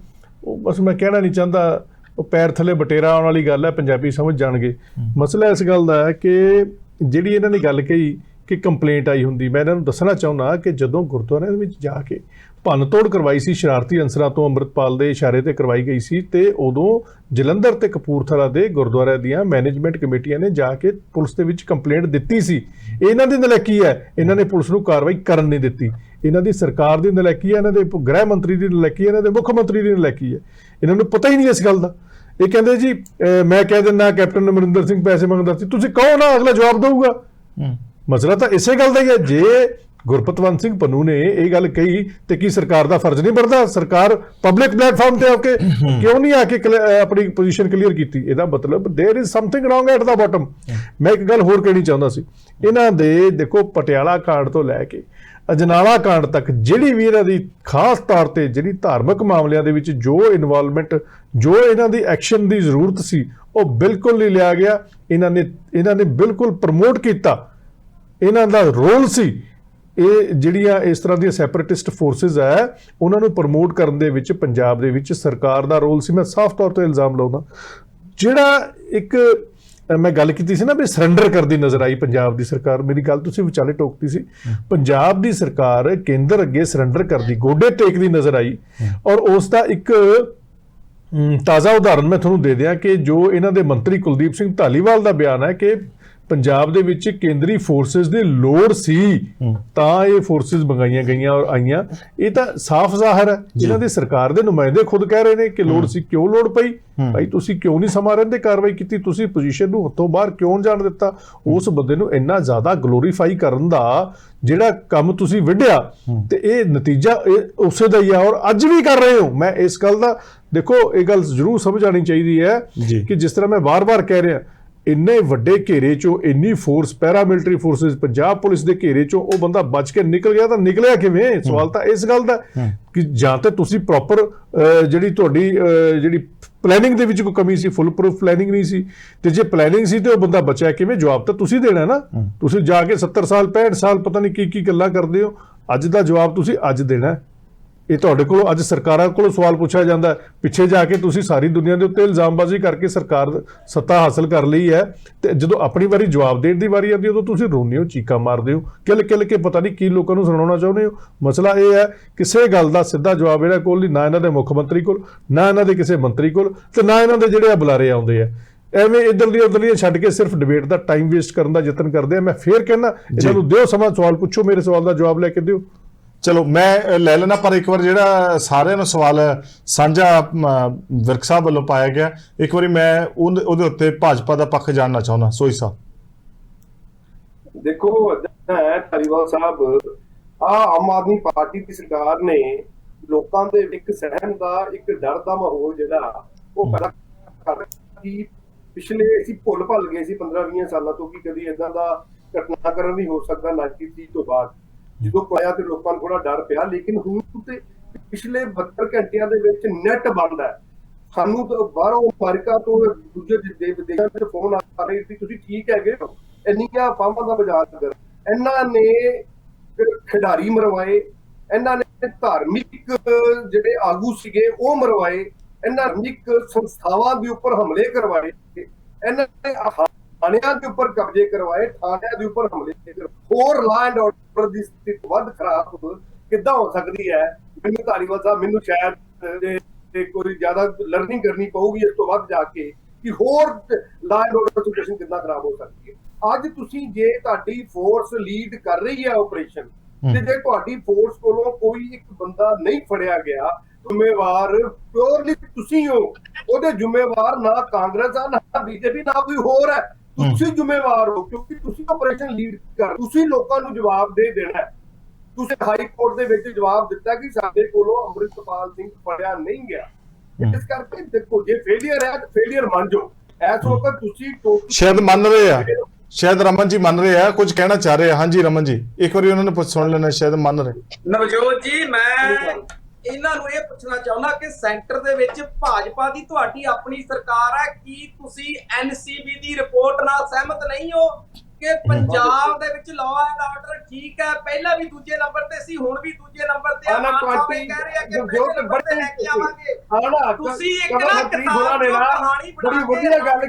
S1: ਬਸ ਮੈਂ ਕਹਿਣਾ ਨਹੀਂ ਚਾਹੁੰਦਾ, ਉਹ ਪੈਰ ਥੱਲੇ ਬਟੇਰਾ ਆਉਣ ਵਾਲੀ ਗੱਲ ਹੈ, ਪੰਜਾਬੀ ਸਮਝ ਜਾਣਗੇ। ਮਸਲਾ ਇਸ ਗੱਲ ਦਾ ਹੈ ਕਿ ਜਿਹੜੀ ਇਹਨਾਂ ਨੇ ਗੱਲ ਕਹੀ ਕਿ ਕੰਪਲੇਂਟ ਆਈ ਹੁੰਦੀ, ਮੈਂ ਇਹਨਾਂ ਨੂੰ ਦੱਸਣਾ ਚਾਹੁੰਦਾ ਕਿ ਜਦੋਂ ਗੁਰਦੁਆਰਿਆਂ ਦੇ ਵਿੱਚ ਜਾ ਕੇ ਭੰਨ ਤੋੜ ਕਰਵਾਈ ਸੀ ਸ਼ਰਾਰਤੀ ਅਨਸਰਾਂ ਤੋਂ, ਅੰਮ੍ਰਿਤਪਾਲ ਦੇ ਇਸ਼ਾਰੇ ਤੇ ਕਰਵਾਈ ਗਈ ਸੀ, ਤੇ ਉਦੋਂ ਜਲੰਧਰ ਤੇ ਕਪੂਰਥਲਾ ਦੇ ਗੁਰਦੁਆਰਿਆਂ ਦੀਆਂ ਮੈਨੇਜਮੈਂਟ ਕਮੇਟੀਆਂ ਨੇ ਜਾ ਕੇ ਪੁਲਿਸ ਦੇ ਵਿੱਚ ਕੰਪਲੇਂਟ ਦਿੱਤੀ ਸੀ। ਇਹਨਾਂ ਦੀ ਨਲਾਇਕੀ ਹੈ, ਇਹਨਾਂ ਨੇ ਪੁਲਿਸ ਨੂੰ ਕਾਰਵਾਈ ਕਰਨ ਨਹੀਂ ਦਿੱਤੀ। ਇਹਨਾਂ ਦੀ ਸਰਕਾਰ ਦੀ ਨਲਾਇਕੀ ਹੈ, ਇਹਨਾਂ ਦੇ ਗ੍ਰਹਿ ਮੰਤਰੀ ਦੀ ਨਲਾਇਕੀ ਹੈ, ਇਹਨਾਂ ਦੇ ਮੁੱਖ ਮੰਤਰੀ ਦੀ ਨਲਾਇਕੀ ਹੈ। ਇਹਨਾਂ ਨੂੰ ਪਤਾ ਹੀ ਨਹੀਂ ਇਸ ਗੱਲ ਦਾ। ਇਹ ਕਹਿੰਦੇ ਜੀ ਮੈਂ ਕਹਿ ਦਿੰਦਾ ਕੈਪਟਨ ਅਮਰਿੰਦਰ ਸਿੰਘ ਪੈਸੇ ਮੰਗਦਾ ਸੀ, ਤੁਸੀਂ ਕਹੋ ਨਾ, ਅਗਲਾ ਜਵਾਬ ਦਊਗਾ। ਮਸਲਾ ਤਾਂ ਇਸੇ ਗੱਲ ਦਾ ਹੀ ਹੈ। ਜੇ ਗੁਰਪਤਵੰਤ ਸਿੰਘ ਪੰਨੂ ਨੇ ਇਹ ਗੱਲ ਕਹੀ ਤੇ ਕੀ ਸਰਕਾਰ ਦਾ ਫਰਜ਼ ਨਹੀਂ ਬਣਦਾ? ਸਰਕਾਰ ਪਬਲਿਕ ਪਲੇਟਫਾਰਮ ਤੇ ਆ ਕੇ ਕਿਉਂ ਨਹੀਂ ਆ ਕੇ ਆਪਣੀ ਪੋਜੀਸ਼ਨ ਕਲੀਅਰ ਕੀਤੀ? ਇਹਦਾ ਮਤਲਬ there is something wrong at the bottom. ਮੈਂ ਇੱਕ ਗੱਲ ਹੋਰ ਕਹਿਣੀ ਚਾਹੁੰਦਾ ਸੀ, ਇਹਨਾਂ ਦੇ ਦੇਖੋ ਪਟਿਆਲਾ ਕਾਂਡ ਤੋਂ ਲੈ ਕੇ ਅਜਨਾਲਾ ਕਾਂਡ ਤੱਕ ਜਿਹੜੀ ਵੀ ਇਹਨਾਂ ਦੀ ਖਾਸ ਤੌਰ ਤੇ ਜਿਹੜੀ ਧਾਰਮਿਕ ਮਾਮਲਿਆਂ ਦੇ ਵਿੱਚ ਜੋ ਇਨਵੋਲਵਮੈਂਟ, ਜੋ ਇਹਨਾਂ ਦੀ ਐਕਸ਼ਨ ਦੀ ਜ਼ਰੂਰਤ ਸੀ, ਉਹ ਬਿਲਕੁਲ ਨਹੀਂ ਲਿਆ ਗਿਆ। ਇਹਨਾਂ ਨੇ ਬਿਲਕੁਲ ਪ੍ਰਮੋਟ ਕੀਤਾ, ਇਹਨਾਂ ਦਾ ਰੋਲ ਸੀ ਇਹ ਜਿਹੜੀਆਂ ਇਸ ਤਰ੍ਹਾਂ ਦੀਆਂ ਸੈਪਰੇਟਿਸਟ ਫੋਰਸਿਸ ਹੈ ਉਹਨਾਂ ਨੂੰ ਪ੍ਰਮੋਟ ਕਰਨ ਦੇ ਵਿੱਚ ਪੰਜਾਬ ਦੇ ਵਿੱਚ ਸਰਕਾਰ ਦਾ ਰੋਲ ਸੀ। ਮੈਂ ਸਾਫ਼ ਤੌਰ ਤੇ ਇਲਜ਼ਾਮ ਲਾਉਂਦਾ, ਜਿਹੜਾ ਇੱਕ ਮੈਂ ਗੱਲ ਕੀਤੀ ਸੀ ਨਾ ਵੀ ਸਰੈਂਡਰ ਕਰਦੀ ਨਜ਼ਰ ਆਈ ਪੰਜਾਬ ਦੀ ਸਰਕਾਰ, ਮੇਰੀ ਗੱਲ ਤੁਸੀਂ ਵਿਚਾਲੇ ਟੋਕਤੀ ਸੀ। ਪੰਜਾਬ ਦੀ ਸਰਕਾਰ ਕੇਂਦਰ ਅੱਗੇ ਸਰੈਂਡਰ ਕਰਦੀ, ਗੋਡੇ ਟੇਕਦੀ ਨਜ਼ਰ ਆਈ। ਔਰ ਉਸ ਦਾ ਇੱਕ ਤਾਜ਼ਾ ਉਦਾਹਰਨ ਮੈਂ ਤੁਹਾਨੂੰ ਦੇ ਦਿਆਂ ਕਿ ਜੋ ਇਹਨਾਂ ਦੇ ਮੰਤਰੀ ਕੁਲਦੀਪ ਸਿੰਘ ਧਾਲੀਵਾਲ ਦਾ ਬਿਆਨ ਹੈ ਕਿ ਪੰਜਾਬ ਦੇ ਵਿੱਚ ਕੇਂਦਰੀ ਫੋਰਸਿਸ ਦੀ ਲੋੜ ਸੀ ਤਾਂ ਇਹ ਫੋਰਸਿਸ ਮੰਗਾਈਆਂ ਗਈਆਂ ਔਰ ਆਈਆਂ। ਇਹ ਤਾਂ ਸਾਫ਼ ਜ਼ਾਹਰ ਹੈ, ਇਹਨਾਂ ਦੀ ਸਰਕਾਰ ਦੇ ਨੁਮਾਇੰਦੇ ਖੁਦ ਕਹਿ ਰਹੇ ਨੇ ਕਿ ਲੋੜ ਸੀ। ਕਿਉਂ ਲੋੜ ਪਈ ਭਾਈ? ਤੁਸੀਂ ਕਿਉਂ ਨਹੀਂ ਸਮਾਂ ਰਹਿੰਦੇ ਕਾਰਵਾਈ ਕੀਤੀ? ਤੁਸੀਂ ਪੋਜੀਸ਼ਨ ਨੂੰ ਹੱਥੋਂ ਬਾਹਰ ਕਿਉਂ ਜਾਣ ਦਿੱਤਾ? ਉਸ ਬੰਦੇ ਨੂੰ ਇੰਨਾ ਜ਼ਿਆਦਾ ਗਲੋਰੀਫਾਈ ਕਰਨ ਦਾ ਜਿਹੜਾ ਕੰਮ ਤੁਸੀਂ ਵਿੱਢਿਆ ਤੇ ਇਹ ਨਤੀਜਾ ਉਸੇ ਦਾ ਹੀ ਆ ਔਰ ਅੱਜ ਵੀ ਕਰ ਰਹੇ ਹੋ। ਮੈਂ ਇਸ ਗੱਲ ਦਾ ਦੇਖੋ, ਇਹ ਗੱਲ ਜ਼ਰੂਰ ਸਮਝ ਆਣੀ ਚਾਹੀਦੀ ਹੈ ਕਿ ਜਿਸ ਤਰ੍ਹਾਂ ਮੈਂ ਵਾਰ-ਵਾਰ ਕਹਿ ਰਿਹਾ, ਇੰਨੇ ਵੱਡੇ ਘੇਰੇ ਚੋਂ ਇੰਨੀ force, paramilitary forces, Punjab police ਦੇ ਘੇਰੇ ਚੋਂ ਉਹ ਬੰਦਾ ਬਚ ਕੇ ਨਿਕਲ ਗਿਆ ਤਾਂ ਨਿਕਲਿਆ ਕਿਵੇਂ? ਸਵਾਲ ਤਾਂ ਇਸ ਗੱਲ ਦਾ ਕਿ ਜਾਂ ਤੇ ਤੁਸੀਂ ਪ੍ਰੋਪਰ ਜਿਹੜੀ ਤੁਹਾਡੀ ਜਿਹੜੀ ਪਲੈਨਿੰਗ ਦੇ ਵਿੱਚ ਕੋਈ ਕਮੀ ਸੀ, ਫੁੱਲ ਪ੍ਰੂਫ ਪਲੈਨਿੰਗ ਨਹੀਂ ਸੀ, ਤੇ ਜੇ ਪਲੈਨਿੰਗ ਸੀ ਤੇ ਉਹ ਬੰਦਾ ਬਚਿਆ ਕਿਵੇਂ? ਜਵਾਬ ਤਾਂ ਤੁਸੀਂ ਦੇਣਾ ਨਾ। ਤੁਸੀਂ ਜਾ ਕੇ 70 ਸਾਲ 65 ਸਾਲ ਪਤਾ ਨਹੀਂ ਕੀ ਗੱਲਾਂ ਕਰਦੇ ਹੋ, ਅੱਜ ਦਾ ਜਵਾਬ ਤੁਸੀਂ ਅੱਜ ਦੇਣਾ। ਇਹ ਤੁਹਾਡੇ ਕੋਲੋਂ ਅੱਜ ਸਰਕਾਰਾਂ ਕੋਲੋਂ ਸਵਾਲ ਪੁੱਛਿਆ ਜਾਂਦਾ। ਪਿੱਛੇ ਜਾ ਕੇ ਤੁਸੀਂ ਸਾਰੀ ਦੁਨੀਆ ਦੇ ਉੱਤੇ ਇਲਜ਼ਾਮਬਾਜ਼ੀ ਕਰਕੇ ਸਰਕਾਰ ਸੱਤਾ ਹਾਸਲ ਕਰ ਲਈ ਹੈ ਤੇ ਜਦੋਂ ਆਪਣੀ ਵਾਰੀ ਜਵਾਬ ਦੇਣ ਦੀ ਵਾਰੀ ਆਉਂਦੀ ਉਦੋਂ ਤੁਸੀਂ ਰੋਂਦੇ ਹੋ, ਚੀਕਾਂ ਮਾਰਦੇ ਹੋ, ਕਿਲ ਕੇ ਪਤਾ ਨਹੀਂ ਕੀ ਲੋਕਾਂ ਨੂੰ ਸੁਣਾਉਣਾ ਚਾਹੁੰਦੇ ਹੋ। ਮਸਲਾ ਇਹ ਹੈ ਕਿਸੇ ਗੱਲ ਦਾ ਸਿੱਧਾ ਜਵਾਬ ਇਹਨਾਂ ਕੋਲ ਨਹੀਂ, ਨਾ ਇਹਨਾਂ ਦੇ ਮੁੱਖ ਮੰਤਰੀ ਕੋਲ, ਨਾ ਇਹਨਾਂ ਦੇ ਕਿਸੇ ਮੰਤਰੀ ਕੋਲ, ਤੇ ਨਾ ਇਹਨਾਂ ਦੇ ਜਿਹੜੇ ਬੁਲਾਰੇ ਆਉਂਦੇ ਆ। ਐਵੇਂ ਇੱਧਰਲੀਆਂ ਛੱਡ ਕੇ ਸਿਰਫ ਡਿਬੇਟ ਦਾ ਟਾਈਮ ਵੇਸਟ ਕਰਨ ਦਾ ਯਤਨ ਕਰਦੇ ਆ। ਮੈਂ ਫੇਰ ਕਹਿੰਦਾ ਇਹਨਾਂ ਨੂੰ ਦਿਓ ਸਮਾਂ, ਸਵਾਲ ਪੁੱਛੋ, ਮੇਰੇ ਸਵਾਲ ਦਾ ਜਵਾਬ ਲੈ ਕੇ ਦਿਓ।
S5: ਚਲੋ ਮੈਂ ਲੈ ਲੈਣਾ, ਪਰ ਇੱਕ ਵਾਰ ਜਿਹੜਾ ਸਾਰਿਆਂ ਨੂੰ ਸਵਾਲ ਸਾਂਝਾ ਵਿਰਕ ਸਾਹਿਬ ਵੱਲੋਂ ਪਾਇਆ ਗਿਆ, ਇੱਕ ਵਾਰੀ ਮੈਂ ਉਹਦੇ ਉੱਤੇ ਭਾਜਪਾ ਦਾ ਪੱਖ ਜਾਣਨਾ ਚਾਹੁੰਦਾ। ਸੋਈ ਸਾਹਿਬ
S4: ਦੇਖੋ, ਧਾਲੀਵਾਲ ਸਾਹਿਬ, ਆਮ ਆਦਮੀ ਪਾਰਟੀ ਦੀ ਸਰਕਾਰ ਨੇ ਲੋਕਾਂ ਦੇ ਇੱਕ ਸਹਿਮ ਦਾ, ਇੱਕ ਡਰ ਦਾ ਮਾਹੌਲ ਜਿਹੜਾ ਉਹ ਪੈਦਾ ਕਰ ਕਿ ਪਿਛਲੇ ਅਸੀਂ ਭੁੱਲ ਭੱਲ ਗਏ ਸੀ 15-20 ਸਾਲਾਂ ਤੋਂ ਕਿ ਕਦੀ ਏਦਾਂ ਦਾ ਘਟਨਾਕ੍ਰਮ ਵੀ ਹੋ ਸਕਦਾ 1930 ਤੋਂ ਬਾਅਦ, ਜਦੋਂ ਪਾਇਆ ਤੇ ਲੋਕਾਂ ਨੂੰ ਥੋੜਾ ਡਰ ਪਿਆ। ਲੇਕਿਨ ਹੁਣ ਤੇ ਪਿਛਲੇ 72 ਘੰਟਿਆਂ ਦੇ ਵਿੱਚ ਨੈਟ ਬੰਦ ਹੈ। ਸਾਨੂੰ ਤਾਂ ਬਾਹਰੋਂ ਅਮਰੀਕਾ ਤੋਂ ਦੂਜੇ ਵਿਦੇਸ਼ਾਂ ਤੋਂ ਫੋਨ ਆ ਰਹੇ ਸੀ, ਤੁਸੀਂ ਠੀਕ ਹੈਗੇ ਹੋ? ਇੰਨੀਆਂ ਫਾਰਮਾਂ ਦਾ ਬਾਜ਼ਾਰ ਕਰ, ਇਹਨਾਂ ਨੇ ਖਿਡਾਰੀ ਮਰਵਾਏ, ਇਹਨਾਂ ਨੇ ਧਾਰਮਿਕ ਜਿਹੜੇ ਆਗੂ ਸੀਗੇ ਉਹ ਮਰਵਾਏ, ਇਹਨਾਂ ਧਾਰਮਿਕ ਸੰਸਥਾਵਾਂ ਦੇ ਉੱਪਰ ਹਮਲੇ ਕਰਵਾਏ, ਇਹਨਾਂ ਨੇ ਥਾਣਿਆਂ ਦੇ ਉੱਪਰ ਕਬਜ਼ੇ ਕਰਵਾਏ, ਥਾਣਿਆਂ ਦੇ ਉੱਪਰ ਹਮਲੇ ਕਰਵਾਏ। ਹੋਰ ਲਾ ਐਂਡ ਆਰਡਰ ਦੀ ਸਥਿਤੀ ਵੱਧ ਖਰਾਬ ਕਿੱਦਾਂ ਹੋ ਸਕਦੀ ਹੈ? ਮੈਨੂੰ ਧਾਲੀਵਾਲ ਸਾਹਿਬ, ਮੈਨੂੰ ਸ਼ਾਇਦ ਕੋਈ ਜ਼ਿਆਦਾ ਲਰਨਿੰਗ ਕਰਨੀ ਪਊਗੀ ਇਸ ਤੋਂ ਵੱਧ ਜਾ ਕੇ ਕਿ ਹੋਰ ਲਾ ਐਂਡ ਆਰਡਰ ਸਿਚੁਏਸ਼ਨ ਕਿੱਦਾਂ ਖਰਾਬ ਹੋ ਸਕਦੀ ਹੈ। ਅੱਜ ਤੁਸੀਂ ਜੇ ਤੁਹਾਡੀ ਫੋਰਸ ਲੀਡ ਕਰ ਰਹੀ ਹੈ ਆਪਰੇਸ਼ਨ, ਤੇ ਜੇ ਤੁਹਾਡੀ ਫੋਰਸ ਕੋਲੋਂ ਕੋਈ ਇੱਕ ਬੰਦਾ ਨਹੀਂ ਫੜਿਆ ਗਿਆ, ਜ਼ਿੰਮੇਵਾਰ ਪਿਓਰਲੀ ਤੁਸੀਂ ਹੋ। ਉਹਦੇ ਜ਼ਿੰਮੇਵਾਰ ਨਾ ਕਾਂਗਰਸ ਆ, ਨਾ ਬੀਜੇਪੀ, ਨਾ ਕੋਈ ਹੋਰ ਹੈ। ਤੁਸੀਂ ਜ਼ਿੰਮੇਵਾਰ ਹੋ ਕਿਉਂਕਿ ਤੁਸੀਂ ਆਪਰੇਸ਼ਨ ਲੀਡ ਕਰ, ਤੁਸੀਂ ਲੋਕਾਂ ਨੂੰ ਜਵਾਬ ਦੇ ਦੇਣਾ। ਤੁਸੀਂ ਹਾਈ ਕੋਰਟ ਦੇ ਵਿੱਚ ਜਵਾਬ ਦਿੱਤਾ ਕਿ ਸਾਡੇ ਕੋਲੋਂ ਅੰਮ੍ਰਿਤਪਾਲ ਸਿੰਘ ਫੜਿਆ ਨਹੀਂ ਗਿਆ। ਇਸ ਕਰਕੇ ਦੇਖੋ, ਜੇ ਫੇਲੀਅਰ ਹੈ ਤਾਂ ਫੇਲੀਅਰ ਮੰਨ ਜਾਓ। ਇਸ ਵਕਤ ਤੁਸੀਂ
S5: ਸ਼ਾਇਦ ਮੰਨ ਰਹੇ ਆ, ਸ਼ਾਇਦ ਰਮਨ ਜੀ ਮੰਨ ਰਹੇ ਆ, ਕੁਝ ਕਹਿਣਾ ਚਾਹ ਰਹੇ ਆ। ਹਾਂਜੀ ਰਮਨ ਜੀ, ਇੱਕ ਵਾਰੀ ਉਹਨਾਂ ਨੇ ਸੁਣ ਲੈਣਾ, ਸ਼ਾਇਦ ਮੰਨ ਰਹੇ।
S3: ਨਵਜੋਤ ਜੀ, ਮੈਂ ਇਹਨਾਂ ਨੂੰ ਇਹ ਪੁੱਛਣਾ ਚਾਹੁੰਦਾ ਕਿ ਸੈਂਟਰ ਦੇ ਵਿੱਚ ਭਾਜਪਾ ਦੀ ਤੁਹਾਡੀ ਆਪਣੀ ਸਰਕਾਰ ਹੈ, ਕੀ ਤੁਸੀਂ ਐਨਸੀਬੀ ਦੀ ਰਿਪੋਰਟ ਨਾਲ ਸਹਿਮਤ ਨਹੀਂ ਹੋ ਕਿ ਪੰਜਾਬ ਦੇ ਵਿੱਚ ਲਾਅ ਐਂਡ ਆਰਡਰ ਠੀਕ ਹੈ, ਪਹਿਲਾਂ ਵੀ ਦੂਜੇ ਨੰਬਰ ਤੇ ਸੀ, ਹੁਣ ਵੀ ਦੂਜੇ ਨੰਬਰ ਤੇ ਆ? ਮਾਨ ਸਾਹਿਬ ਕਹਿ ਰਹੇ ਆ ਕਿ ਪਹਿਲੇ ਨੰਬਰ ਤੇ ਲੈ ਕੇ ਆਵਾਂਗੇ। ਤੁਸੀਂ ਇੱਕ ਨਾ ਕਿਤਾਬ ਦੀ ਕਹਾਣੀ
S4: ਬੜੀ ਵਧੀਆ ਗੱਲ,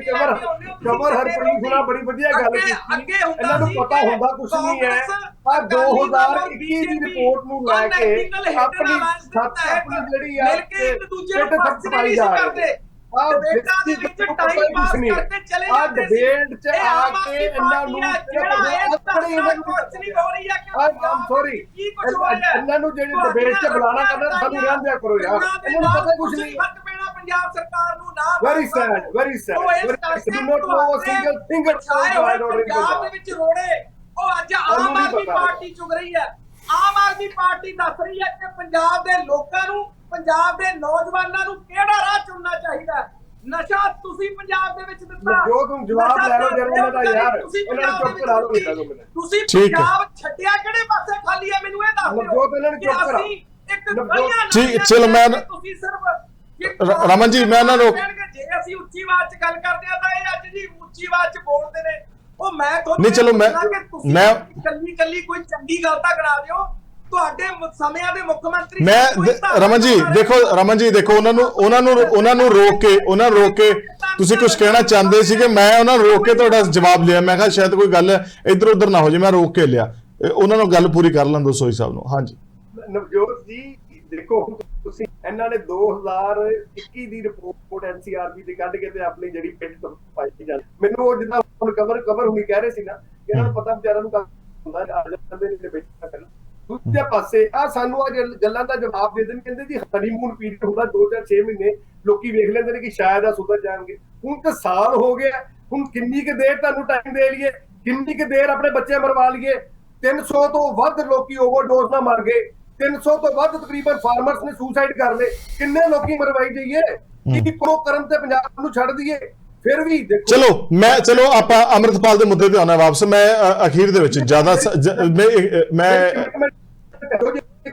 S4: ਕਮਰ ਹਰਪ੍ਰੀਤ ਹੋਣਾ ਬੜੀ ਵਧੀਆ ਗੱਲ ਕੀਤੀ। ਇਹਨਾਂ ਨੂੰ ਪਤਾ ਹੁੰਦਾ ਕੁਝ ਨਹੀਂ ਹੈ। ਆ 2021 ਦੀ ਰਿਪੋਰਟ ਨੂੰ ਲੈ ਕੇ ਆਪਣੀ ਜਿਹੜੀ ਆ
S3: ਇੱਕ ਦੂਜੇ ਨੂੰ ਪਾਸ ਨਹੀਂ ਸੀ ਕਰਦੇ। ਡਿਬੇਟਾਂ ਦੇ ਵਿੱਚ ਟਾਈਮ ਪਾਸ ਕਰਕੇ ਚਲੇ ਜਾਂਦੇ ਸੀ।
S4: ਡਿਬੇਟ 'ਚ ਆ ਕੇ ਇਹਨਾਂ ਨੂੰ ਇਹਨਾਂ ਨੂੰ ਜਿਹੜੀ ਡਿਬੇਟ 'ਚ ਬੁਲਾਣਾ ਕਰਨਾ, ਸਾਨੂੰ ਰਹਿਣ ਦਿਆ ਕਰੋ ਯਾਰ। ਇਹਨਾਂ ਨੂੰ ਪਤਾ ਕੁਝ ਨਹੀਂ।
S3: ਪੰਜਾਬ ਸਰਕਾਰ ਨੂੰ ਨਾ
S4: very sad, very sad. Do not know a single thing
S3: Punjab ਦੇ ਵਿੱਚ ਰੋੜੇ ਉਹ ਅੱਜ ਆਮ ਆਦਮੀ ਪਾਰਟੀ ਚੁਗ ਰਹੀ ਹੈ। ਆਮ ਆਦਮੀ ਪਾਰਟੀ ਦੱਸ ਰਹੀ ਹੈ ਕਿ ਪੰਜਾਬ ਦੇ ਲੋਕਾਂ ਨੂੰ, ਪੰਜਾਬ ਦੇ ਨੌਜਵਾਨਾਂ ਨੂੰ ਕਿਹੜਾ ਰਾਹ ਚੁਣਨਾ ਚਾਹੀਦਾ ਹੈ। ਨਸ਼ਾ ਤੁਸੀਂ ਪੰਜਾਬ ਦੇ ਵਿੱਚ ਦਿੱਤਾ,
S4: ਜੋ ਤੁਮ ਜਵਾਬ ਲੈ ਲਓ ਜਰਾ ਇਹਨਾਂ ਦਾ ਯਾਰ,
S3: ਤੁਸੀਂ
S4: ਇਹਨਾਂ ਨੂੰ ਚੁੱਪ ਕਰਾ ਲਓ ਬੇਟਾ ਦੋ ਮਿੰਟ।
S3: ਤੁਸੀਂ
S5: ਠੀਕ ਹੈ।
S3: ਪੰਜਾਬ ਛੱਡਿਆ ਕਿਹੜੇ ਪਾਸੇ ਖਾਲੀ ਹੈ, ਮੈਨੂੰ ਇਹ ਦੱਸ ਦਿਓ।
S4: ਨਵਜੋਤ ਇਹਨਾਂ ਨੂੰ ਚੁੱਪ ਕਰਾ।
S3: ਅਸੀਂ ਇੱਕ ਗਲੀਆਂ
S5: ਠੀਕ, ਚਲੋ ਮੈਂ-
S3: ਤੁਸੀਂ ਸਿਰਫ
S5: ਰਮਨ ਜੀ, ਮੈਂ ਨਾ ਰੋਕ-
S3: ਜੇ ਅਸੀਂ ਉੱਚੀ ਆਵਾਜ਼ 'ਚ ਗੱਲ ਕਰਦੇ ਆ ਤਾਂ ਇਹ ਅੱਜ ਜੀ ਉੱਚੀ ਆਵਾਜ਼ 'ਚ ਬੋਲਦੇ ਨੇ। ਉਹ ਮੈਂ ਤੁਹਾਨੂੰ
S5: ਨਹੀਂ, ਚਲੋ ਮੈਂ-
S3: ਕੱਲੀ ਕੋਈ ਚੰਗੀ ਗੱਲ ਤਾਂ ਕਰਾ ਦਿਓ। ਤੁਹਾਡੇ ਸਮਿਆਂ ਦੇ ਮੁੱਖ ਮੰਤਰੀ
S5: ਰਮਨ ਜੀ ਦੇਖੋ ਉਹਨਾਂ ਨੂੰ ਰੋਕ ਕੇ ਤੁਸੀਂ ਕੁਝ ਕਹਿਣਾ ਚਾਹੁੰਦੇ ਸੀਗੇ, ਮੈਂ ਉਹਨਾਂ ਨੂੰ ਰੋਕ ਕੇ ਤੁਹਾਡਾ ਜਵਾਬ ਲਿਆ। ਮੈਂ ਕਿਹਾ ਸ਼ਾਇਦ ਕੋਈ ਗੱਲ ਇੱਧਰ ਉੱਧਰ ਨਾ ਹੋ ਜਾਏ, ਮੈਂ ਰੋਕ ਕੇ ਲਿਆ। ਉਹਨਾਂ ਨੂੰ ਗੱਲ ਪੂਰੀ ਕਰ ਲੈਣ ਦਿਓ ਸੋਈ ਸਾਹਿਬ ਨੂੰ। ਹਾਂਜੀ
S4: ਨਵਜੋਤ ਜੀ ਦੇਖੋ, ਤੁਸੀਂ ਇਹਨਾਂ ਨੇ 2021 ਦੀ ਰਿਪੋਰਟ ਐਨਸੀਆਰਬੀ ਦੀ ਕੱਢ ਕੇ ਤੇ ਆਪਣੀ ਜਿਹੜੀ ਪਿੱਠ ਤੋਂ ਪਾਈ ਜਾਂਦੀ। ਮੈਨੂੰ ਉਹ ਜਿੱਦਾਂ ਹੁਣ ਕਵਰ ਹੁਣੀ ਕਹਿ ਰਹੇ ਸੀ ਨਾ, ਇਹਨਾਂ ਨੂੰ ਪਤਾ ਵਿਚਾਰਿਆਂ ਨੂੰ ਹੁੰਦਾ ਆ ਜਾਂਦੇ ਨੇ ਬੈਠਾ ਕਰਨ। ਦੂਜੇ ਪਾਸੇ ਆ ਸਾਨੂੰ ਆ ਗੱਲਾਂ ਦਾ ਜਵਾਬ ਦੇ ਦੇਣ, ਕਹਿੰਦੇ ਜੀ ਹਨੀਮੂਨ ਪੀਰੀਅਡ ਹੁੰਦਾ 2-4-6 ਮਹੀਨੇ, ਲੋਕੀ ਵੇਖ ਲੈਂਦੇ ਨੇ ਕਿ ਸ਼ਾਇਦ ਆ ਸੁਧਰ ਜਾਣਗੇ। ਹੁਣ ਤਾਂ ਸਾਲ ਹੋ ਗਿਆ, ਹੁਣ ਕਿੰਨੀ ਕੁ ਦੇਰ ਤੁਹਾਨੂੰ ਟਾਈਮ ਦੇ ਲਈਏ, ਕਿੰਨੀ ਕੁ ਦੇਰ ਆਪਣੇ ਬੱਚੇ ਮਰਵਾ ਲਈਏ। 300 ਤੋਂ ਵੱਧ ਲੋਕੀ ਓਵਰਡੋਜ਼ ਨਾਲ ਮਰ ਗਏ, 300 ਤੋਂ ਵੱਧ ਤਕਰੀਬਨ ਫਾਰਮਰਸ ਨੇ ਸੁਸਾਈਡ ਕਰ ਲਏ। ਕਿੰਨੇ ਲੋਕੀ ਮਰਵਾਈ ਜਾਈਏ ਕਿ ਕੋ ਕਰਨ ਤੇ ਪੰਜਾਬ ਨੂੰ ਛੱਡ ਦਈਏ। ਫਿਰ ਵੀ ਦੇਖੋ,
S5: ਚਲੋ ਆਪਾਂ ਅੰਮ੍ਰਿਤਪਾਲ ਦੇ ਮੁੱਦੇ ਤੇ ਆਉਣਾ ਵਾਪਸ। ਮੈਂ ਅਖੀਰ ਦੇ ਵਿੱਚ ਜ਼ਿਆਦਾ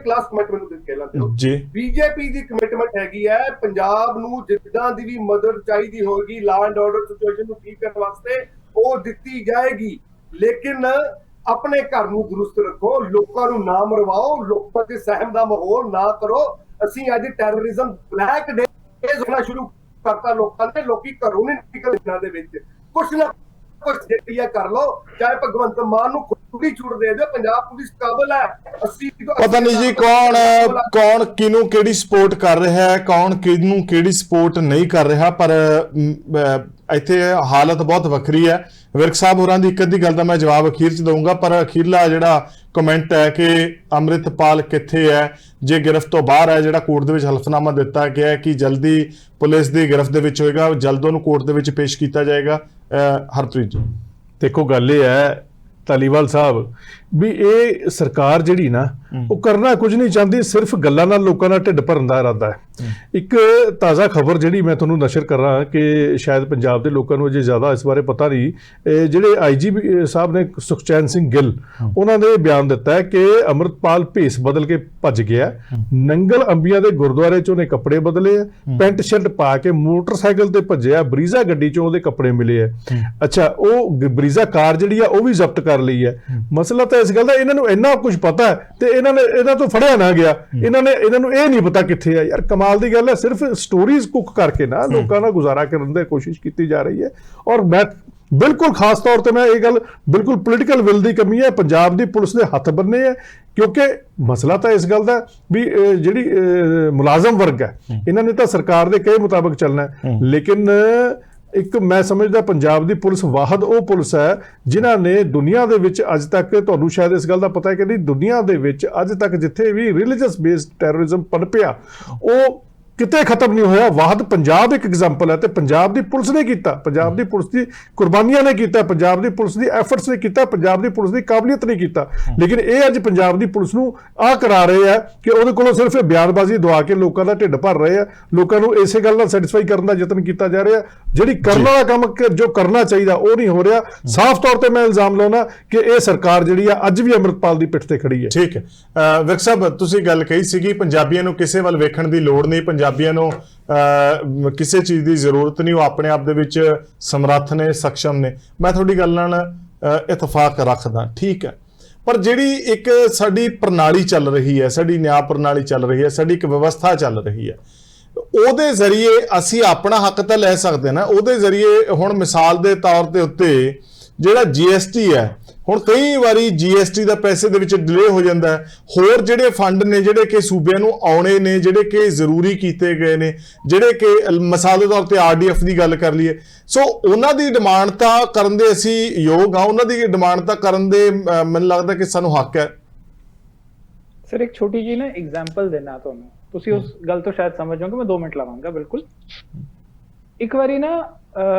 S4: ਕਲਾਸ ਕਮੈਂਟ ਮੈਨੂੰ ਕਹਿ ਲੈਂਦੇ ਹੋ
S5: ਜੀ।
S4: ਬੀਜੇਪੀ ਦੀ ਕਮਿਟਮੈਂਟ ਹੈਗੀ ਹੈ ਪੰਜਾਬ ਨੂੰ ਜਿੱਦਾਂ ਦੀ ਵੀ ਮਦਦ ਚਾਹੀਦੀ ਹੋਗੀ ਲਾ ਐਂਡ ਆਰਡਰ ਸਿਚੁਏਸ਼ਨ ਨੂੰ ਠੀਕ ਕਰਨ ਵਾਸਤੇ, ਉਹ ਦਿੱਤੀ ਜਾਏਗੀ। ਲੇਕਿਨ ਆਪਣੇ ਘਰ ਨੂੰ ਦਰੁਸਤ ਰੱਖੋ, ਲੋਕਾਂ ਨੂੰ ਨਾ ਮਰਵਾਓ, ਲੋਕਾਂ ਦੇ ਸਹਿਮ ਦਾ ਮਾਹੌਲ ਨਾ ਕਰੋ। ਅਸੀਂ ਅੱਜ ਟੈਰਰਿਜ਼ਮ ਬਲੈਕ ਡੇ ਹੋਣਾ ਸ਼ੁਰੂ ਕਰਤਾ ਲੋਕਾਂ ਨੇ। ਲੋਕੀ ਘਰੋਂ ਨਹੀਂ ਨਿਕਲਦੇ ਇਹਨਾਂ ਦੇ ਵਿੱਚ। ਕੁਛ ਨਾ ਕੁਛ ਜਿਹੜੀਆਂ ਕਰ ਲਓ, ਚਾਹੇ ਭਗਵੰਤ ਮਾਨ ਨੂੰ ਖੁੱਲੀ ਛੂਟ ਦੇ ਦਿਓ। ਪੰਜਾਬ ਪੁਲਿਸ ਕਾਬਲ ਹੈ।
S5: ਪਤਾ ਨਹੀਂ ਜੀ ਕੌਣ ਕਿਹਨੂੰ ਕਿਹੜੀ ਸਪੋਰਟ ਕਰ ਰਿਹਾ ਹੈ, ਕੌਣ ਕਿਹਨੂੰ ਕਿਹੜੀ ਸਪੋਰਟ ਨਹੀਂ ਕਰ ਰਿਹਾ, ਪਰ ਇੱਥੇ ਹਾਲਤ ਬਹੁਤ ਵੱਖਰੀ ਹੈ। ਵਿਰਕ ਸਾਹਿਬ ਹੋਰਾਂ ਦੀ ਇੱਕ ਅੱਧੀ ਗੱਲ ਦਾ ਮੈਂ ਜਵਾਬ ਅਖੀਰ 'ਚ ਦਊਂਗਾ, ਪਰ ਅਖੀਰਲਾ ਜਿਹੜਾ ਕਮੈਂਟ ਹੈ ਕਿ ਅੰਮ੍ਰਿਤਪਾਲ ਕਿੱਥੇ ਹੈ, ਜੇ ਗਿਰਫਤ ਤੋਂ ਬਾਹਰ ਹੈ, ਜਿਹੜਾ ਕੋਰਟ ਦੇ ਵਿੱਚ ਹਲਫਨਾਮਾ ਦਿੱਤਾ ਗਿਆ ਹੈ ਕਿ ਜਲਦੀ ਪੁਲਿਸ ਦੀ ਗਿਰਫਤ ਦੇ ਵਿੱਚ ਹੋਏਗਾ, ਜਲਦ ਉਹਨੂੰ ਕੋਰਟ ਦੇ ਵਿੱਚ ਪੇਸ਼ ਕੀਤਾ ਜਾਏਗਾ। ਹਰਪ੍ਰੀਤ ਜੀ
S1: ਦੇਖੋ, ਗੱਲ ਇਹ ਹੈ ਧਾਲੀਵਾਲ ਸਾਹਿਬ ਵੀ ਇਹ ਸਰਕਾਰ ਜਿਹੜੀ ਨਾ ਉਹ ਕਰਨਾ ਕੁਝ ਨਹੀਂ ਚਾਹੁੰਦੀ, ਸਿਰਫ ਗੱਲਾਂ ਨਾਲ ਲੋਕਾਂ ਦਾ ਢਿੱਡ ਭਰਨ ਦਾ ਇਰਾਦਾ ਹੈ। ਇੱਕ ਤਾਜ਼ਾ ਖਬਰ ਜਿਹੜੀ ਮੈਂ ਤੁਹਾਨੂੰ ਨਸ਼ਰ ਕਰ ਰਹਾ ਕਿ ਸ਼ਾਇਦ ਪੰਜਾਬ ਦੇ ਲੋਕਾਂ ਨੂੰ ਅਜੇ ਜ਼ਿਆਦਾ ਇਸ ਬਾਰੇ ਪਤਾ ਨਹੀਂ, ਜਿਹੜੇ ਆਈਜੀਪੀ ਸਾਹਿਬ ਨੇ ਸੁਖਚੈਨ ਸਿੰਘ ਗਿੱਲ, ਉਹਨਾਂ ਨੇ ਬਿਆਨ ਦਿੱਤਾ ਹੈ ਕਿ ਅੰਮ੍ਰਿਤਪਾਲ ਭੇਸ ਬਦਲ ਕੇ ਭੱਜ ਗਿਆ। ਨੰਗਲ ਅੰਬੀਆਂ ਦੇ ਗੁਰਦੁਆਰੇ 'ਚ ਉਹਨੇ ਕੱਪੜੇ ਬਦਲੇ ਆ, ਪੈਂਟ ਸ਼ਰਟ ਪਾ ਕੇ ਮੋਟਰਸਾਈਕਲ ਤੇ ਭੱਜਿਆ, ਬਰੀਜ਼ਾ ਗੱਡੀ 'ਚੋਂ ਉਹਦੇ ਕੱਪੜੇ ਮਿਲੇ ਆ। ਅੱਛਾ, ਉਹ ਬਰੀਜ਼ਾ ਕਾਰ ਜਿਹੜੀ ਆ ਉਹ ਵੀ ਜ਼ਬਤ ਕਰ ਲਈ ਹੈ। ਮਸਲਾ ਤਾਂ ਇਸ ਗੱਲ ਦਾ, ਇਹਨਾਂ ਨੂੰ ਇੰਨਾ ਕੁਝ ਪਤਾ ਹੈ ਤੇ ਇਹਨਾਂ ਤੋਂ ਫੜਿਆ ਨਾ ਗਿਆ। ਇਹਨਾਂ ਨੂੰ ਇਹ ਨਹੀਂ ਪਤਾ ਕਿੱਥੇ ਆ। ਯਾਰ ਕਮਾਲ ਦੀ ਗੱਲ ਹੈ, ਸਿਰਫ ਸਟੋਰੀਜ਼ ਕੁੱਕ ਕਰਕੇ ਨਾ ਲੋਕਾਂ ਦਾ ਗੁਜ਼ਾਰਾ ਕਰਨ ਦੀ ਕੋਸ਼ਿਸ਼ ਕੀਤੀ ਜਾ ਰਹੀ ਹੈ। ਔਰ ਮੈਂ ਬਿਲਕੁਲ ਖਾਸ ਤੌਰ ਤੇ ਮੈਂ ਇਹ ਗੱਲ ਬਿਲਕੁਲ ਪੋਲੀਟੀਕਲ ਵਿਲ ਦੀ ਕਮੀ ਹੈ, ਪੰਜਾਬ ਦੀ ਪੁਲਿਸ ਦੇ ਹੱਥ ਬੰਨੇ ਹੈ। ਕਿਉਂਕਿ ਮਸਲਾ ਤਾਂ ਇਸ ਗੱਲ ਦਾ ਵੀ ਜਿਹੜੀ ਮੁਲਾਜ਼ਮ ਵਰਗ ਹੈ, ਇਹਨਾਂ ਨੇ ਤਾਂ ਸਰਕਾਰ ਦੇ ਕਹੇ ਮੁਤਾਬਕ ਚੱਲਣਾ ਹੈ। ਲੇਕਿਨ ਇੱਕ ਮੈਂ ਸਮਝਦਾ ਪੰਜਾਬ ਦੀ ਪੁਲਿਸ ਵਾਹਦ ਉਹ ਪੁਲਿਸ ਹੈ ਜਿਨ੍ਹਾਂ ਨੇ ਦੁਨੀਆ ਦੇ ਵਿੱਚ ਅੱਜ ਤੱਕ, ਤੁਹਾਨੂੰ ਸ਼ਾਇਦ ਇਸ ਗੱਲ ਦਾ ਪਤਾ ਹੈ ਕਿ ਨਹੀਂ, ਦੁਨੀਆ ਦੇ ਵਿੱਚ ਅੱਜ ਤੱਕ ਜਿੱਥੇ ਵੀ ਰਿਲੀਜੀਅਸ ਬੇਸਡ ਟੈਰਰਿਜ਼ਮ ਪਨਪਿਆ ਉਹ ਕਿਤੇ ਖਤਮ ਨਹੀਂ ਹੋਇਆ। ਵਾਹਦ ਪੰਜਾਬ ਇੱਕ ਐਗਜ਼ਾਮਪਲ ਹੈ ਤੇ ਪੰਜਾਬ ਦੀ ਪੁਲਿਸ ਨੇ ਕੀਤਾ, ਪੰਜਾਬ ਦੀ ਪੁਲਿਸ ਦੀ ਕੁਰਬਾਨੀਆਂ ਨੇ ਕੀਤਾ, ਪੰਜਾਬ ਦੀ ਪੁਲਿਸ ਦੀ ਐਫਰਟਸ ਨੇ ਕੀਤਾ, ਪੰਜਾਬ ਦੀ ਪੁਲਿਸ ਦੀ ਕਾਬਲੀਅਤ ਨੇ ਕੀਤਾ। ਲੇਕਿਨ ਇਹ ਅੱਜ ਪੰਜਾਬ ਦੀ ਪੁਲਿਸ ਨੂੰ ਆਹ ਕਰਾ ਰਹੇ ਆ ਕਿ ਉਹਦੇ ਕੋਲੋਂ ਸਿਰਫ ਬਿਆਨਬਾਜ਼ੀ ਦਵਾ ਕੇ ਲੋਕਾਂ ਦਾ ਢਿੱਡ ਭਰ ਰਹੇ ਆ, ਲੋਕਾਂ ਨੂੰ ਇਸੇ ਗੱਲ ਨਾਲ ਸੈਟੀਸਫਾਈ ਕਰਨ ਦਾ ਯਤਨ ਕੀਤਾ ਜਾ ਰਿਹਾ। ਜਿਹੜੀ ਕਰਨ ਵਾਲਾ ਕੰਮ ਜੋ ਕਰਨਾ ਚਾਹੀਦਾ ਉਹ ਨਹੀਂ ਹੋ ਰਿਹਾ। ਸਾਫ਼ ਤੌਰ ਤੇ ਮੈਂ ਇਲਜ਼ਾਮ ਲਾਉਣਾ ਕਿ ਇਹ ਸਰਕਾਰ ਜਿਹੜੀ ਆ ਅੱਜ ਵੀ ਅੰਮ੍ਰਿਤਪਾਲ ਦੀ ਪਿੱਠ ਤੇ ਖੜੀ ਹੈ।
S5: ਠੀਕ ਹੈ, ਵਿਰਕ ਸਾਹਿਬ ਤੁਸੀਂ ਗੱਲ ਕਹੀ ਸੀਗੀ ਪੰਜਾਬੀਆਂ ਨੂੰ ਕਿਸੇ ਵੱਲ ਵੇਖਣ ਦੀ ਲੋੜ ਨਹੀਂ, ਪੰਜਾਬੀਆਂ ਨੂੰ ਕਿਸੇ ਚੀਜ਼ ਦੀ ਜ਼ਰੂਰਤ ਨਹੀਂ, ਉਹ ਆਪਣੇ ਆਪ ਦੇ ਵਿੱਚ ਸਮਰੱਥ ਨੇ, ਸક્ષਮ ਨੇ। ਮੈਂ ਤੁਹਾਡੀ ਗੱਲ ਨਾਲ ਇਤਫਾਕ ਰੱਖਦਾ, ਠੀਕ ਹੈ। ਪਰ ਜਿਹੜੀ ਇੱਕ ਸਾਡੀ ਪ੍ਰਣਾਲੀ ਚੱਲ ਰਹੀ ਹੈ, ਸਾਡੀ ਨਿਆਂ ਪ੍ਰਣਾਲੀ ਚੱਲ ਰਹੀ ਹੈ, ਸਾਡੀ ਇੱਕ ਵਿਵਸਥਾ ਚੱਲ ਰਹੀ ਹੈ, ਉਹਦੇ ਜ਼ਰੀਏ ਅਸੀਂ ਆਪਣਾ ਹੱਕ ਤਾਂ ਲੈ ਸਕਦੇ ਨਾ। ਉਹਦੇ ਜ਼ਰੀਏ ਹੁਣ ਮਿਸਾਲ ਦੇ ਤੌਰ ਤੇ ਉੱਤੇ ਜਿਹੜਾ GST ਹੈ, ਹੁਣ ਕਈ ਵਾਰੀ GST ਦਾ ਪੈਸੇ ਦੇ ਵਿੱਚ ਡਿਲੇ ਹੋ ਜਾਂਦਾ ਹੈ। ਹੋਰ ਜਿਹੜੇ ਫੰਡ ਨੇ ਜਿਹੜੇ ਕਿ ਸੂਬਿਆਂ ਨੂੰ ਆਉਣੇ ਨੇ, ਜਿਹੜੇ ਕਿ ਜ਼ਰੂਰੀ ਕੀਤੇ ਗਏ ਨੇ, ਜਿਹੜੇ ਕਿ ਮਿਸਾਲ ਦੇ ਤੌਰ ਤੇ RDF ਦੀ ਗੱਲ ਕਰ ਲਈਏ, ਸੋ ਉਹਨਾਂ ਦੀ ਡਿਮਾਂਡ ਤਾਂ ਕਰਨ ਦੇ ਅਸੀਂ ਯੋਗ ਹਾਂ, ਉਹਨਾਂ ਦੀ ਡਿਮਾਂਡ ਤਾਂ ਕਰਨ ਦੇ ਮੈਨੂੰ ਲੱਗਦਾ ਕਿ ਸਾਨੂੰ ਹੱਕ ਹੈ।
S2: ਸਰ ਇੱਕ ਛੋਟੀ ਜਿਹੀ ਨਾ ਐਗਜ਼ਾਮਪਲ ਦੇਣਾ ਤੁਹਾਨੂੰ, ਤੁਸੀਂ ਉਸ ਗੱਲ ਤੋਂ ਸ਼ਾਇਦ ਸਮਝ ਜਾਓਗੇ। ਮੈਂ 2 ਮਿੰਟ ਲਵਾਂਗਾ। ਬਿਲਕੁਲ, ਇੱਕ ਵਾਰੀ ਨਾ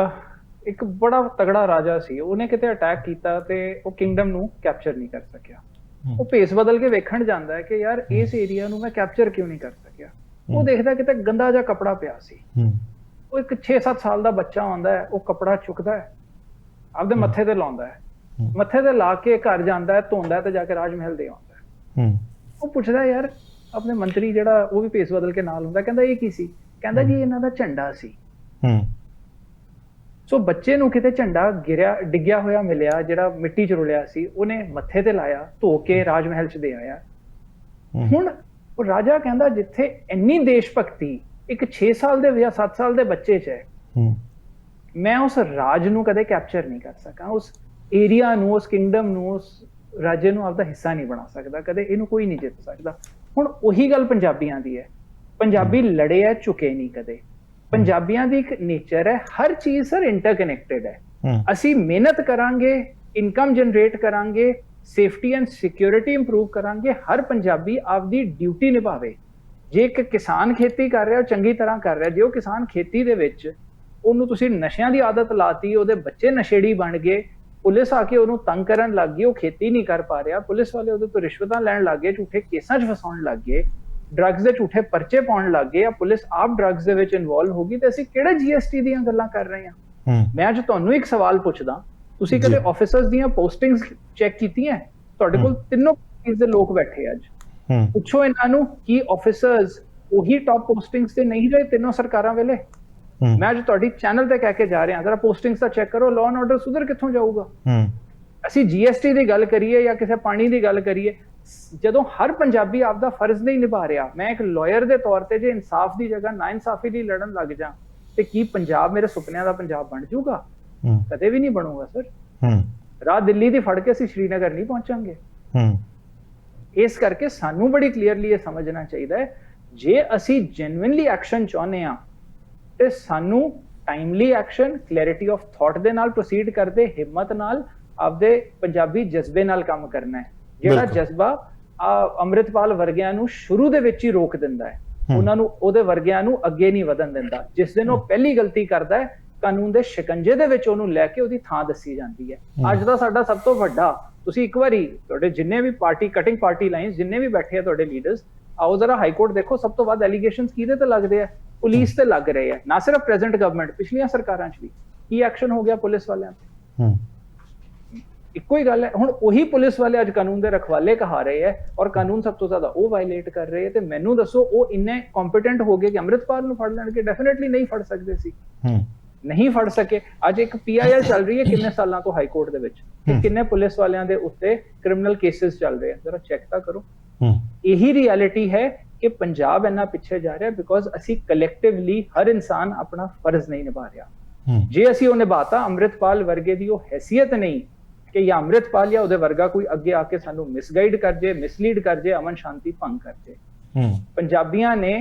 S2: ਇੱਕ ਬੜਾ ਤਗੜਾ ਰਾਜਾ ਸੀ, ਉਹਨੇ ਕਿਤੇ ਅਟੈਕ ਕੀਤਾ ਤੇ ਉਹ ਕਿੰਗਡਮ ਨੂੰ ਕੈਪਚਰ ਨਹੀਂ ਕਰ ਸਕਿਆ। ਉਹ ਭੇਸ ਬਦਲ ਕੇ ਵੇਖਣ ਜਾਂਦਾ ਹੈ ਕਿ ਯਾਰ ਇਸ ਏਰੀਆ ਨੂੰ ਮੈਂ ਕੈਪਚਰ ਕਿਉਂ ਨਹੀਂ ਕਰ ਸਕਿਆ। ਉਹ ਦੇਖਦਾ ਕਿਤੇ ਗੰਦਾ ਜਿਹਾ ਕੱਪੜਾ ਪਿਆ ਸੀ, ਉਹ ਇੱਕ 6-7 ਸਾਲ ਦਾ ਬੱਚਾ ਆਉਂਦਾ ਹੈ, ਉਹ ਕੱਪੜਾ ਚੁੱਕਦਾ ਹੈ, ਆਪਦੇ ਮੱਥੇ ਤੇ ਲਾਉਂਦਾ ਹੈ, ਮੱਥੇ ਤੇ ਲਾ ਕੇ ਘਰ ਜਾਂਦਾ ਹੈ, ਧੋਂਦਾ ਤੇ ਜਾ ਕੇ ਰਾਜ ਮਹਿਲ ਦੇ ਆਉਂਦਾ ਹੈ। ਉਹ ਪੁੱਛਦਾ ਯਾਰ ਆਪਣੇ ਮੰਤਰੀ ਜਿਹੜਾ ਉਹ ਵੀ ਭੇਸ ਬਦਲ ਕੇ ਨਾਲ ਹੁੰਦਾ, ਕਹਿੰਦਾ ਇਹ ਕੀ ਸੀ? ਕਹਿੰਦਾ ਜੀ ਇਹਨਾਂ ਦਾ ਝੰਡਾ ਸੀ। ਸੋ ਬੱਚੇ ਨੂੰ ਕਿਤੇ ਝੰਡਾ ਡਿੱਗਿਆ ਹੋਇਆ ਮਿਲਿਆ, ਜਿਹੜਾ ਮਿੱਟੀ ਚ ਰੁਲਿਆ ਸੀ, ਉਹਨੇ ਮੱਥੇ ਤੇ ਲਾਇਆ, ਧੋ ਕੇ ਰਾਜ ਮਹਿਲ ਚ ਦੇ ਆਇਆ। ਹੁਣ ਉਹ ਰਾਜਾ ਕਹਿੰਦਾ ਜਿੱਥੇ ਇੰਨੀ ਦੇਸ਼ ਭਗਤੀ ਇੱਕ 6 ਸਾਲ ਦੇ ਜਾਂ 7 ਸਾਲ ਦੇ ਬੱਚੇ ਚ ਹੈ, ਮੈਂ ਉਸ ਰਾਜ ਨੂੰ ਕਦੇ ਕੈਪਚਰ ਨਹੀਂ ਕਰ ਸਕਾਂ, ਉਸ ਏਰੀਆ ਨੂੰ, ਉਸ ਕਿੰਗਡਮ ਨੂੰ, ਉਸ ਰਾਜੇ ਨੂੰ ਆਪਦਾ ਹਿੱਸਾ ਨਹੀਂ ਬਣਾ ਸਕਦਾ, ਕਦੇ ਇਹਨੂੰ ਕੋਈ ਨਹੀਂ ਜਿੱਤ ਸਕਦਾ। ਹੁਣ ਉਹੀ ਗੱਲ ਪੰਜਾਬੀਆਂ ਦੀ ਹੈ, ਪੰਜਾਬੀ ਲੜੇ ਹੈ, ਝੁਕੇ ਨਹੀਂ ਕਦੇ। ਪੰਜਾਬੀਆਂ ਦੀ ਇੱਕ ਨੇਚਰ ਹੈ, ਹਰ ਚੀਜ਼ ਸਰ ਇੰਟਰਕਨੈਕਟਡ ਹੈ। ਅਸੀਂ ਮਿਹਨਤ ਕਰਾਂਗੇ, ਇਨਕਮ ਜਨਰੇਟ ਕਰਾਂਗੇ, ਸੇਫਟੀ ਐਂਡ ਸਿਕਿਉਰਿਟੀ ਇੰਪਰੂਵ ਕਰਾਂਗੇ, ਹਰ ਪੰਜਾਬੀ ਆਪਦੀ ਡਿਊਟੀ ਨਿਭਾਵੇ। ਜੇ ਇੱਕ ਕਿਸਾਨ ਖੇਤੀ ਕਰ ਰਿਹਾ, ਉਹ ਚੰਗੀ ਤਰ੍ਹਾਂ ਕਰ ਰਿਹਾ, ਜੇ ਉਹ ਕਿਸਾਨ ਖੇਤੀ ਦੇ ਵਿੱਚ ਉਹਨੂੰ ਤੁਸੀਂ ਨਸ਼ਿਆਂ ਦੀ ਆਦਤ ਲਾਤੀ, ਉਹਦੇ ਬੱਚੇ ਨਸ਼ੇੜੀ ਬਣ ਗਏ, ਪੁਲਿਸ ਆ ਕੇ ਉਹਨੂੰ ਤੰਗ ਕਰਨ ਲੱਗ ਗਈ, ਉਹ ਖੇਤੀ ਨਹੀਂ ਕਰ ਪਾ ਰਿਹਾ, ਪੁਲਿਸ ਵਾਲੇ ਉਹਦੇ ਤੋਂ ਰਿਸ਼ਵਤਾਂ ਲੈਣ ਲੱਗ ਗਏ, ਝੂਠੇ ਕੇਸਾਂ 'ਚ ਫਸਾਉਣ ਲੱਗ ਗਏ, ਡਰੱਗਸ ਦੇ ਝੂਠੇ ਪਰਚੇ ਪਾਉਣ ਲੱਗ ਗਏ, ਪੁਲਿਸ ਆਪ ਡਰੱਗਸ ਦੇ ਵਿੱਚ ਇਨਵੋਲਵ ਹੋ ਗਈ, ਤੇ ਅਸੀਂ ਕਿਹੜੇ GST ਦੀਆਂ ਗੱਲਾਂ ਕਰ ਰਹੇ ਹਾਂ? ਮੈਂ ਅੱਜ ਤੁਹਾਨੂੰ ਇੱਕ ਸਵਾਲ ਪੁੱਛਦਾ, ਤੁਸੀਂ ਕਦੇ ਆਫੀਸਰਸ ਦੀਆਂ ਪੋਸਟਿੰਗਸ ਚੈੱਕ ਕੀਤੀਆਂ? ਤੁਹਾਡੇ ਕੋਲ ਤਿੰਨੋਂ ਪਾਰਟੀਆਂ ਦੇ ਲੋਕ ਬੈਠੇ ਅੱਜ, ਪੁੱਛੋ ਇਹਨਾਂ ਨੂੰ ਕੀ ਆਫੀਸਰਸ ਉਹੀ ਟੌਪ ਪੋਸਟਿੰਗਸ ਤੇ ਨਹੀਂ ਰਹੇ ਤਿੰਨੋਂ ਸਰਕਾਰਾਂ ਵੇਲੇ? ਮੈਂ ਅੱਜ ਤੁਹਾਡੀ ਚੈਨਲ ਤੇ ਕਹਿ ਕੇ ਜਾ ਰਿਹਾ, ਜ਼ਰਾ ਪੋਸਟਿੰਗਸ ਦਾ ਚੈੱਕ ਕਰੋ, ਲਾਅ ਐਂਡ ਆਰਡਰ ਸੁਧਰ ਕਿੱਥੋਂ ਜਾਊਗਾ? ਅਸੀਂ GST ਦੀ ਗੱਲ ਕਰੀਏ ਜਾਂ ਕਿਸੇ ਪਾਣੀ ਦੀ ਗੱਲ ਕਰੀਏ, ਜਦੋਂ ਹਰ ਪੰਜਾਬੀ ਆਪਦਾ ਫਰਜ਼ ਨਹੀਂ ਨਿਭਾ ਰਿਹਾ, ਮੈਂ ਇੱਕ ਲਾਇਰ ਦੇ ਤੌਰ ਤੇ ਜੇ ਇਨਸਾਫ ਦੀ ਜਗ੍ਹਾ ਨਾ ਇਨਸਾਫੀ ਲਈ ਲੜਨ ਲੱਗ ਜਾ, ਤੇ ਕੀ ਪੰਜਾਬ ਮੇਰੇ ਸੁਪਨਿਆਂ ਦਾ ਪੰਜਾਬ ਬਣ ਜਾਊਗਾ? ਕਦੇ ਵੀ ਨਹੀਂ ਬਣੂਗਾ ਸਰ। ਰਾਹ ਦਿੱਲੀ ਦੀ ਫੜ ਕੇ ਅਸੀਂ ਸ਼੍ਰੀਨਗਰ ਨਹੀਂ ਪਹੁੰਚਾਂਗੇ। ਇਸ ਕਰਕੇ ਸਾਨੂੰ ਬੜੀ ਕਲੀਅਰਲੀ ਇਹ ਸਮਝਣਾ ਚਾਹੀਦਾ ਹੈ, ਜੇ ਅਸੀਂ ਜੈਨੂਇਨਲੀ ਐਕਸ਼ਨ ਚਾਹੁੰਦੇ ਹਾਂ ਤੇ ਸਾਨੂੰ timely action, clarity of thought ਦੇ ਨਾਲ ਪ੍ਰੋਸੀਡ ਕਰਦੇ, ਹਿੰਮਤ ਨਾਲ, ਆਪਦੇ ਪੰਜਾਬੀ ਜਜ਼ਬੇ ਨਾਲ ਕੰਮ ਕਰਨਾ ਹੈ। ਜਿਹੜਾ ਜਜ਼ਬਾ ਅੰਮ੍ਰਿਤਪਾਲ ਵਰਗਿਆਂ ਨੂੰ ਸ਼ੁਰੂ ਦੇ ਵਿੱਚ ਹੀ ਰੋਕ ਦਿੰਦਾ ਹੈ, ਉਹਨਾਂ ਨੂੰ, ਉਹਦੇ ਵਰਗਿਆਂ ਨੂੰ ਅੱਗੇ ਨਹੀਂ ਵਧਣ ਦਿੰਦਾ। ਜਿਸ ਦਿਨ ਉਹ ਪਹਿਲੀ ਗਲਤੀ ਕਰਦਾ ਹੈ, ਕਾਨੂੰਨ ਦੇ ਸ਼ਿਕੰਜੇ ਦੇ ਵਿੱਚ ਉਹਨੂੰ ਲੈ ਕੇ ਉਹਦੀ ਥਾਂ ਦੱਸੀ ਜਾਂਦੀ ਹੈ। ਅੱਜ ਦਾ ਸਾਡਾ ਸਭ ਤੋਂ ਵੱਡਾ, ਤੁਸੀਂ ਇੱਕ ਵਾਰੀ ਤੁਹਾਡੇ ਜਿੰਨੇ ਵੀ ਪਾਰਟੀ ਕਟਿੰਗ ਪਾਰਟੀ ਲਾਈਨਸ ਜਿੰਨੇ ਵੀ ਬੈਠੇ ਆ ਤੁਹਾਡੇ ਲੀਡਰਸ, ਆਓ ਜ਼ਰਾ ਹਾਈ ਕੋਰਟ ਦੇਖੋ, ਸਭ ਤੋਂ ਵੱਧ ਐਲੀਗੇਸ਼ਨਸ ਕਿਹਦੇ ਤੇ ਲੱਗਦੇ ਆ? ਪੁਲਿਸ ਤੇ ਲੱਗ ਰਹੇ ਆ। ਨਾ ਸਿਰਫ ਪ੍ਰੈਜ਼ੈਂਟ ਗਵਰਨਮੈਂਟ, ਪਿਛਲੀਆਂ ਸਰਕਾਰਾਂ 'ਚ ਵੀ ਕੀ ਐਕਸ਼ਨ ਹੋ ਗਿਆ ਪੁਲਿਸ ਵਾਲਿਆਂ ਤੇ? ਇੱਕੋ ਹੀ ਗੱਲ ਹੈ। ਹੁਣ ਉਹੀ ਪੁਲਿਸ ਵਾਲੇ ਅੱਜ ਕਾਨੂੰਨ ਦੇ ਰਖਵਾਲੇ ਕਹਾ ਰਹੇ ਹੈ, ਔਰ ਕਾਨੂੰਨ ਸਭ ਤੋਂ ਜ਼ਿਆਦਾ ਉਹ ਵਾਇਲੇਟ ਕਰ ਰਹੇ ਹੈ। ਤੇ ਮੈਨੂੰ ਦੱਸੋ, ਉਹ ਇੰਨੇ ਕੰਪੀਟੈਂਟ ਹੋ ਗਏ ਕਿ ਅੰਮ੍ਰਿਤਪਾਲ ਨੂੰ ਫੜ ਲੈਣਗੇ? ਡੈਫੀਨਿਟਲੀ ਨਹੀਂ ਫੜ ਸਕਦੇ ਸੀ, ਨਹੀਂ ਫੜ ਸਕੇ। ਅੱਜ ਇੱਕ PIL ਚੱਲ ਰਹੀ ਹੈ ਕਿੰਨੇ ਸਾਲਾਂ ਤੋਂ ਹਾਈ ਕੋਰਟ ਦੇ ਵਿੱਚ, ਕਿ ਕਿੰਨੇ ਪੁਲਿਸ ਵਾਲਿਆਂ ਦੇ ਉੱਤੇ ਕ੍ਰਿਮੀਨਲ ਕੇਸਿਸ ਚੱਲ ਰਹੇ ਆ, ਜਰਾ ਚੈੱਕ ਤਾਂ ਕਰੋ। ਇਹੀ ਰਿਐਲਿਟੀ ਹੈ ਕਿ ਪੰਜਾਬ ਇੰਨਾ ਪਿੱਛੇ ਜਾ ਰਿਹਾ ਬਿਕੋਜ਼ ਅਸੀਂ ਕਲੈਕਟਿਵਲੀ, ਹਰ ਇਨਸਾਨ ਆਪਣਾ ਫਰਜ਼ ਨਹੀਂ ਨਿਭਾ ਰਿਹਾ। ਜੇ ਅਸੀਂ ਉਹ ਨਿਭਾਤਾ, ਅੰਮ੍ਰਿਤਪਾਲ ਵਰਗੇ ਦੀ ਉਹ ਹੈਸੀਅਤ ਨਹੀਂ ਕਿ ਜਾਂ ਅੰਮ੍ਰਿਤਪਾਲ ਜਾਂ ਉਹਦੇ ਵਰਗਾ ਕੋਈ ਅੱਗੇ ਆ ਕੇ ਸਾਨੂੰ ਮਿਸਗਾਈਡ ਕਰ ਜੇ, ਮਿਸਲੀਡ ਕਰ ਜੇ, ਅਮਨ ਸ਼ਾਂਤੀ ਭੰਗ ਕਰ ਜੇ। ਪੰਜਾਬੀਆਂ ਨੇ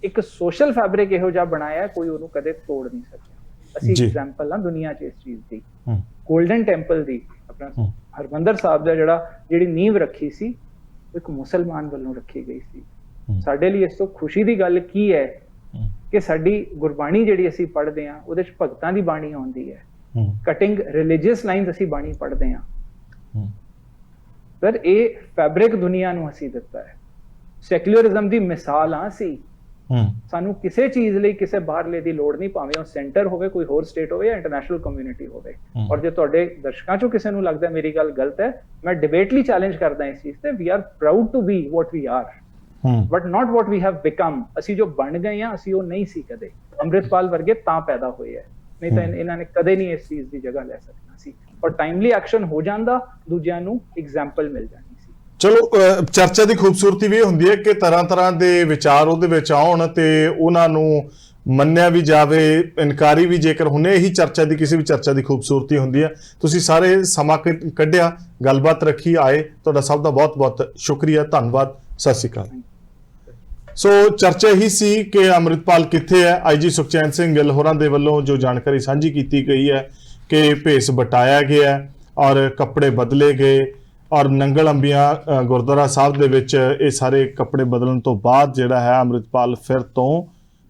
S2: ਇੱਕ ਸੋਸ਼ਲ ਫੈਬਰਿਕ ਇਹੋ ਜਿਹਾ ਬਣਾਇਆ, ਕੋਈ ਉਹਨੂੰ ਕਦੇ ਤੋੜ ਨਹੀਂ ਸਕਿਆ। ਅਸੀਂ ਐਗਜ਼ਾਮਪਲ ਆ ਦੁਨੀਆ 'ਚ ਇਸ ਚੀਜ਼ ਦੀ। ਗੋਲਡਨ ਟੈਂਪਲ ਦੀ, ਆਪਣਾ ਹਰਮੰਦਰ ਸਾਹਿਬ ਦਾ ਜਿਹੜੀ ਨੀਂਹ ਰੱਖੀ ਸੀ, ਇੱਕ ਮੁਸਲਮਾਨ ਵੱਲੋਂ ਰੱਖੀ ਗਈ ਸੀ। ਸਾਡੇ ਲਈ ਇਸ ਤੋਂ ਖੁਸ਼ੀ ਦੀ ਗੱਲ ਕੀ ਹੈ ਕਿ ਸਾਡੀ ਗੁਰਬਾਣੀ ਜਿਹੜੀ ਅਸੀਂ ਪੜ੍ਹਦੇ ਹਾਂ, ਉਹਦੇ 'ਚ ਭਗਤਾਂ ਦੀ ਬਾਣੀ ਆਉਂਦੀ ਹੈ, ਕਟਿੰਗ ਰਿਲੀਜੀਅਸ ਲਾਈਨਸ ਅਸੀਂ ਬਾਣੀ ਪੜ੍ਹਦੇ ਹਾਂ। ਪਰ ਇਹ ਫੈਬਰਿਕ ਦੁਨੀਆ ਨੂੰ ਅਸੀਂ ਦਿੱਤਾ ਹੈ। ਸੈਕੂਲਰਿਜ਼ਮ ਦੀ ਮਿਸਾਲ ਆ ਅਸੀਂ। ਸਾਨੂੰ ਕਿਸੇ ਚੀਜ਼ ਲਈ ਕਿਸੇ ਬਾਹਰਲੇ ਦੀ ਲੋੜ ਨਹੀਂ, ਭਾਵੇਂ ਉਹ ਸੈਂਟਰ ਹੋਵੇ, ਕੋਈ ਹੋਰ ਸਟੇਟ ਹੋਵੇ ਜਾਂ ਇੰਟਰਨੈਸ਼ਨਲ ਕਮਿਊਨਿਟੀ ਹੋਵੇ। ਔਰ ਜੇ ਤੁਹਾਡੇ ਦਰਸ਼ਕਾਂ ਚੋਂ ਕਿਸੇ ਨੂੰ ਲੱਗਦਾ ਮੇਰੀ ਗੱਲ ਗਲਤ ਹੈ, ਮੈਂ ਡਿਬੇਟਲੀ ਚੈਲੰਜ ਕਰਦਾ ਇਸ ਚੀਜ਼ ਤੇ। We are proud to be what we are, but not what we have become. ਅਸੀਂ ਜੋ ਬਣ ਗਏ ਹਾਂ, ਅਸੀਂ ਉਹ ਨਹੀਂ ਸੀ ਕਦੇ। ਅੰਮ੍ਰਿਤਪਾਲ ਵਰਗੇ ਤਾਂ ਪੈਦਾ ਹੋਏ ਹੈ, ਨਹੀਂ ਤਾਂ ਇਹਨਾਂ ਨੇ ਕਦੇ ਨਹੀਂ ਇਸ ਚੀਜ਼ ਦੀ ਜਗ੍ਹਾ ਲੈ ਸਕਣਾ ਸੀ। ਔਰ ਟਾਈਮਲੀ ਐਕਸ਼ਨ ਹੋ ਜਾਂਦਾ, ਦੂਜਿਆਂ ਨੂੰ ਐਗਜ਼ਾਮਪਲ ਮਿਲ ਜਾਣੀ ਸੀ।
S5: ਚਲੋ, ਚਰਚਾ ਦੀ ਖੂਬਸੂਰਤੀ ਵੀ ਇਹ ਹੁੰਦੀ ਹੈ ਕਿ ਤਰ੍ਹਾਂ ਦੇ ਵਿਚਾਰ ਉਹਦੇ ਵਿੱਚ ਆਉਣ ਤੇ ਉਹਨਾਂ ਨੂੰ ਮੰਨਿਆ ਵੀ ਜਾਵੇ, ਇਨਕਾਰੀ ਵੀ ਜੇਕਰ ਹੁੰਨੇ। ਇਹੀ ਚਰਚਾ ਦੀ, ਕਿਸੇ ਵੀ ਚਰਚਾ ਦੀ ਖੂਬਸੂਰਤੀ ਹੁੰਦੀ ਹੈ। ਤੁਸੀਂ ਸਾਰੇ ਸਮਾਂ ਕੱਢਿਆ, ਗੱਲਬਾਤ ਰੱਖੀ, ਆਏ, ਤੁਹਾਡਾ ਸਭ ਦਾ ਬਹੁਤ ਬਹੁਤ ਸ਼ੁਕਰੀਆ, ਧੰਨਵਾਦ, ਸਤਿ ਸ਼੍ਰੀ ਅਕਾਲ। ਸੋ ਚਰਚਾ ਇਹੀ ਸੀ ਕਿ ਅੰਮ੍ਰਿਤਪਾਲ ਕਿੱਥੇ ਹੈ। IG ਸੁਖਚੈਨ ਸਿੰਘ ਗਿੱਲ ਹੋਰਾਂ ਦੇ ਵੱਲੋਂ ਜੋ ਜਾਣਕਾਰੀ ਸਾਂਝੀ ਕੀਤੀ ਗਈ ਹੈ ਕਿ ਭੇਸ ਬਟਾਇਆ ਗਿਆ ਔਰ ਕੱਪੜੇ ਬਦਲੇ ਗਏ, ਔਰ ਨੰਗਲ ਅੰਬੀਆਂ ਗੁਰਦੁਆਰਾ ਸਾਹਿਬ ਦੇ ਵਿੱਚ ਇਹ ਸਾਰੇ ਕੱਪੜੇ ਬਦਲਣ ਤੋਂ ਬਾਅਦ ਜਿਹੜਾ ਹੈ ਅੰਮ੍ਰਿਤਪਾਲ ਫਿਰ ਤੋਂ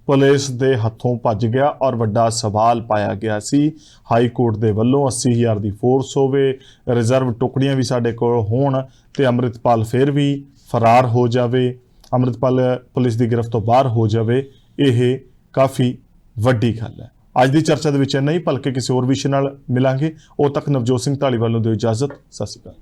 S5: ਪੁਲਿਸ ਦੇ ਹੱਥੋਂ ਭੱਜ ਗਿਆ ਔਰ ਵੱਡਾ ਸਵਾਲ ਪਾਇਆ ਗਿਆ ਸੀ। ਹਾਈ ਕੋਰਟ ਦੇ ਵੱਲੋਂ 80,000 ਦੀ ਫੋਰਸ ਹੋਵੇ, ਰਿਜ਼ਰਵ ਟੁਕੜੀਆਂ ਵੀ ਸਾਡੇ ਕੋਲ ਹੋਣ ਤੇ ਅੰਮ੍ਰਿਤਪਾਲ ਫਿਰ ਵੀ ਫਰਾਰ ਹੋ ਜਾਵੇ, ਅੰਮ੍ਰਿਤਪਾਲ ਪੁਲਿਸ ਦੀ ਗ੍ਰਿਫਤ ਤੋਂ ਬਾਹਰ ਹੋ ਜਾਵੇ, ਇਹ ਕਾਫੀ ਵੱਡੀ ਗੱਲ ਹੈ। ਅੱਜ ਦੀ ਚਰਚਾ ਦੇ ਵਿੱਚ ਇੰਨਾ ਹੀ, ਭਲਕੇ ਕਿਸੇ ਹੋਰ ਵਿਸ਼ੇ ਨਾਲ ਮਿਲਾਂਗੇ। ਉਦੋਂ ਤੱਕ ਨਵਜੋਤ ਸਿੰਘ ਢਾਲੀਵਾਲ ਨੂੰ ਦਿਓ ਇਜਾਜ਼ਤ। ਸਤਿ ਸ਼੍ਰੀ ਅਕਾਲ।